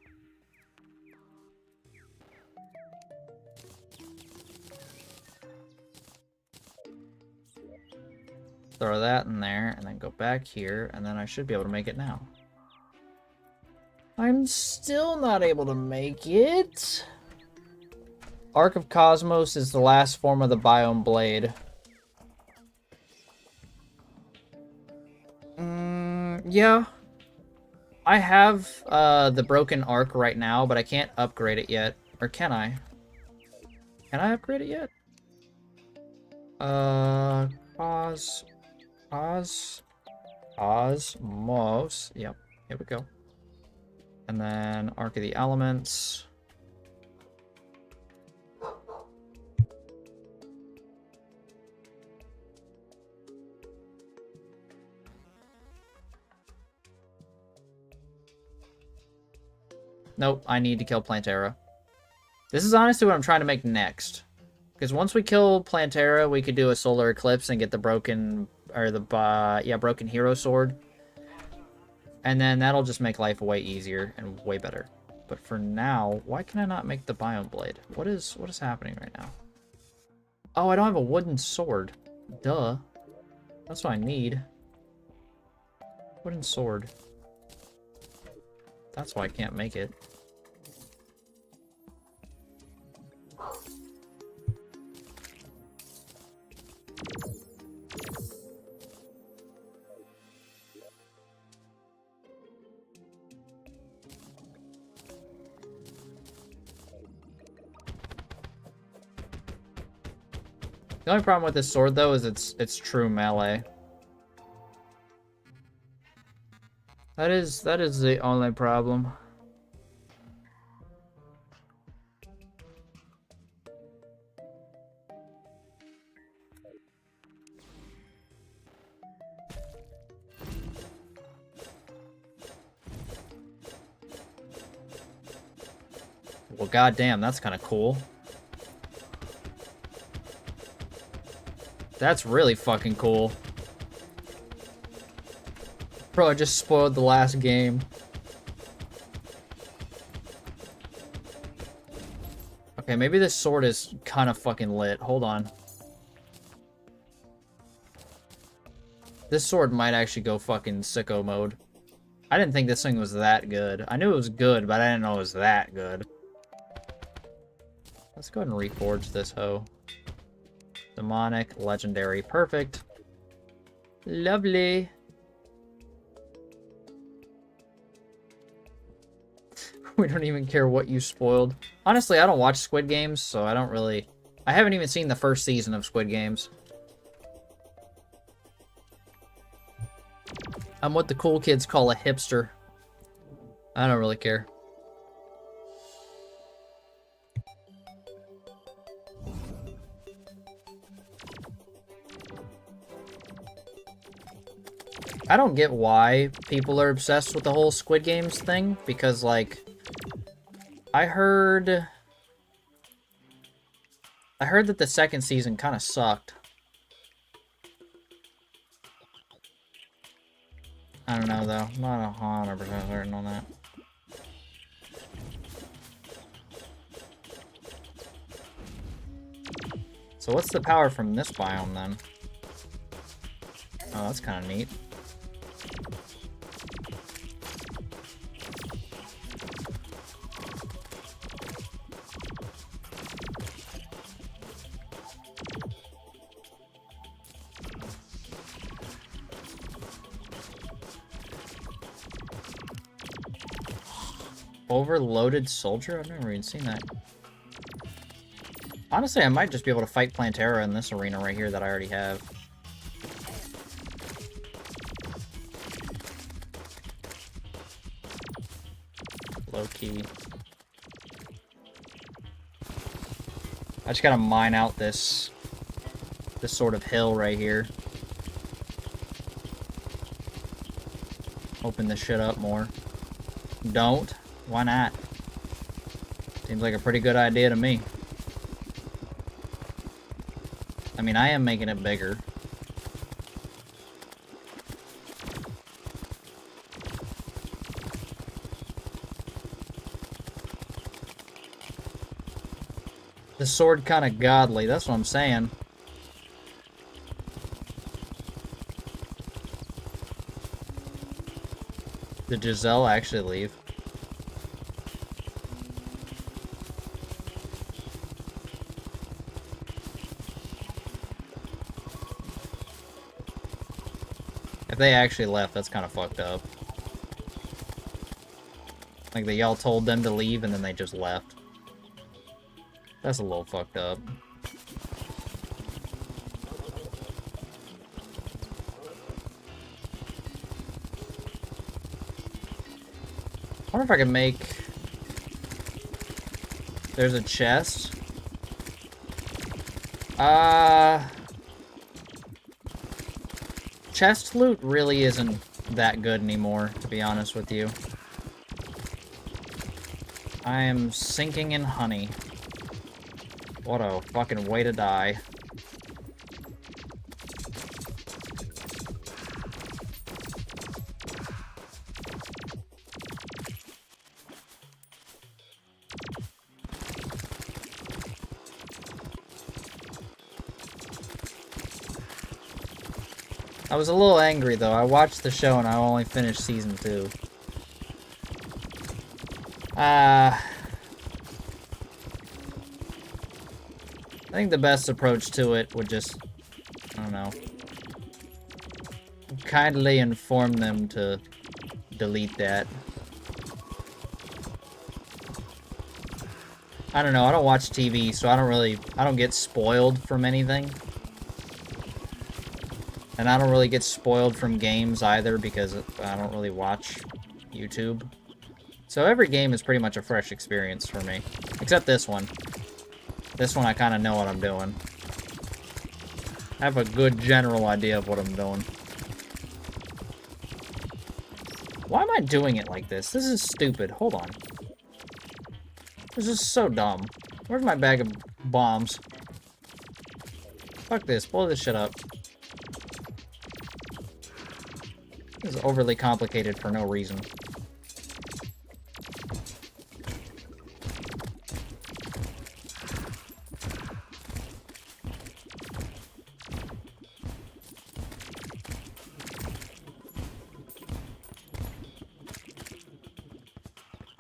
Throw that in there, and then go back here, and then I should be able to make it now. I'm still not able to make it. Arc of Cosmos is the last form of the Biome Blade. Yeah. I have the broken arc right now, but I can't upgrade it yet. Or can I? Can I upgrade it yet? Cosmos. Yep, here we go. And then Arc of the Elements. Nope, I need to kill Plantera. This is honestly what I'm trying to make next. Because once we kill Plantera, we could do a Solar Eclipse and get the broken, or the, broken Hero Sword. And then that'll just make life way easier and way better. But for now, why can I not make the Biome Blade? What is happening right now? Oh, I don't have a wooden sword. Duh. That's what I need. Wooden sword. That's why I can't make it. The only problem with this sword, though, is it's true melee. That is the only problem. Well, goddamn, that's kind of cool. That's really fucking cool. Bro, I just spoiled the last game. Okay, maybe this sword is kind of fucking lit. Hold on. This sword might actually go fucking sicko mode. I didn't think this thing was that good. I knew it was good, but I didn't know it was that good. Let's go ahead and reforge this hoe. Demonic, legendary, perfect. Lovely. We don't even care what you spoiled. Honestly, I don't watch Squid Games, so I don't really... I haven't even seen the first season of Squid Games. I'm what the cool kids call a hipster. I don't really care. I don't get why people are obsessed with the whole Squid Games thing, because, like, I heard that the second season kind of sucked. I don't know, though. I'm not 100% certain on that. So what's the power from this biome, then? Oh, that's kind of neat. Overloaded soldier? I've never even seen that. Honestly, I might just be able to fight Plantera in this arena right here that I already have. Low key. I just gotta mine out this sort of hill right here. Open this shit up more. Don't. Why not? Seems like a pretty good idea to me. I mean, I am making it bigger. The sword kind of godly, that's what I'm saying. Did Giselle actually leave? If they actually left, that's kind of fucked up. Like, y'all told them to leave and then they just left. That's a little fucked up. I wonder if I can make... There's a chest. Chest loot really isn't that good anymore, to be honest with you. I am sinking in honey. What a fucking way to die. I was a little angry, though. I watched the show and I only finished season 2. I think the best approach to it would just, I don't know, kindly inform them to delete that. I don't know, I don't watch TV, so I don't get spoiled from anything. And I don't really get spoiled from games either because I don't really watch YouTube. So every game is pretty much a fresh experience for me. Except this one. This one I kind of know what I'm doing. I have a good general idea of what I'm doing. Why am I doing it like this? This is stupid. Hold on. This is so dumb. Where's my bag of bombs? Fuck this. Blow this shit up. This is overly complicated for no reason.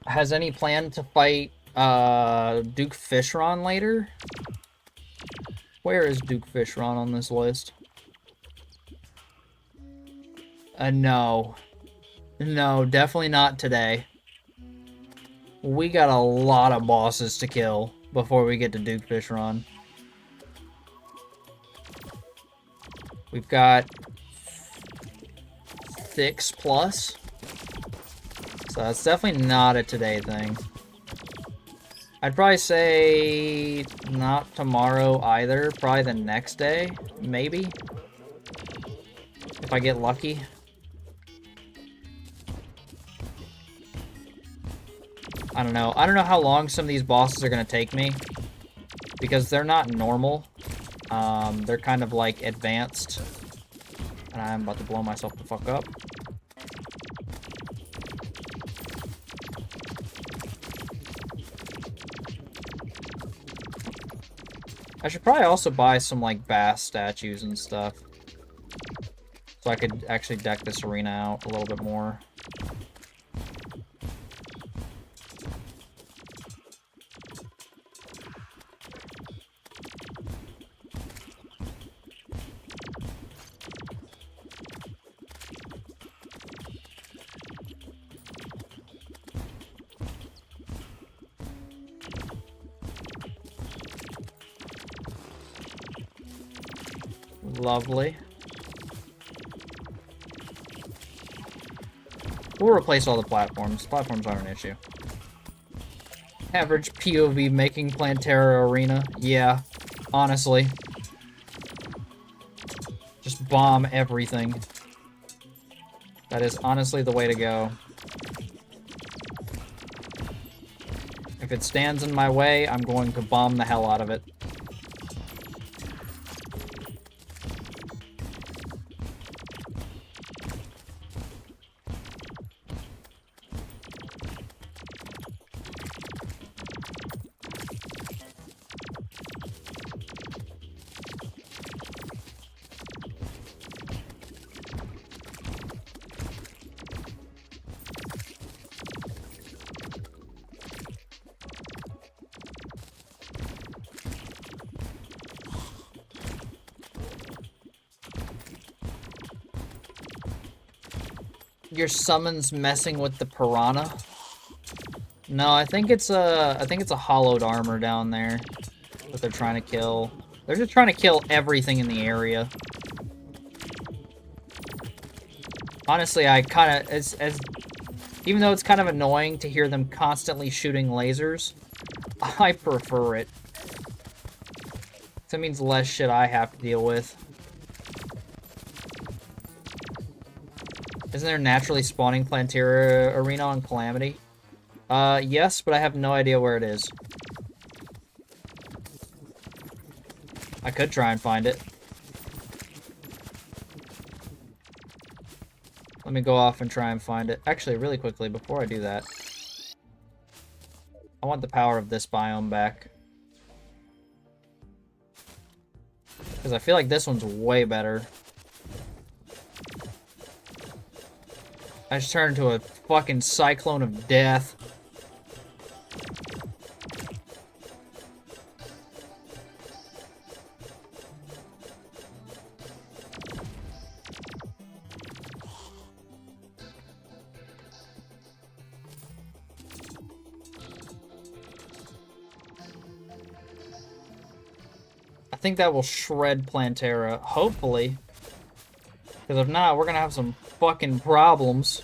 Has any plan to fight Duke Fishron later? Where is Duke Fishron on this list? No. No, definitely not today. We got a lot of bosses to kill before we get to Duke Fishron. We've got 6 plus. So that's definitely not a today thing. I'd probably say not tomorrow either. Probably the next day, maybe. If I get lucky. I don't know. I don't know how long some of these bosses are going to take me. Because they're not normal. They're kind of like advanced. And I'm about to blow myself the fuck up. I should probably also buy some like bass statues and stuff. So I could actually deck this arena out a little bit more. Lovely. We'll replace all the platforms. Platforms aren't an issue. Average POV making Plantera Arena. Yeah, honestly. Just bomb everything. That is honestly the way to go. If it stands in my way, I'm going to bomb the hell out of it. Your summon's messing with the piranha? No, I think it's a hollowed armor down there that they're trying to kill. They're just trying to kill everything in the area. Honestly, I kind of even though it's kind of annoying to hear them constantly shooting lasers, I prefer it. That means less shit I have to deal with. Isn't there naturally spawning Plantera Arena on Calamity? Yes, but I have no idea where it is. I could try and find it. Let me go off and try and find it. Actually, really quickly, before I do that, I want the power of this biome back. Because I feel like this one's way better. I just turned into a fucking cyclone of death. I think that will shred Plantera, hopefully. Because if not, we're gonna have some fucking problems.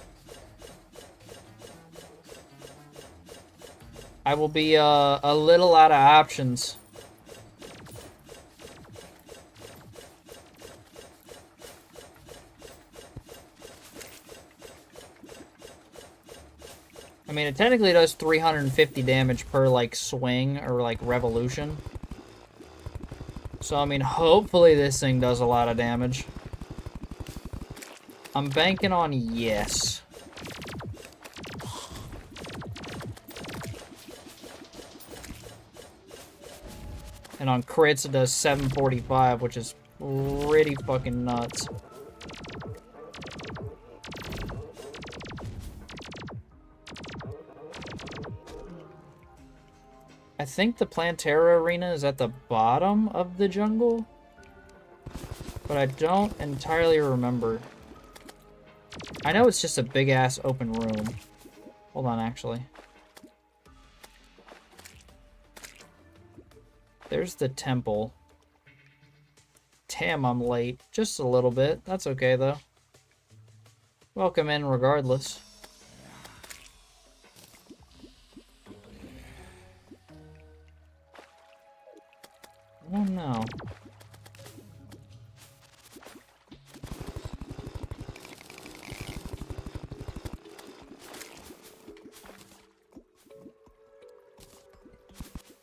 I will be a little out of options. I mean, it technically does 350 damage per, like, swing or, like, revolution. So, I mean, hopefully this thing does a lot of damage. I'm banking on yes. And on crits it does 745, which is pretty fucking nuts. I think the Plantera Arena is at the bottom of the jungle, but I don't entirely remember. I know it's just a big-ass open room. Hold on, actually. There's the temple. Damn, I'm late. Just a little bit. That's okay, though. Welcome in regardless. Oh, no.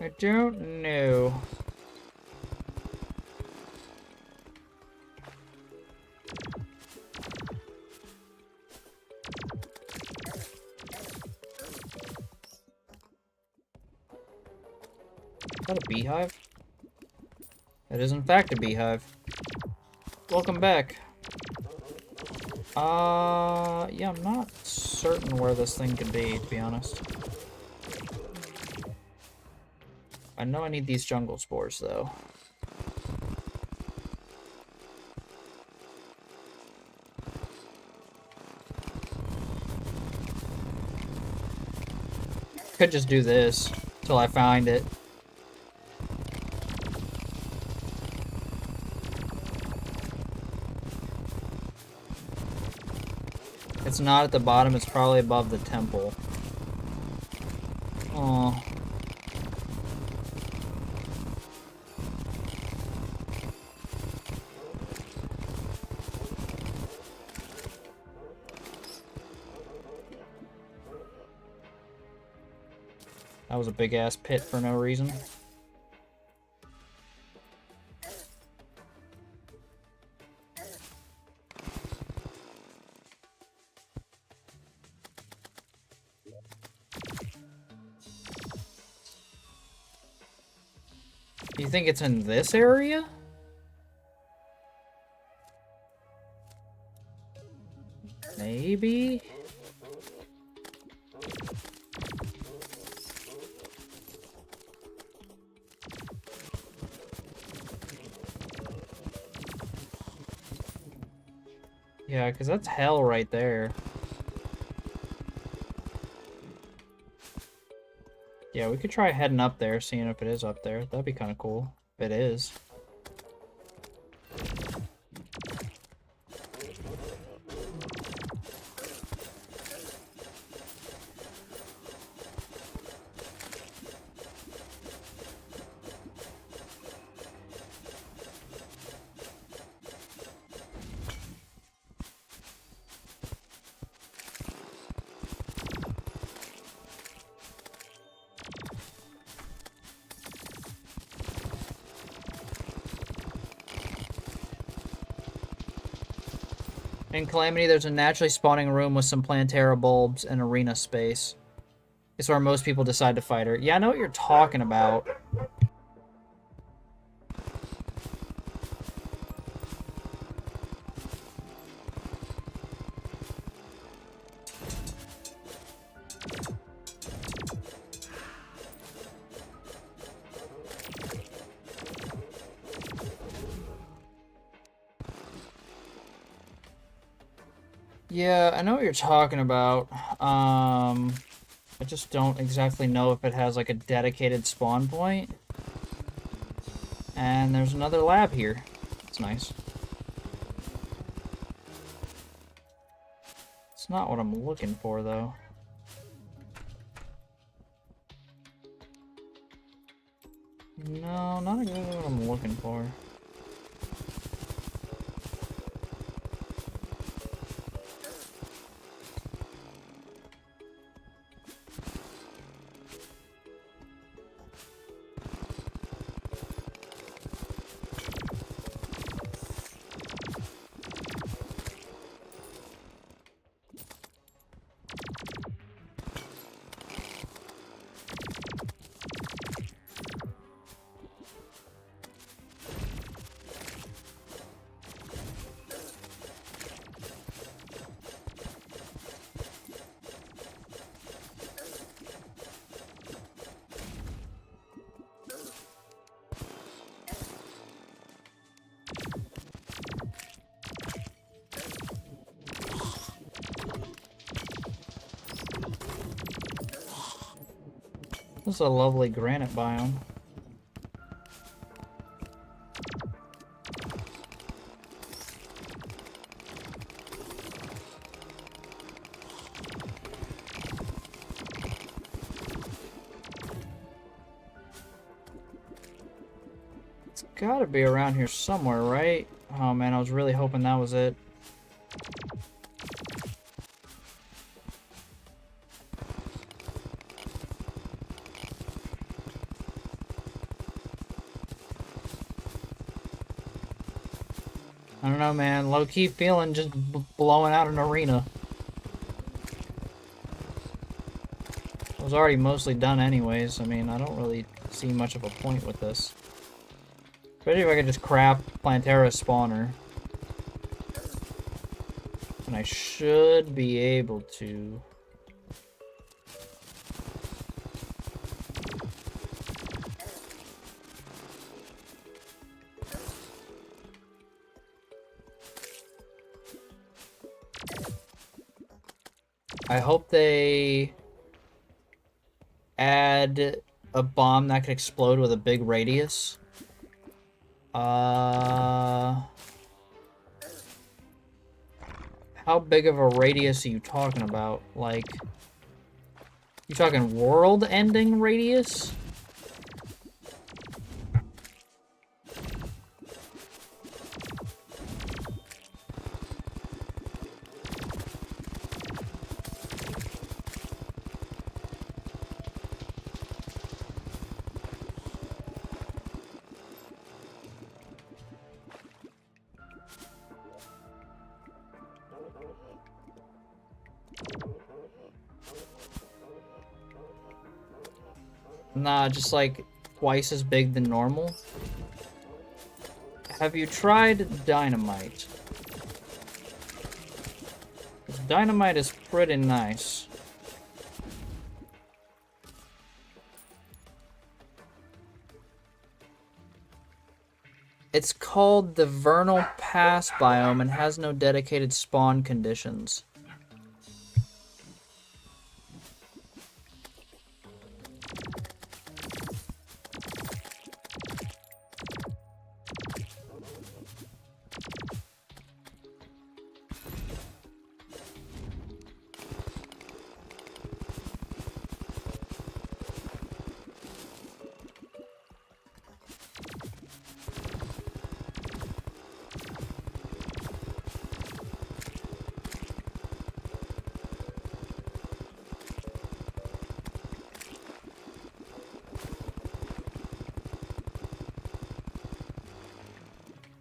I don't know. Is that a beehive? It is in fact a beehive. Welcome back. Yeah, I'm not certain where this thing could be, to be honest. I know I need these jungle spores, though. Could just do this till I find it. It's not at the bottom, it's probably above the temple. Oh. That was a big ass pit for no reason. You think it's in this area? Maybe? Yeah, because that's hell right there. Yeah, we could try heading up there, seeing if it is up there. That'd be kind of cool. If it is. In Calamity, there's a naturally spawning room with some Plantera bulbs and arena space. It's where most people decide to fight her. Yeah, I know what you're talking about. Yeah, I know what you're talking about. I just don't exactly know if it has like a dedicated spawn point. And there's another lab here. That's nice. It's not what I'm looking for, though. No, not exactly what I'm looking for. This is a lovely granite biome. It's gotta be around here somewhere, right? Oh man, I was really hoping that was it. I don't know, man. Low-key feeling just blowing out an arena. It was already mostly done anyways. I mean, I don't really see much of a point with this. Especially if I could just craft Plantera spawner. And I should be able to... I hope they add a bomb that could explode with a big radius. How big of a radius are you talking about? Like, you talking world-ending radius? Nah, just like twice as big than normal. Have you tried dynamite? 'Cause dynamite is pretty nice. It's called the Vernal Pass biome and has no dedicated spawn conditions.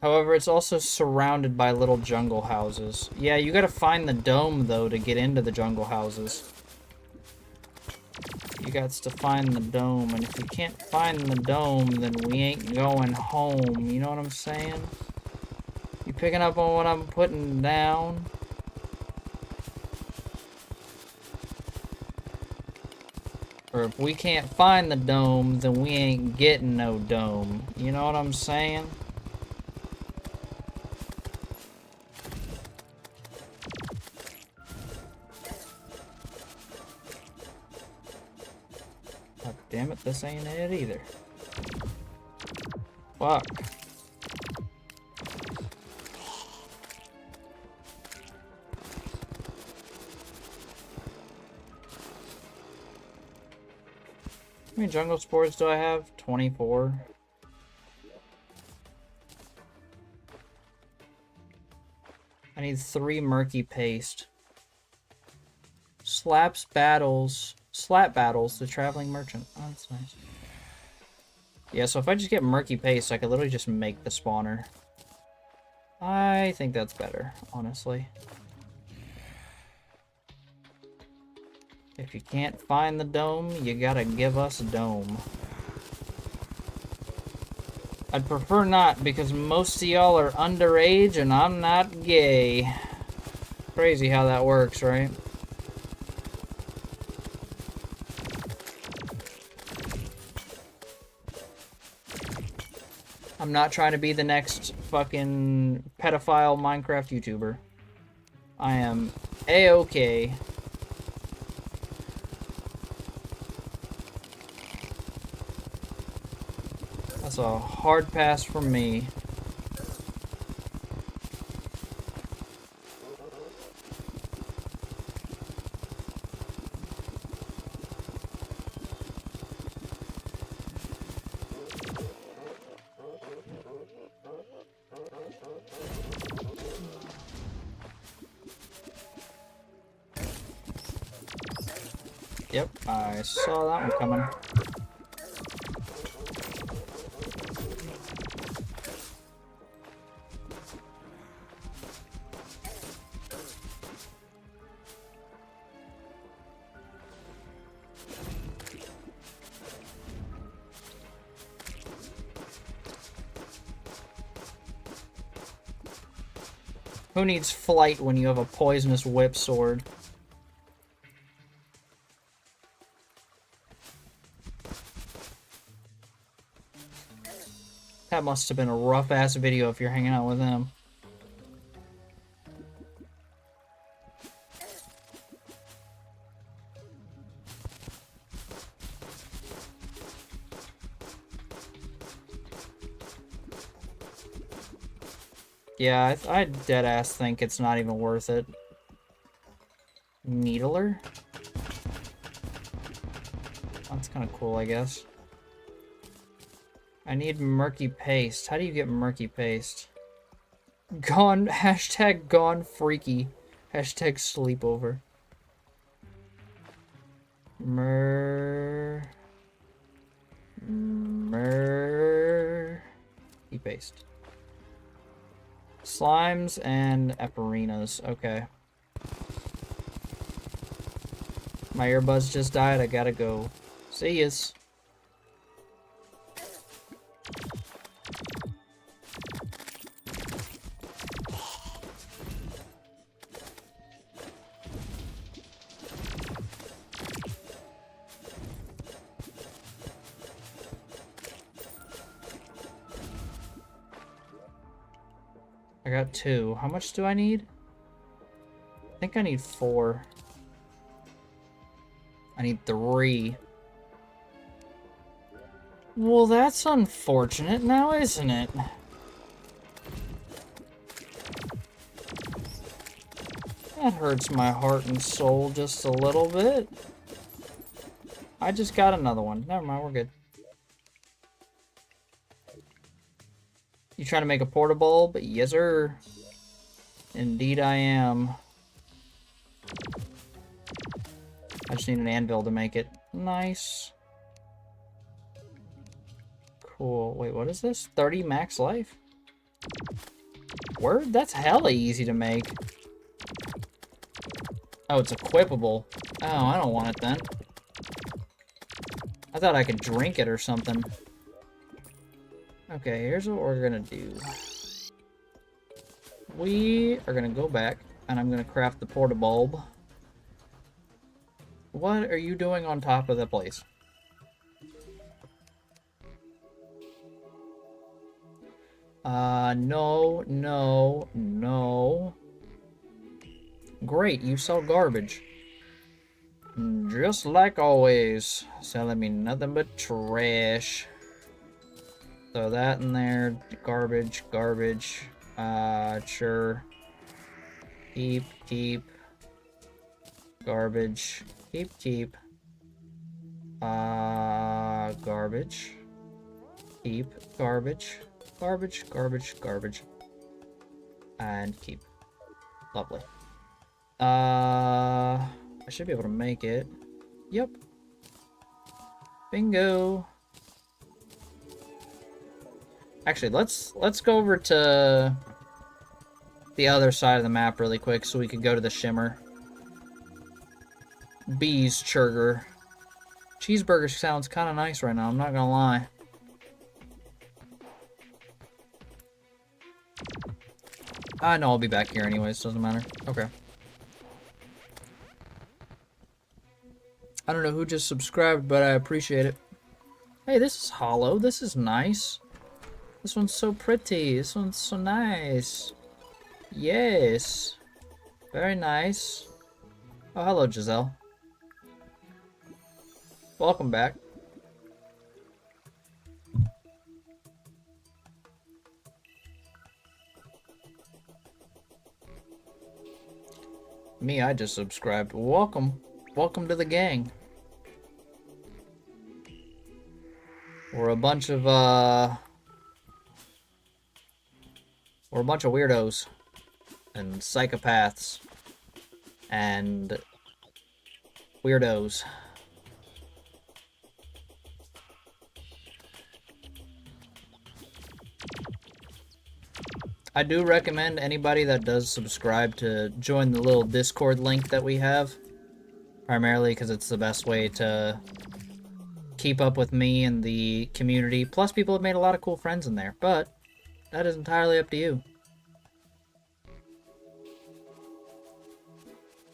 However, it's also surrounded by little jungle houses. Yeah, you gotta find the dome, though, to get into the jungle houses. You got to find the dome, and if you can't find the dome, then we ain't going home. You know what I'm saying? You picking up on what I'm putting down? Or if we can't find the dome, then we ain't getting no dome. You know what I'm saying? God damn it, this ain't it either. Fuck. How many jungle spores do I have? 24. I need 3 murky paste. Slap battles, the traveling merchant. Oh, that's nice. Yeah, so if I just get murky paste, I could literally just make the spawner. I think that's better, honestly. If you can't find the dome, you gotta give us a dome. I'd prefer not, because most of y'all are underage and I'm not gay. Crazy how that works, right? I'm not trying to be the next fucking pedophile Minecraft YouTuber. I am A-okay. That's a hard pass from me. Yep, I saw that one coming. Who needs flight when you have a poisonous whip sword? That must have been a rough-ass video if you're hanging out with him. Yeah, I deadass think it's not even worth it. Needler? That's kind of cool, I guess. I need murky paste. How do you get murky paste? Gone, hashtag gone freaky. Hashtag sleepover. Murky paste. Slimes and eparinas. Okay. My earbuds just died. I gotta go. See yas. I got 2. How much do I need? I think I need 4. I need 3. Well, that's unfortunate now, isn't it? That hurts my heart and soul just a little bit. I just got another one. Never mind, we're good. You trying to make a portable? Yes, sir. Indeed I am. I just need an anvil to make it. Nice. Cool. Wait, what is this? 30 max life? Word? That's hella easy to make. Oh, it's equipable. Oh, I don't want it then. I thought I could drink it or something. Okay, here's what we're gonna do. We are gonna go back, and I'm gonna craft the portabulb. What are you doing on top of the place? No, no, no. Great, you sell garbage. Just like always. Selling me nothing but trash. Throw that in there. Garbage, garbage. Sure. Keep. Garbage. Keep. Garbage. Keep. Garbage. Garbage. And keep. Lovely. I should be able to make it. Yep. Bingo. Actually, let's go over to the other side of the map really quick so we can go to the shimmer. Bees churger. Cheeseburger sounds kind of nice right now, I'm not gonna lie. I know I'll be back here anyways, doesn't matter. Okay. I don't know who just subscribed, but I appreciate it. Hey, this is hollow. This is nice. This one's so pretty. This one's so nice. Yes. Very nice. Oh, hello, Giselle. Welcome back. Me, I just subscribed. Welcome. Welcome to the gang. We're a bunch of weirdos and psychopaths and weirdos. I do recommend anybody that does subscribe to join the little Discord link that we have, primarily because it's the best way to keep up with me and the community. Plus, people have made a lot of cool friends in there, but that is entirely up to you.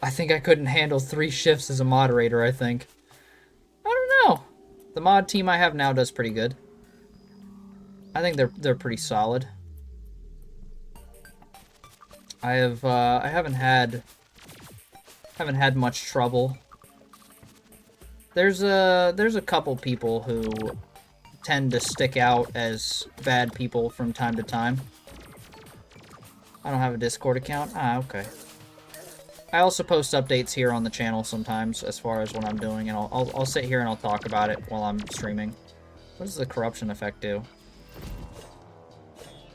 I think I couldn't handle 3 shifts as a moderator, I think. I don't know. The mod team I have now does pretty good. I think they're pretty solid. I haven't had much trouble. There's a couple people who tend to stick out as bad people from time to time. I don't have a Discord account. Ah, okay. I also post updates here on the channel sometimes as far as what I'm doing, and I'll sit here and I'll talk about it while I'm streaming. What does the corruption effect do?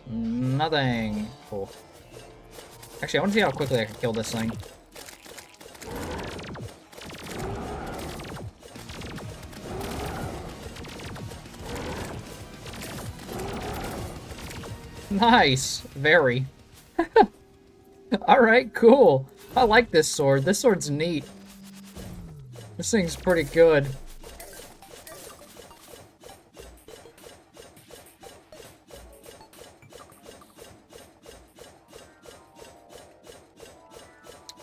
Nothing. Cool. Actually, I want to see how quickly I can kill this thing. Nice. Very. Alright, cool. I like this sword. This sword's neat. This thing's pretty good.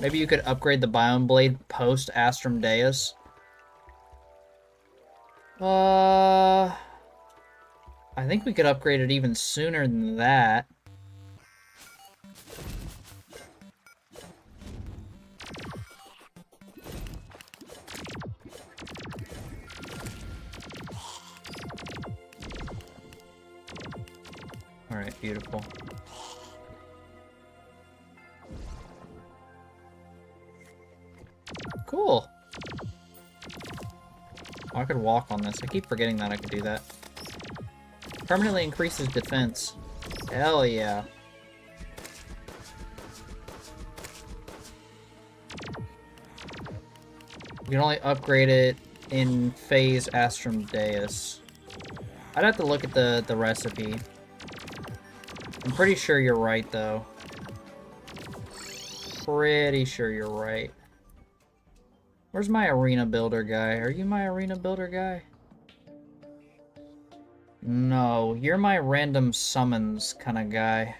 Maybe you could upgrade the Biome Blade post Astrum Deus. I think we could upgrade it even sooner than that. Alright, beautiful. Cool. Oh, I could walk on this. I keep forgetting that I could do that. Permanently increases defense. Hell yeah. You can only upgrade it in Phase Astrum Deus. I'd have to look at the recipe. I'm pretty sure you're right, though. Pretty sure you're right. Where's my arena builder guy? Are you my arena builder guy? No, you're my random summons kind of guy.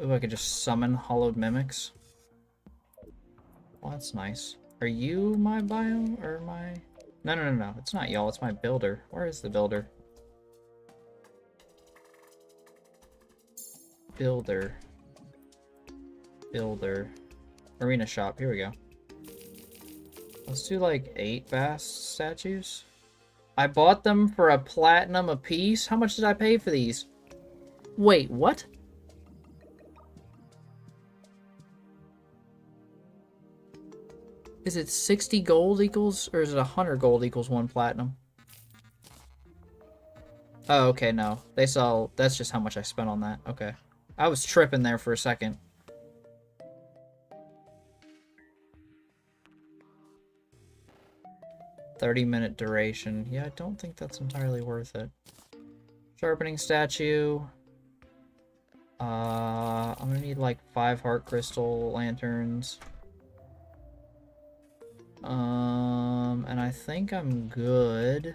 Ooh, I could just summon hollowed mimics. Well, that's nice. Are you my biome or my... No. It's not y'all, it's my builder. Where is the builder? Builder. Arena shop, here we go. Let's do like 8 Bast statues. I bought them for a platinum a piece? How much did I pay for these? Wait, what? Is it 60 gold equals, or is it 100 gold equals 1 platinum? Oh, okay, no. They sell, that's just how much I spent on that. Okay. I was tripping there for a second. "30-minute duration." Yeah, I don't think that's entirely worth it. Sharpening statue. I'm gonna need like 5 heart crystal lanterns. And I think I'm good.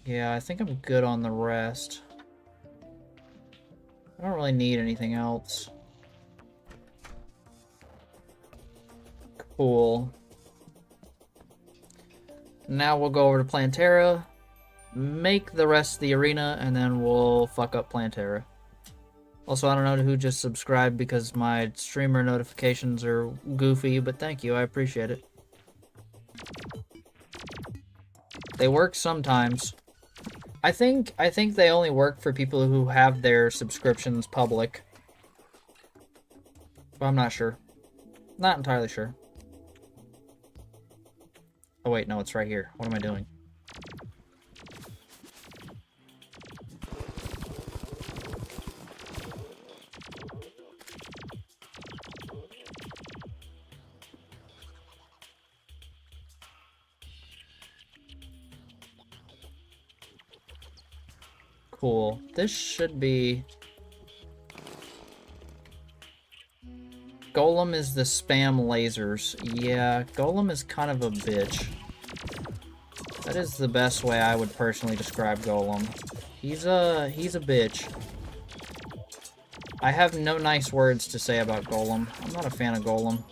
Yeah, I think I'm good on the rest. I don't really need anything else. Cool. Now we'll go over to Plantera, make the rest of the arena, and then we'll fuck up Plantera. Also, I don't know who just subscribed because my streamer notifications are goofy, but thank you, I appreciate it. They work sometimes. I think they only work for people who have their subscriptions public. But I'm not sure. Not entirely sure. Oh wait, no, it's right here. What am I doing? Cool. This should be... Golem is the spam lasers. Yeah, Golem is kind of a bitch. That is the best way I would personally describe Golem. He's a bitch. I have no nice words to say about Golem. I'm not a fan of Golem.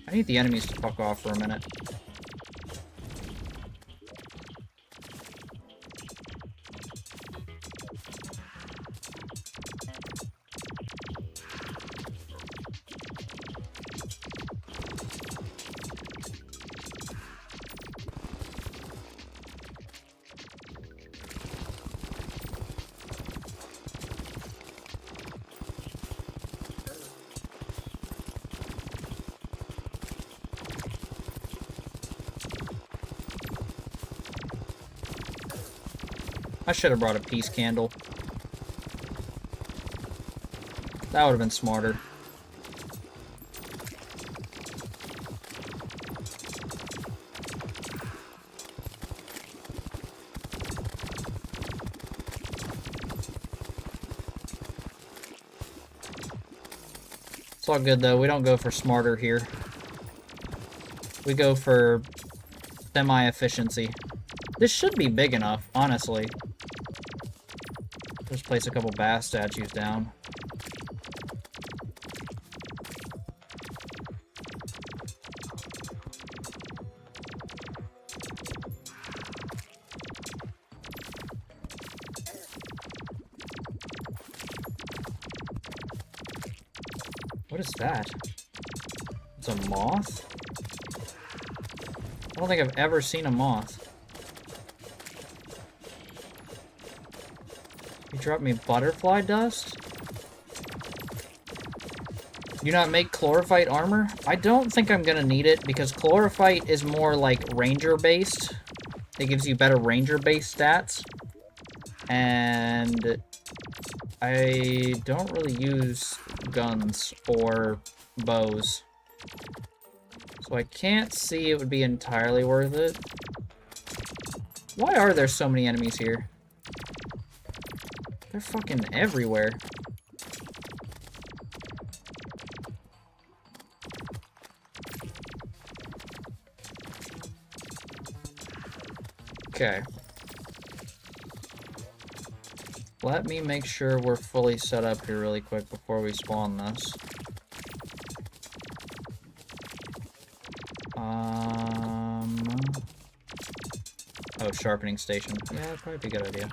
I need the enemies to fuck off for a minute. I should have brought a peace candle. That would have been smarter. It's all good though, we don't go for smarter here. We go for semi-efficiency. This should be big enough, honestly. Just place a couple bass statues down. What is that? It's a moth? I don't think I've ever seen a moth. You dropped me butterfly dust? You not make chlorophyte armor? I don't think I'm gonna need it because chlorophyte is more like ranger based. It gives you better ranger based stats. And I don't really use guns or bows. So I can't see it would be entirely worth it. Why are there so many enemies here? They're fucking everywhere. Okay. Let me make sure we're fully set up here really quick before we spawn this. Oh, sharpening station. Yeah, that'd probably be a good idea.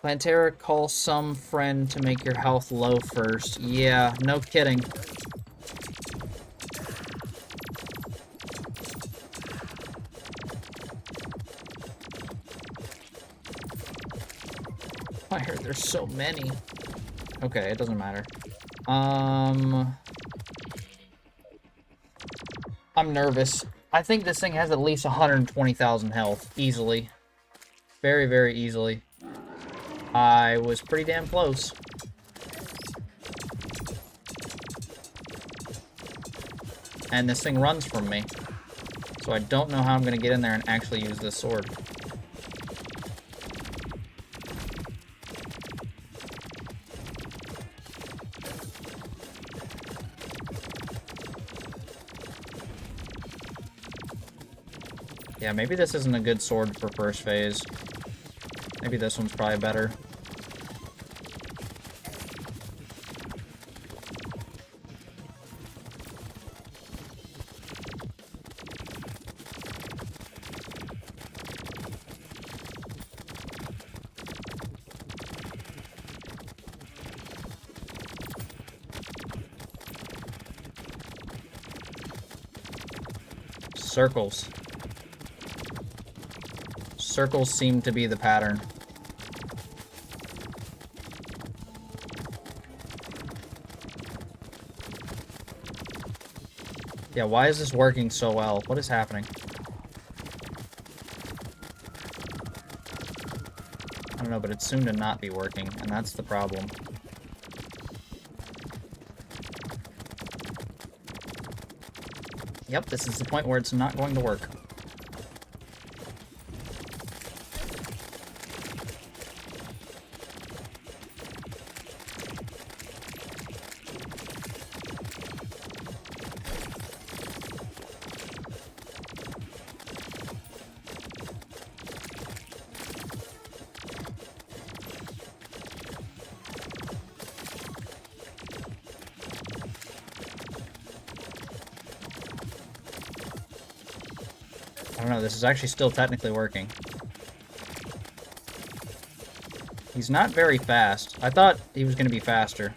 Plantera, call some friend to make your health low first. Yeah, no kidding. I heard there's so many. Okay, it doesn't matter. I'm nervous. I think this thing has at least 120,000 health. Easily. Very, very easily. I was pretty damn close. And this thing runs from me. So I don't know how I'm going to get in there and actually use this sword. Yeah, maybe this isn't a good sword for first phase. Maybe this one's probably better. Circles. Circles seem to be the pattern. Yeah, why is this working so well? What is happening? I don't know, but it's soon to not be working, and that's the problem. Yep, this is the point where it's not going to work. I don't know, this is actually still technically working. He's not very fast. I thought he was going to be faster.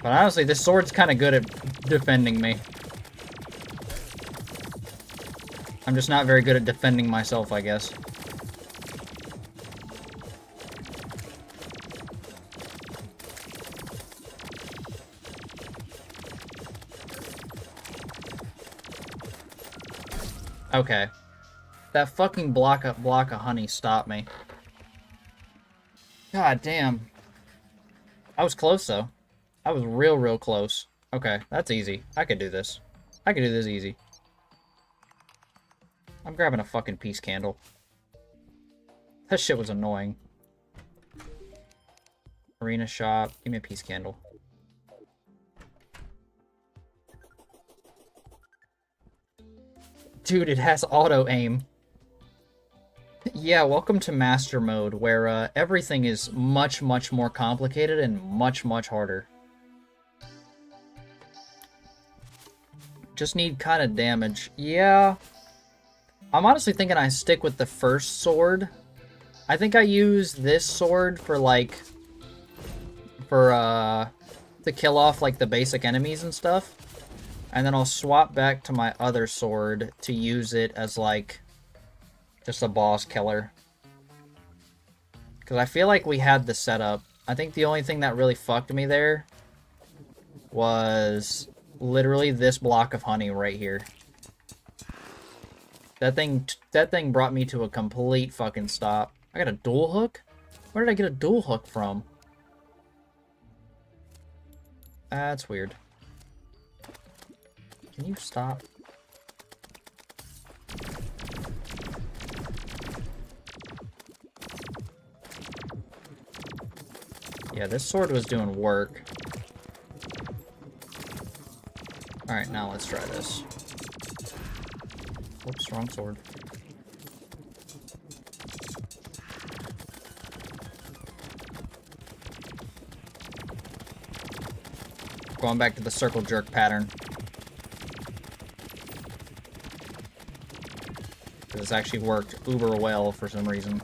But honestly, this sword's kind of good at defending me. I'm just not very good at defending myself, I guess. Okay. That fucking block of honey stopped me. God damn. I was close, though. I was real close. Okay, that's easy. I could do this. I could do this easy. I'm grabbing a fucking peace candle. That shit was annoying. Arena shop. Give me a peace candle. Dude, it has auto-aim. Yeah, welcome to Mastermode, where everything is much more complicated and much harder. Just need kind of damage. Yeah. I'm honestly thinking I stick with the first sword. I think I use this sword for, like... to kill off, like, the basic enemies and stuff. And then I'll swap back to my other sword to use it as, like, just a boss killer. Because I feel like we had the setup. I think the only thing that really fucked me there was literally this block of honey right here. That thing brought me to a complete fucking stop. I got a dual hook? Where did I get a dual hook from? That's weird. Can you stop? Yeah, this sword was doing work. Alright, now let's try this. Whoops, wrong sword. Going back to the circle jerk pattern. This actually worked uber well for some reason.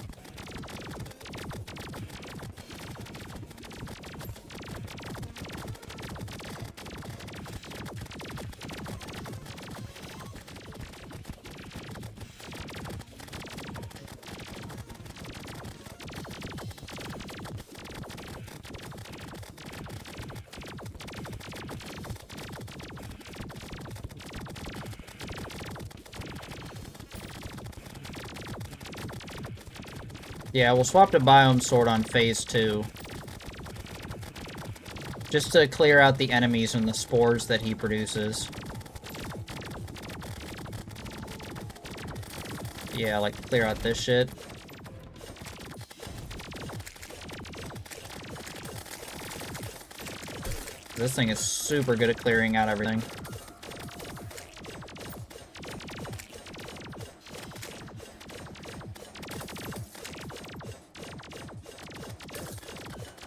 Yeah, we'll swap to Biome Sword on Phase 2. Just to clear out the enemies and the spores that he produces. Yeah, like clear out this shit. This thing is super good at clearing out everything.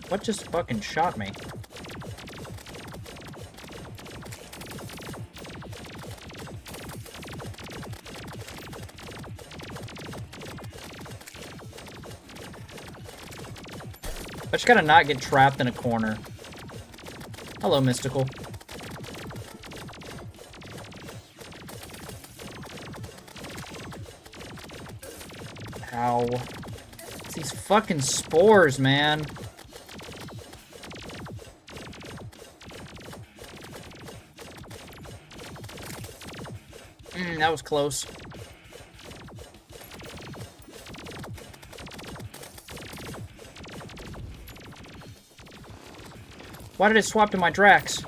What just fucking shot me? I just gotta not get trapped in a corner. Hello, Mystical. Ow. It's these fucking spores, man. That was close. Why did it swap to my Drax?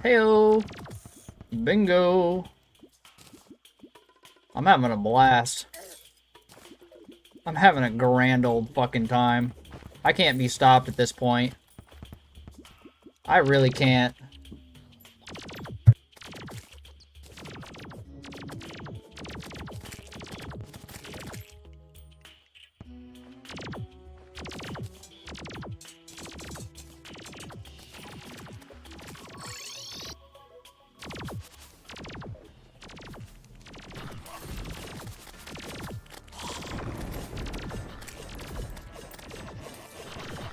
Heyo! Bingo! I'm having a blast. I'm having a grand old fucking time. I can't be stopped at this point. I really can't.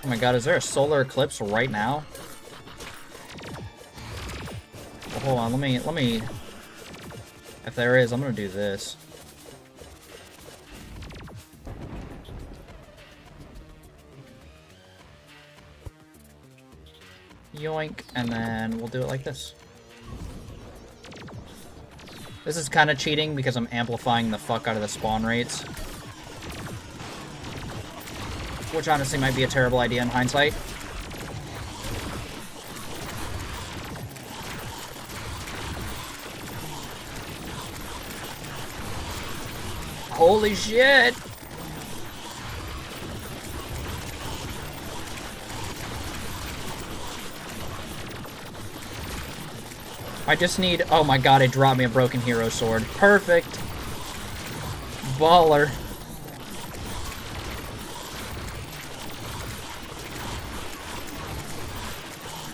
Oh my god, is there a solar eclipse right now? Well, hold on, let me... If there is, I'm gonna do this. Yoink, and then we'll do it like this. This is kind of cheating because I'm amplifying the fuck out of the spawn rates. Which honestly might be a terrible idea in hindsight. Holy shit! I just need... Oh my god, it dropped me a broken hero sword. Perfect! Baller.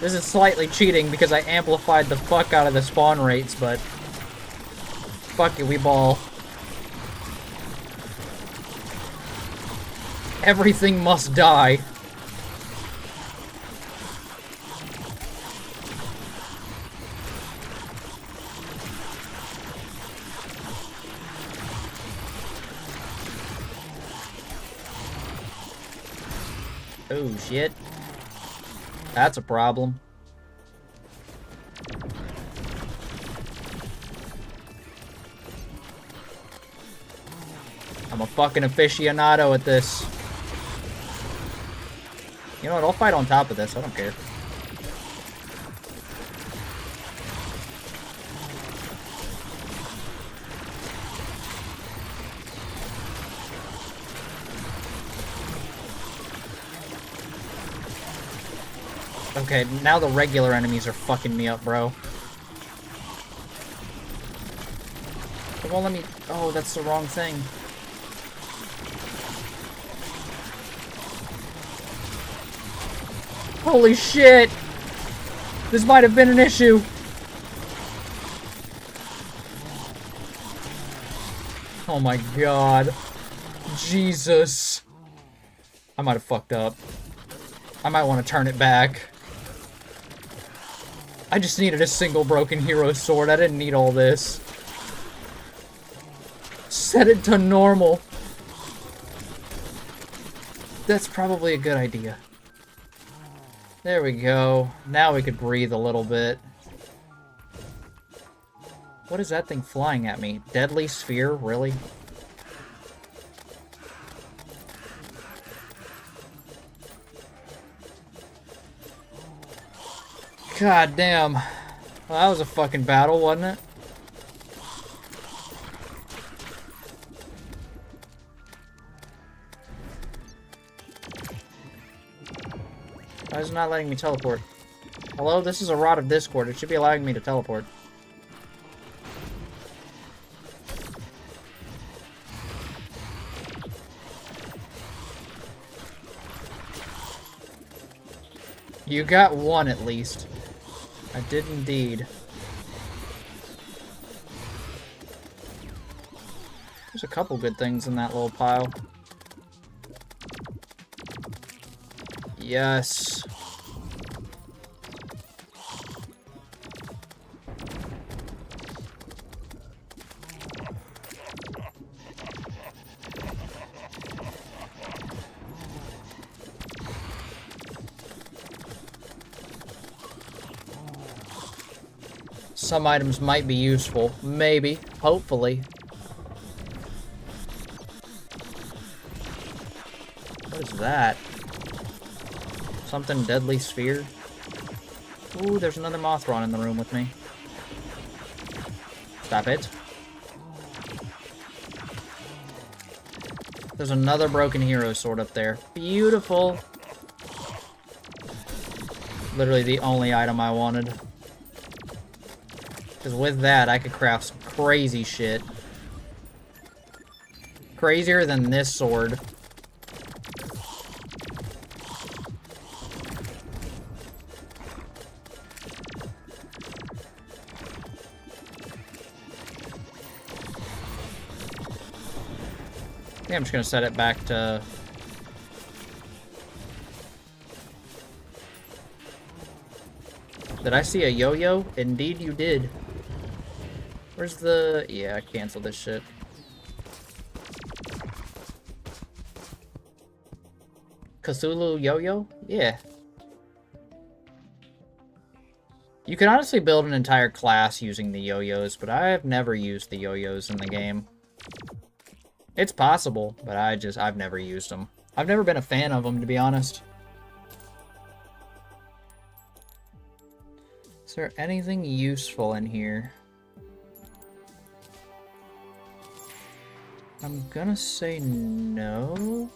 This is slightly cheating because I amplified the fuck out of the spawn rates, but... Fuck it, we ball. Everything must die. Oh, shit. That's a problem. I'm a fucking aficionado at this. You know what, I'll fight on top of this, I don't care. Okay, now the regular enemies are fucking me up, bro. It won't let me... Oh, that's the wrong thing. Holy shit! This might have been an issue. Oh my god. Jesus. I might have fucked up. I might want to turn it back. I just needed a single broken hero sword. I didn't need all this. Set it to normal. That's probably a good idea. There we go. Now we could breathe a little bit. What is that thing flying at me? Deadly sphere? Really? God damn. Well, that was a fucking battle, wasn't it? Why is it not letting me teleport? Hello, this is a Rod of Discord. It should be allowing me to teleport. You got one at least. I did indeed. There's a couple good things in that little pile. Yes. Some items might be useful. Maybe. Hopefully. What is that? Something deadly sphere? Ooh, there's another Mothron in the room with me. Stop it. There's another broken hero sword up there. Beautiful. Literally the only item I wanted. Because with that, I could craft some crazy shit. Crazier than this sword. Yeah, I'm just gonna set it back to... Did I see a yo-yo? Indeed you did. Where's the... Yeah, I canceled this shit. Cthulhu yo-yo? Yeah. You can honestly build an entire class using the yo-yos, but I have never used the yo-yos in the game. It's possible, but I've never used them. I've never been a fan of them, to be honest. Is there anything useful in here? I'm gonna say no.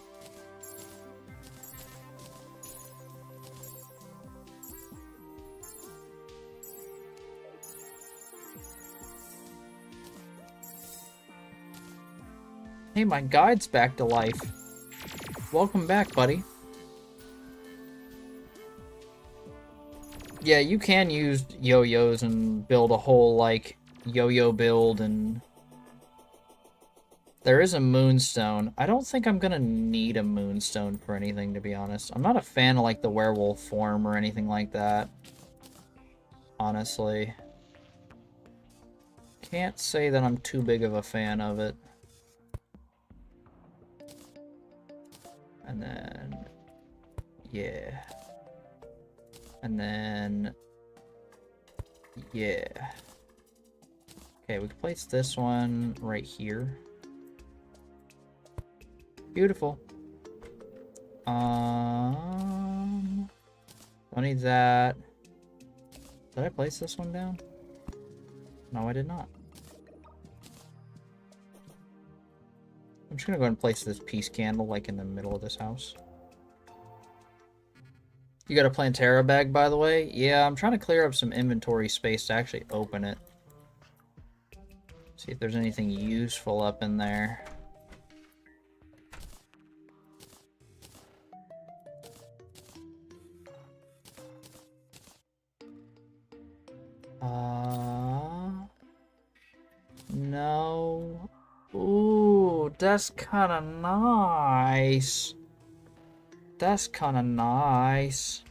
Hey, my guide's back to life. Welcome back, buddy. Yeah, you can use yo-yos and build a whole, like, yo-yo build, and... There is a moonstone. I don't think I'm gonna need a moonstone for anything, to be honest. I'm not a fan of, like, the werewolf form or anything like that. Honestly. Can't say that I'm too big of a fan of it. And then... Yeah. And then... Yeah. Okay, we can place this one right here. Beautiful. Don't need that. Did I place this one down? No, I did not. I'm just gonna go ahead and place this peace candle, like, in the middle of this house. You got a Plantera bag, by the way? Yeah, I'm trying to clear up some inventory space to actually open it. See if there's anything useful up in there. No. Ooh, that's kind of nice. That's kind of nice.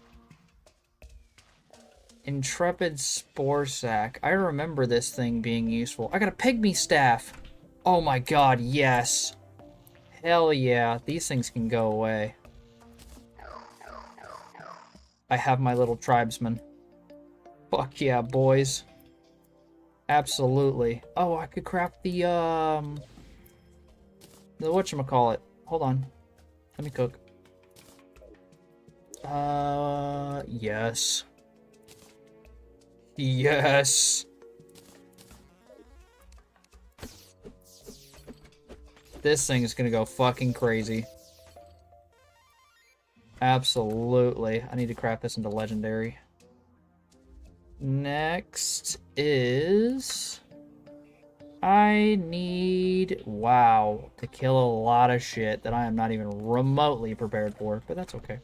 Intrepid Spore Sack. I remember this thing being useful. I got a pygmy staff. Oh my god, yes. Hell yeah. These things can go away. I have my little tribesman. Fuck yeah, boys. Absolutely. Oh, I could craft the whatchamacallit. Hold on. Let me cook. Yes. Yes. This thing is gonna go fucking crazy. Absolutely. I need to craft this into legendary. Next is... I need... Wow. To kill a lot of shit that I am not even remotely prepared for, but that's okay.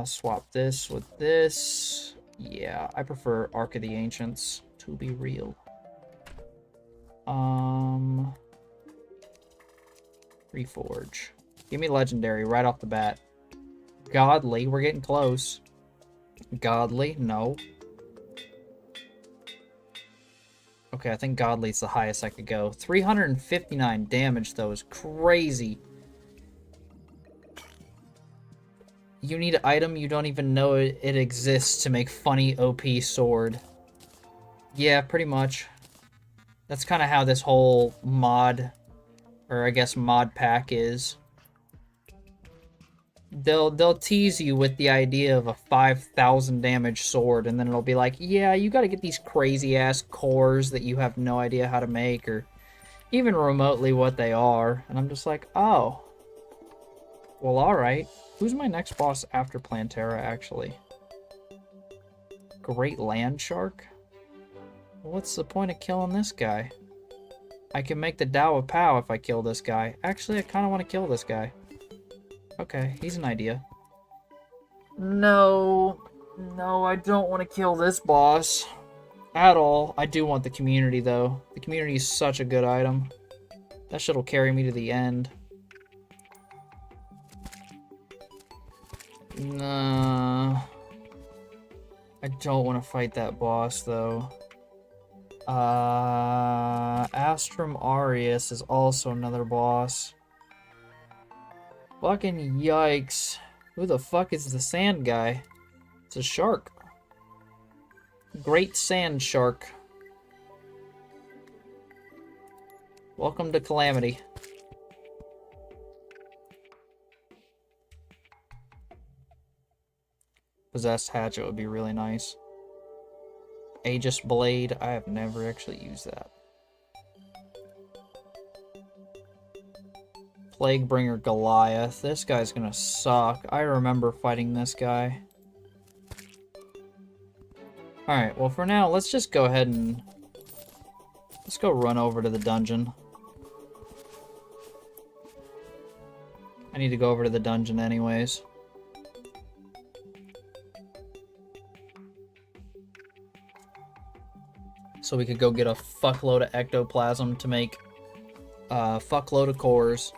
Swap this with this. Yeah, I prefer Ark of the Ancients, to be real. Reforge. Give me legendary right off the bat. Godly, we're getting close. Godly, no. Okay, I think Godly's the highest I could go. 359 damage, though, is crazy. You need an item you don't even know it exists to make funny OP sword. Yeah, pretty much. That's kind of how this whole mod, or I guess mod pack is. They'll tease you with the idea of a 5,000 damage sword, and then it'll be like, yeah, you gotta get these crazy ass cores that you have no idea how to make, or even remotely what they are. And I'm just like, oh. Well, alright. Who's my next boss after Plantera, actually? Great Land Shark? What's the point of killing this guy? I can make the Tao of Pow if I kill this guy. Actually, I kind of want to kill this guy. Okay, he's an idea. No. No, I don't want to kill this boss. At all. I do want the community, though. The community is such a good item. That shit'll carry me to the end. Nah. I don't want to fight that boss, though. Astrum Arius is also another boss. Fucking yikes. Who the fuck is the sand guy? It's a shark. Great sand shark. Welcome to Calamity. Possessed Hatchet would be really nice. Aegis Blade, I have never actually used that. Plaguebringer Goliath, this guy's gonna suck. I remember fighting this guy. Alright, well for now, let's just go ahead and... let's go run over to the dungeon. I need to go over to the dungeon anyways. So we could go get a fuckload of ectoplasm to make a fuckload of cores.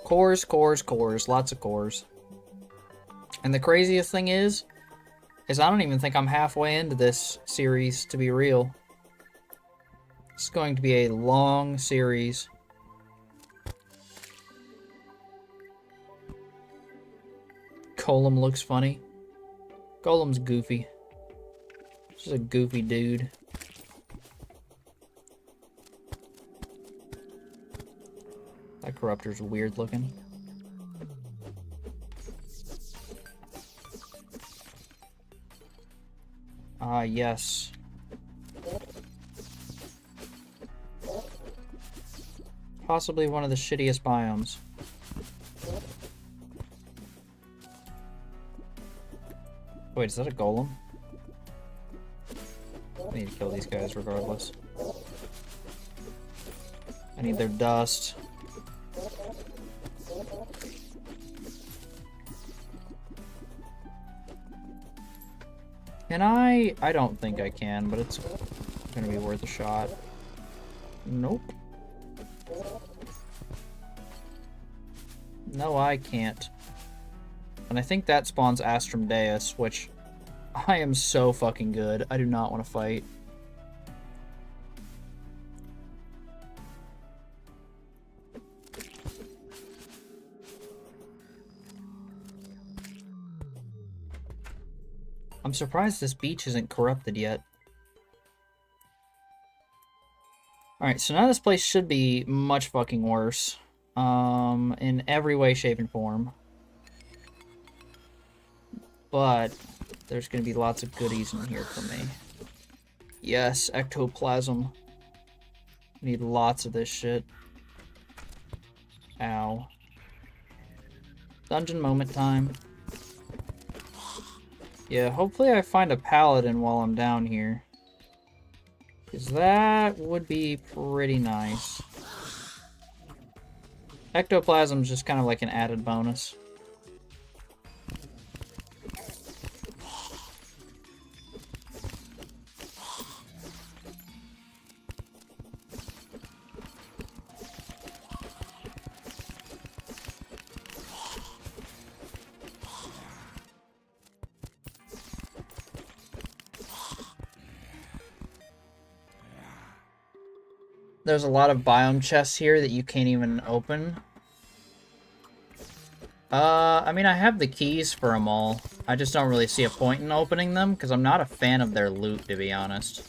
Cores, lots of cores. And the craziest thing is I don't even think I'm halfway into this series, to be real. It's going to be a long series. Golem looks funny. Golem's goofy. Just a goofy dude. That corruptor's weird looking. Ah, yes. Possibly one of the shittiest biomes. Wait, is that a golem? I need to kill these guys regardless. I need their dust. Can I? I don't think I can, but it's gonna be worth a shot. Nope. No, I can't. And I think that spawns Astrum Deus, which I am so fucking good. I do not want to fight. I'm surprised this beach isn't corrupted yet. Alright, so now this place should be much fucking worse. In every way, shape, and form. But there's gonna be lots of goodies in here for me. Yes, ectoplasm. Need lots of this shit. Ow. Dungeon moment time. Yeah, hopefully I find a paladin while I'm down here. Because that would be pretty nice. Ectoplasm's just kind of like an added bonus. There's a lot of biome chests here that you can't even open. I mean, I have the keys for them all. I just don't really see a point in opening them, because I'm not a fan of their loot, to be honest.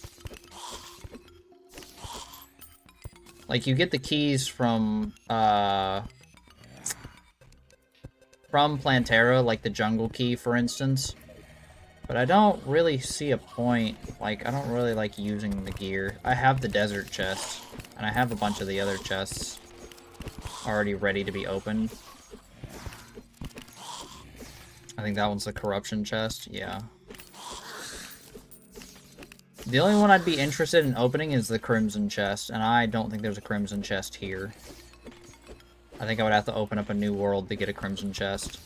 Like, you get the keys from Plantera, like the jungle key, for instance. But I don't really see a point. Like, I don't really like using the gear. I have the desert chest, and I have a bunch of the other chests already ready to be opened. I think that one's the corruption chest, yeah. The only one I'd be interested in opening is the crimson chest, and I don't think there's a crimson chest here. I think I would have to open up a new world to get a crimson chest.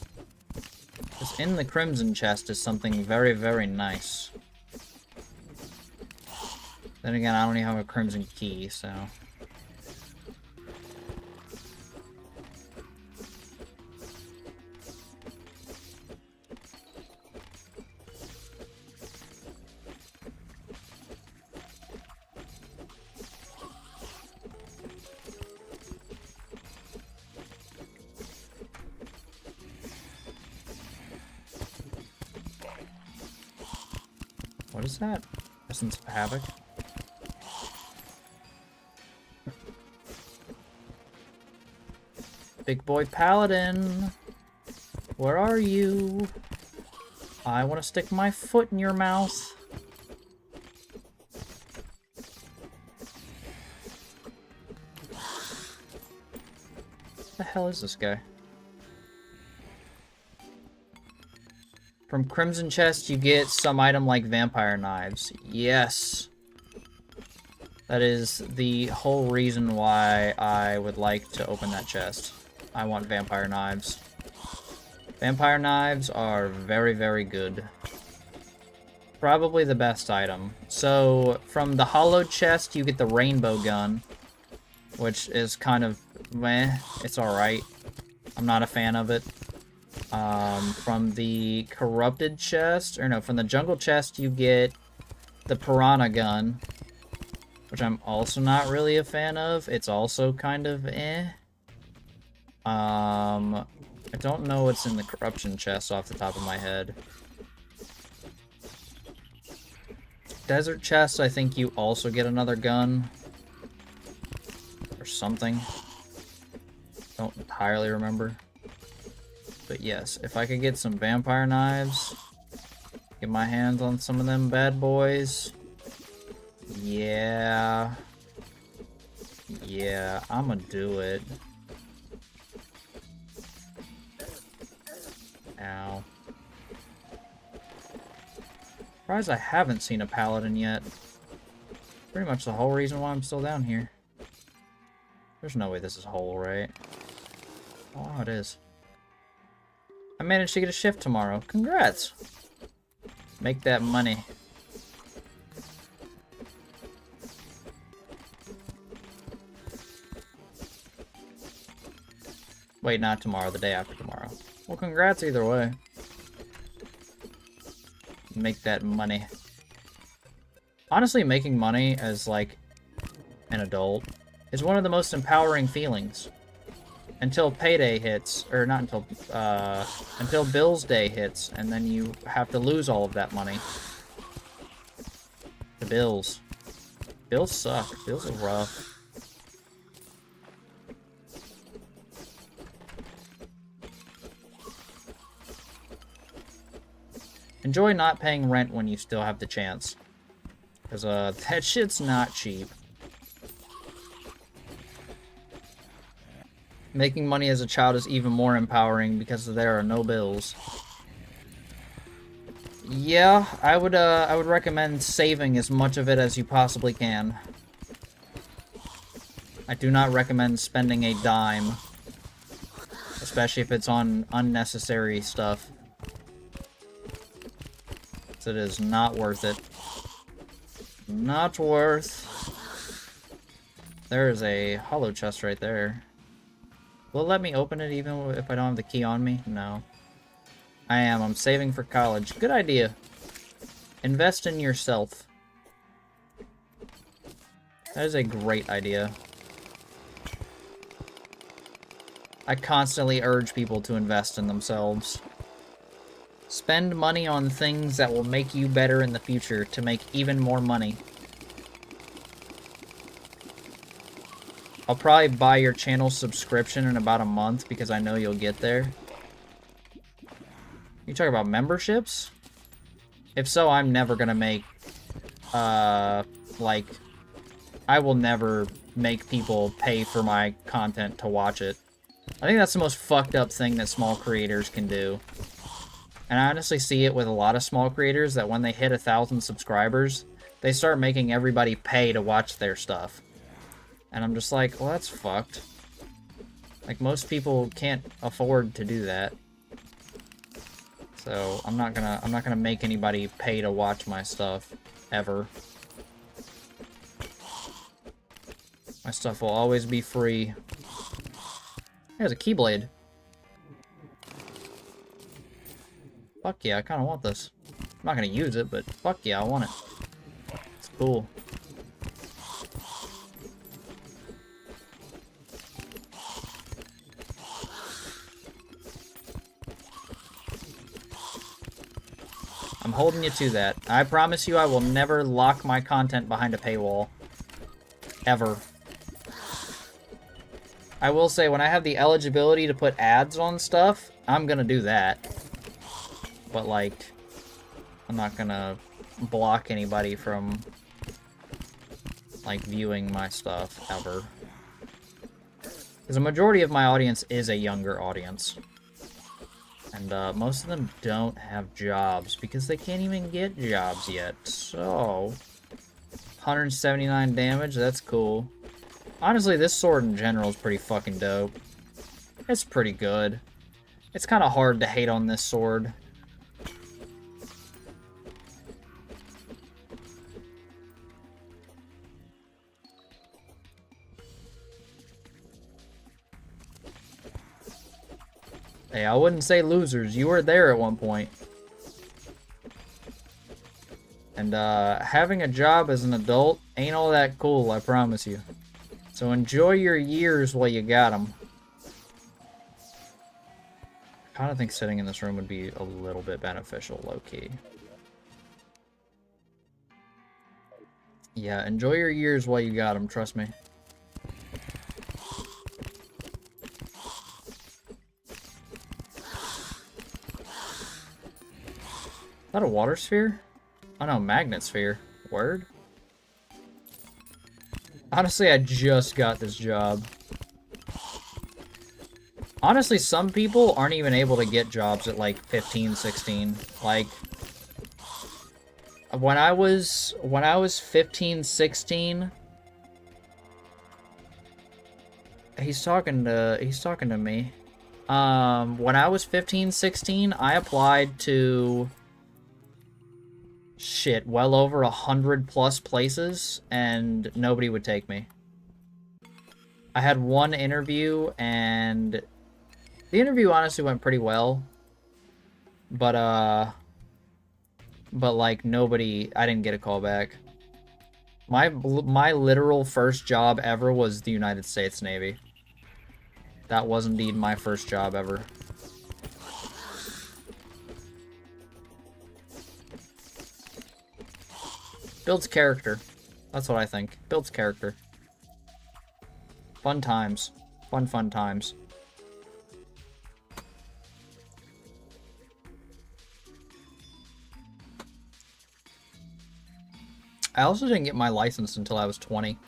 Because in the crimson chest is something very, very nice. Then again, I don't even have a crimson key, so... What is that? Essence of Havoc? Big boy paladin! Where are you? I want to stick my foot in your mouth. What the hell is this guy? From Crimson Chest, you get some item like Vampire Knives. Yes. That is the whole reason why I would like to open that chest. I want Vampire Knives. Vampire Knives are very, very good. Probably the best item. So, from the Hollowed Chest, you get the Rainbow Gun, which is kind of meh. It's alright. I'm not a fan of it. From the Corrupted Chest, or no, from the Jungle Chest, you get the Piranha Gun, which I'm also not really a fan of. It's also kind of eh. I don't know what's in the Corruption Chest off the top of my head. Desert Chest, I think you also get another gun. Or something. Don't entirely remember. But yes, if I could get some Vampire Knives, get my hands on some of them bad boys, yeah, I'ma do it. Ow. Surprised I haven't seen a paladin yet. Pretty much the whole reason why I'm still down here. There's no way this is whole, right? Oh, it is. I managed to get a shift tomorrow. Congrats! Make that money. Wait, not tomorrow, the day after tomorrow. Well, congrats either way. Make that money. Honestly, making money as, like, an adult is one of the most empowering feelings. Until payday hits, or not until Bill's Day hits, and then you have to lose all of that money. The bills. Bills suck. Bills are rough. Enjoy not paying rent when you still have the chance. Because, that shit's not cheap. Making money as a child is even more empowering because there are no bills. Yeah, I would recommend saving as much of it as you possibly can. I do not recommend spending a dime. Especially if it's on unnecessary stuff. It is not worth it. Not worth. There is a hollow chest right there. Will it let me open it even if I don't have the key on me? No. I am. I'm saving for college. Good idea. Invest in yourself. That is a great idea. I constantly urge people to invest in themselves. Spend money on things that will make you better in the future to make even more money. I'll probably buy your channel subscription in about a month because I know you'll get there. You talk about memberships? If so, I'm never gonna make, like, I will never make people pay for my content to watch it. I think that's the most fucked up thing that small creators can do. And I honestly see it with a lot of small creators that when they hit 1,000 subscribers, they start making everybody pay to watch their stuff. And I'm just like, well, that's fucked. Like, most people can't afford to do that. So, I'm not gonna make anybody pay to watch my stuff. Ever. My stuff will always be free. There's a Keyblade. Fuck yeah, I kinda want this. I'm not gonna use it, but fuck yeah, I want it. It's cool. I'm holding you to that. I promise you I will never lock my content behind a paywall. Ever. I will say, when I have the eligibility to put ads on stuff, I'm gonna do that. But, like, I'm not gonna block anybody from, like, viewing my stuff, ever. Because a majority of my audience is a younger audience. And, most of them don't have jobs, because they can't even get jobs yet. So, 179 damage, that's cool. Honestly, this sword in general is pretty fucking dope. It's pretty good. It's kind of hard to hate on this sword. Hey, I wouldn't say losers. You were there at one point. And, having a job as an adult ain't all that cool, I promise you. So enjoy your years while you got them. I kind of think sitting in this room would be a little bit beneficial, low-key. Yeah, enjoy your years while you got them, trust me. Is that a water sphere? Oh no, magnet sphere. Word? Honestly, I just got this job. Honestly, some people aren't even able to get jobs at like 15, 16. Like, when I was 15, 16, he's talking to me. When I was 15, 16, I applied to shit, well over 100+ places, and nobody would take me. I had one interview, and the interview honestly went pretty well, but like nobody, I didn't get a call back. My literal first job ever was the United States Navy. That was indeed my first job ever. Builds character. That's what I think. Builds character. Fun times. Fun times. I also didn't get my license until I was 20.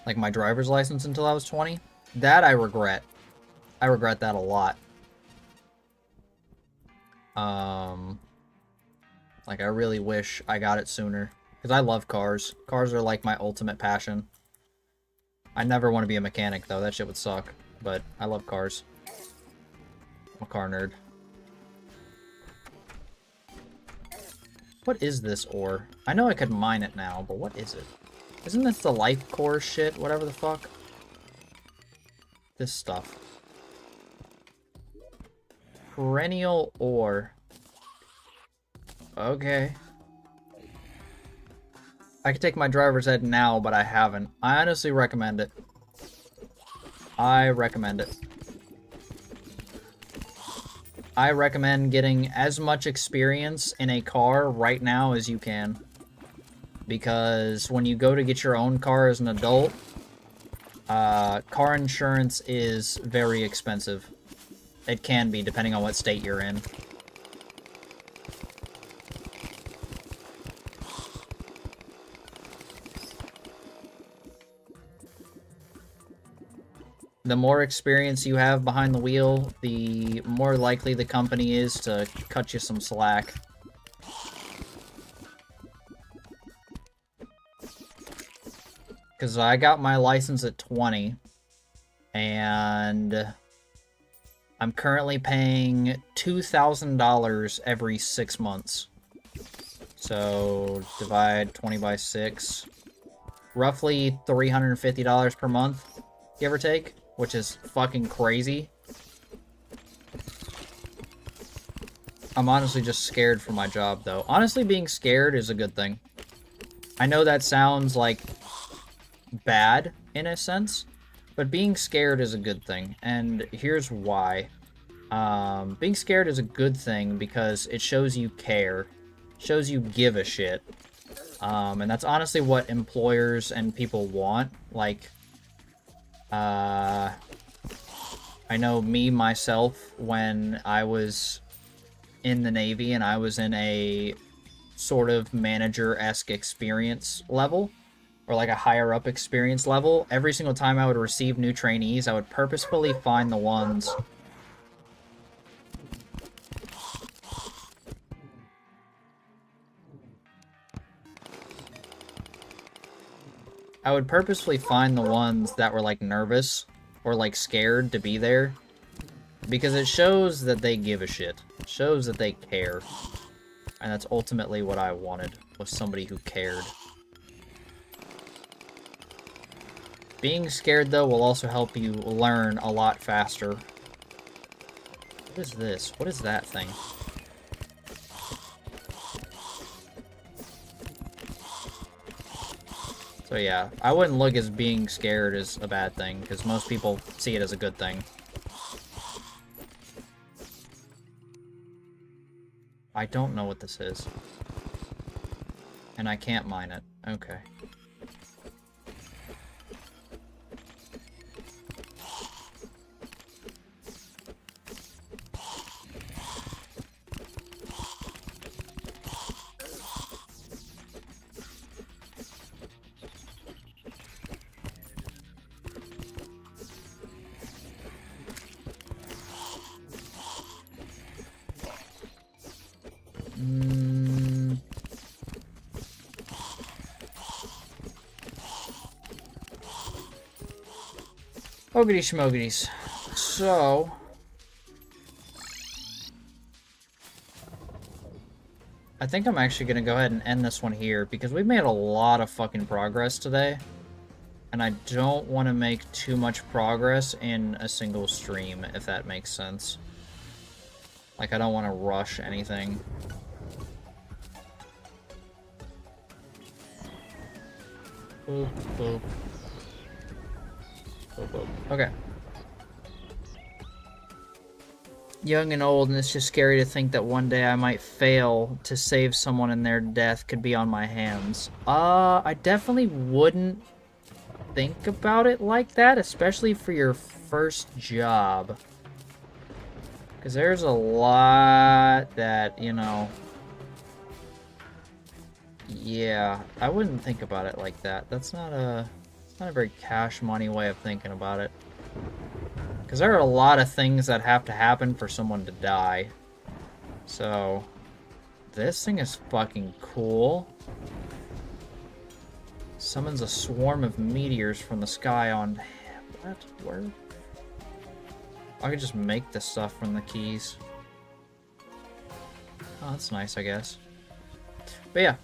Like, my driver's license until I was 20. That I regret. I regret that a lot. Like, I really wish I got it sooner. Because I love cars. Cars are, like, my ultimate passion. I never want to be a mechanic, though. That shit would suck. But I love cars. I'm a car nerd. What is this ore? I know I could mine it now, but what is it? Isn't this the life core shit? Whatever the fuck? This stuff. Perennial ore. Okay. I could take my driver's ed now, but I haven't. I honestly recommend it. I recommend it. I recommend getting as much experience in a car right now as you can. Because when you go to get your own car as an adult, car insurance is very expensive. It can be, depending on what state you're in. The more experience you have behind the wheel, the more likely the company is to cut you some slack. Because I got my license at 20, and I'm currently paying $2,000 every 6 months. So, divide 20 by 6. Roughly $350 per month, give or take, which is fucking crazy. I'm honestly just scared for my job, though. Honestly, being scared is a good thing. I know that sounds like bad in a sense, but being scared is a good thing, and here's why. Being scared is a good thing because it shows you care, shows you give a shit, and that's honestly what employers and people want. Like, I know me, myself, when I was in the Navy and I was in a sort of manager-esque experience level, or like a higher up experience level, every single time I would receive new trainees, I would purposefully find the ones that were like nervous or like scared to be there, because it shows that they give a shit. It shows that they care. And that's ultimately what I wanted, was somebody who cared. Being scared, though, will also help you learn a lot faster. What is this? What is that thing? So yeah, I wouldn't look as being scared as a bad thing, because most people see it as a good thing. I don't know what this is. And I can't mine it. Okay. Oogity schmoogties. So, I think I'm actually going to go ahead and end this one here, because we've made a lot of fucking progress today, and I don't want to make too much progress in a single stream, if that makes sense. Like, I don't want to rush anything. Boop, boop. Okay. Young and old, and it's just scary to think that one day I might fail to save someone and their death could be on my hands. I definitely wouldn't think about it like that, especially for your first job. Because there's a lot that, you know... Yeah, I wouldn't think about it like that. That's not a very cash money way of thinking about it. Because there are a lot of things that have to happen for someone to die. So, this thing is fucking cool. Summons a swarm of meteors from the sky on... What? Where? I could just make this stuff from the keys. Oh, that's nice, I guess. But yeah.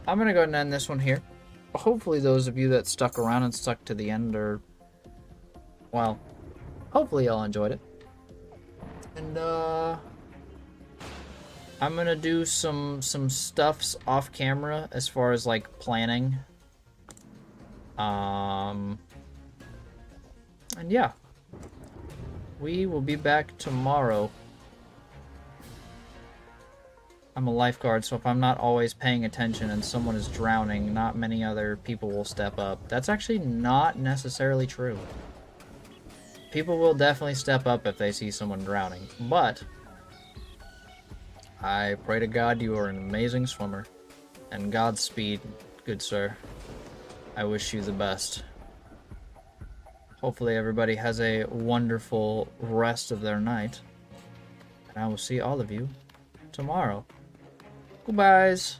I'm gonna go ahead and end this one here. Hopefully those of you that stuck around and stuck to the end are... Well, hopefully y'all enjoyed it. And, I'm gonna do some stuffs off camera as far as, like, planning. And yeah. We will be back tomorrow I'm a lifeguard, so if I'm not always paying attention and someone is drowning, not many other people will step up. That's actually not necessarily true. People will definitely step up if they see someone drowning, but I pray to God you are an amazing swimmer. And Godspeed, good sir. I wish you the best. Hopefully everybody has a wonderful rest of their night. And I will see all of you tomorrow. Goodbyes.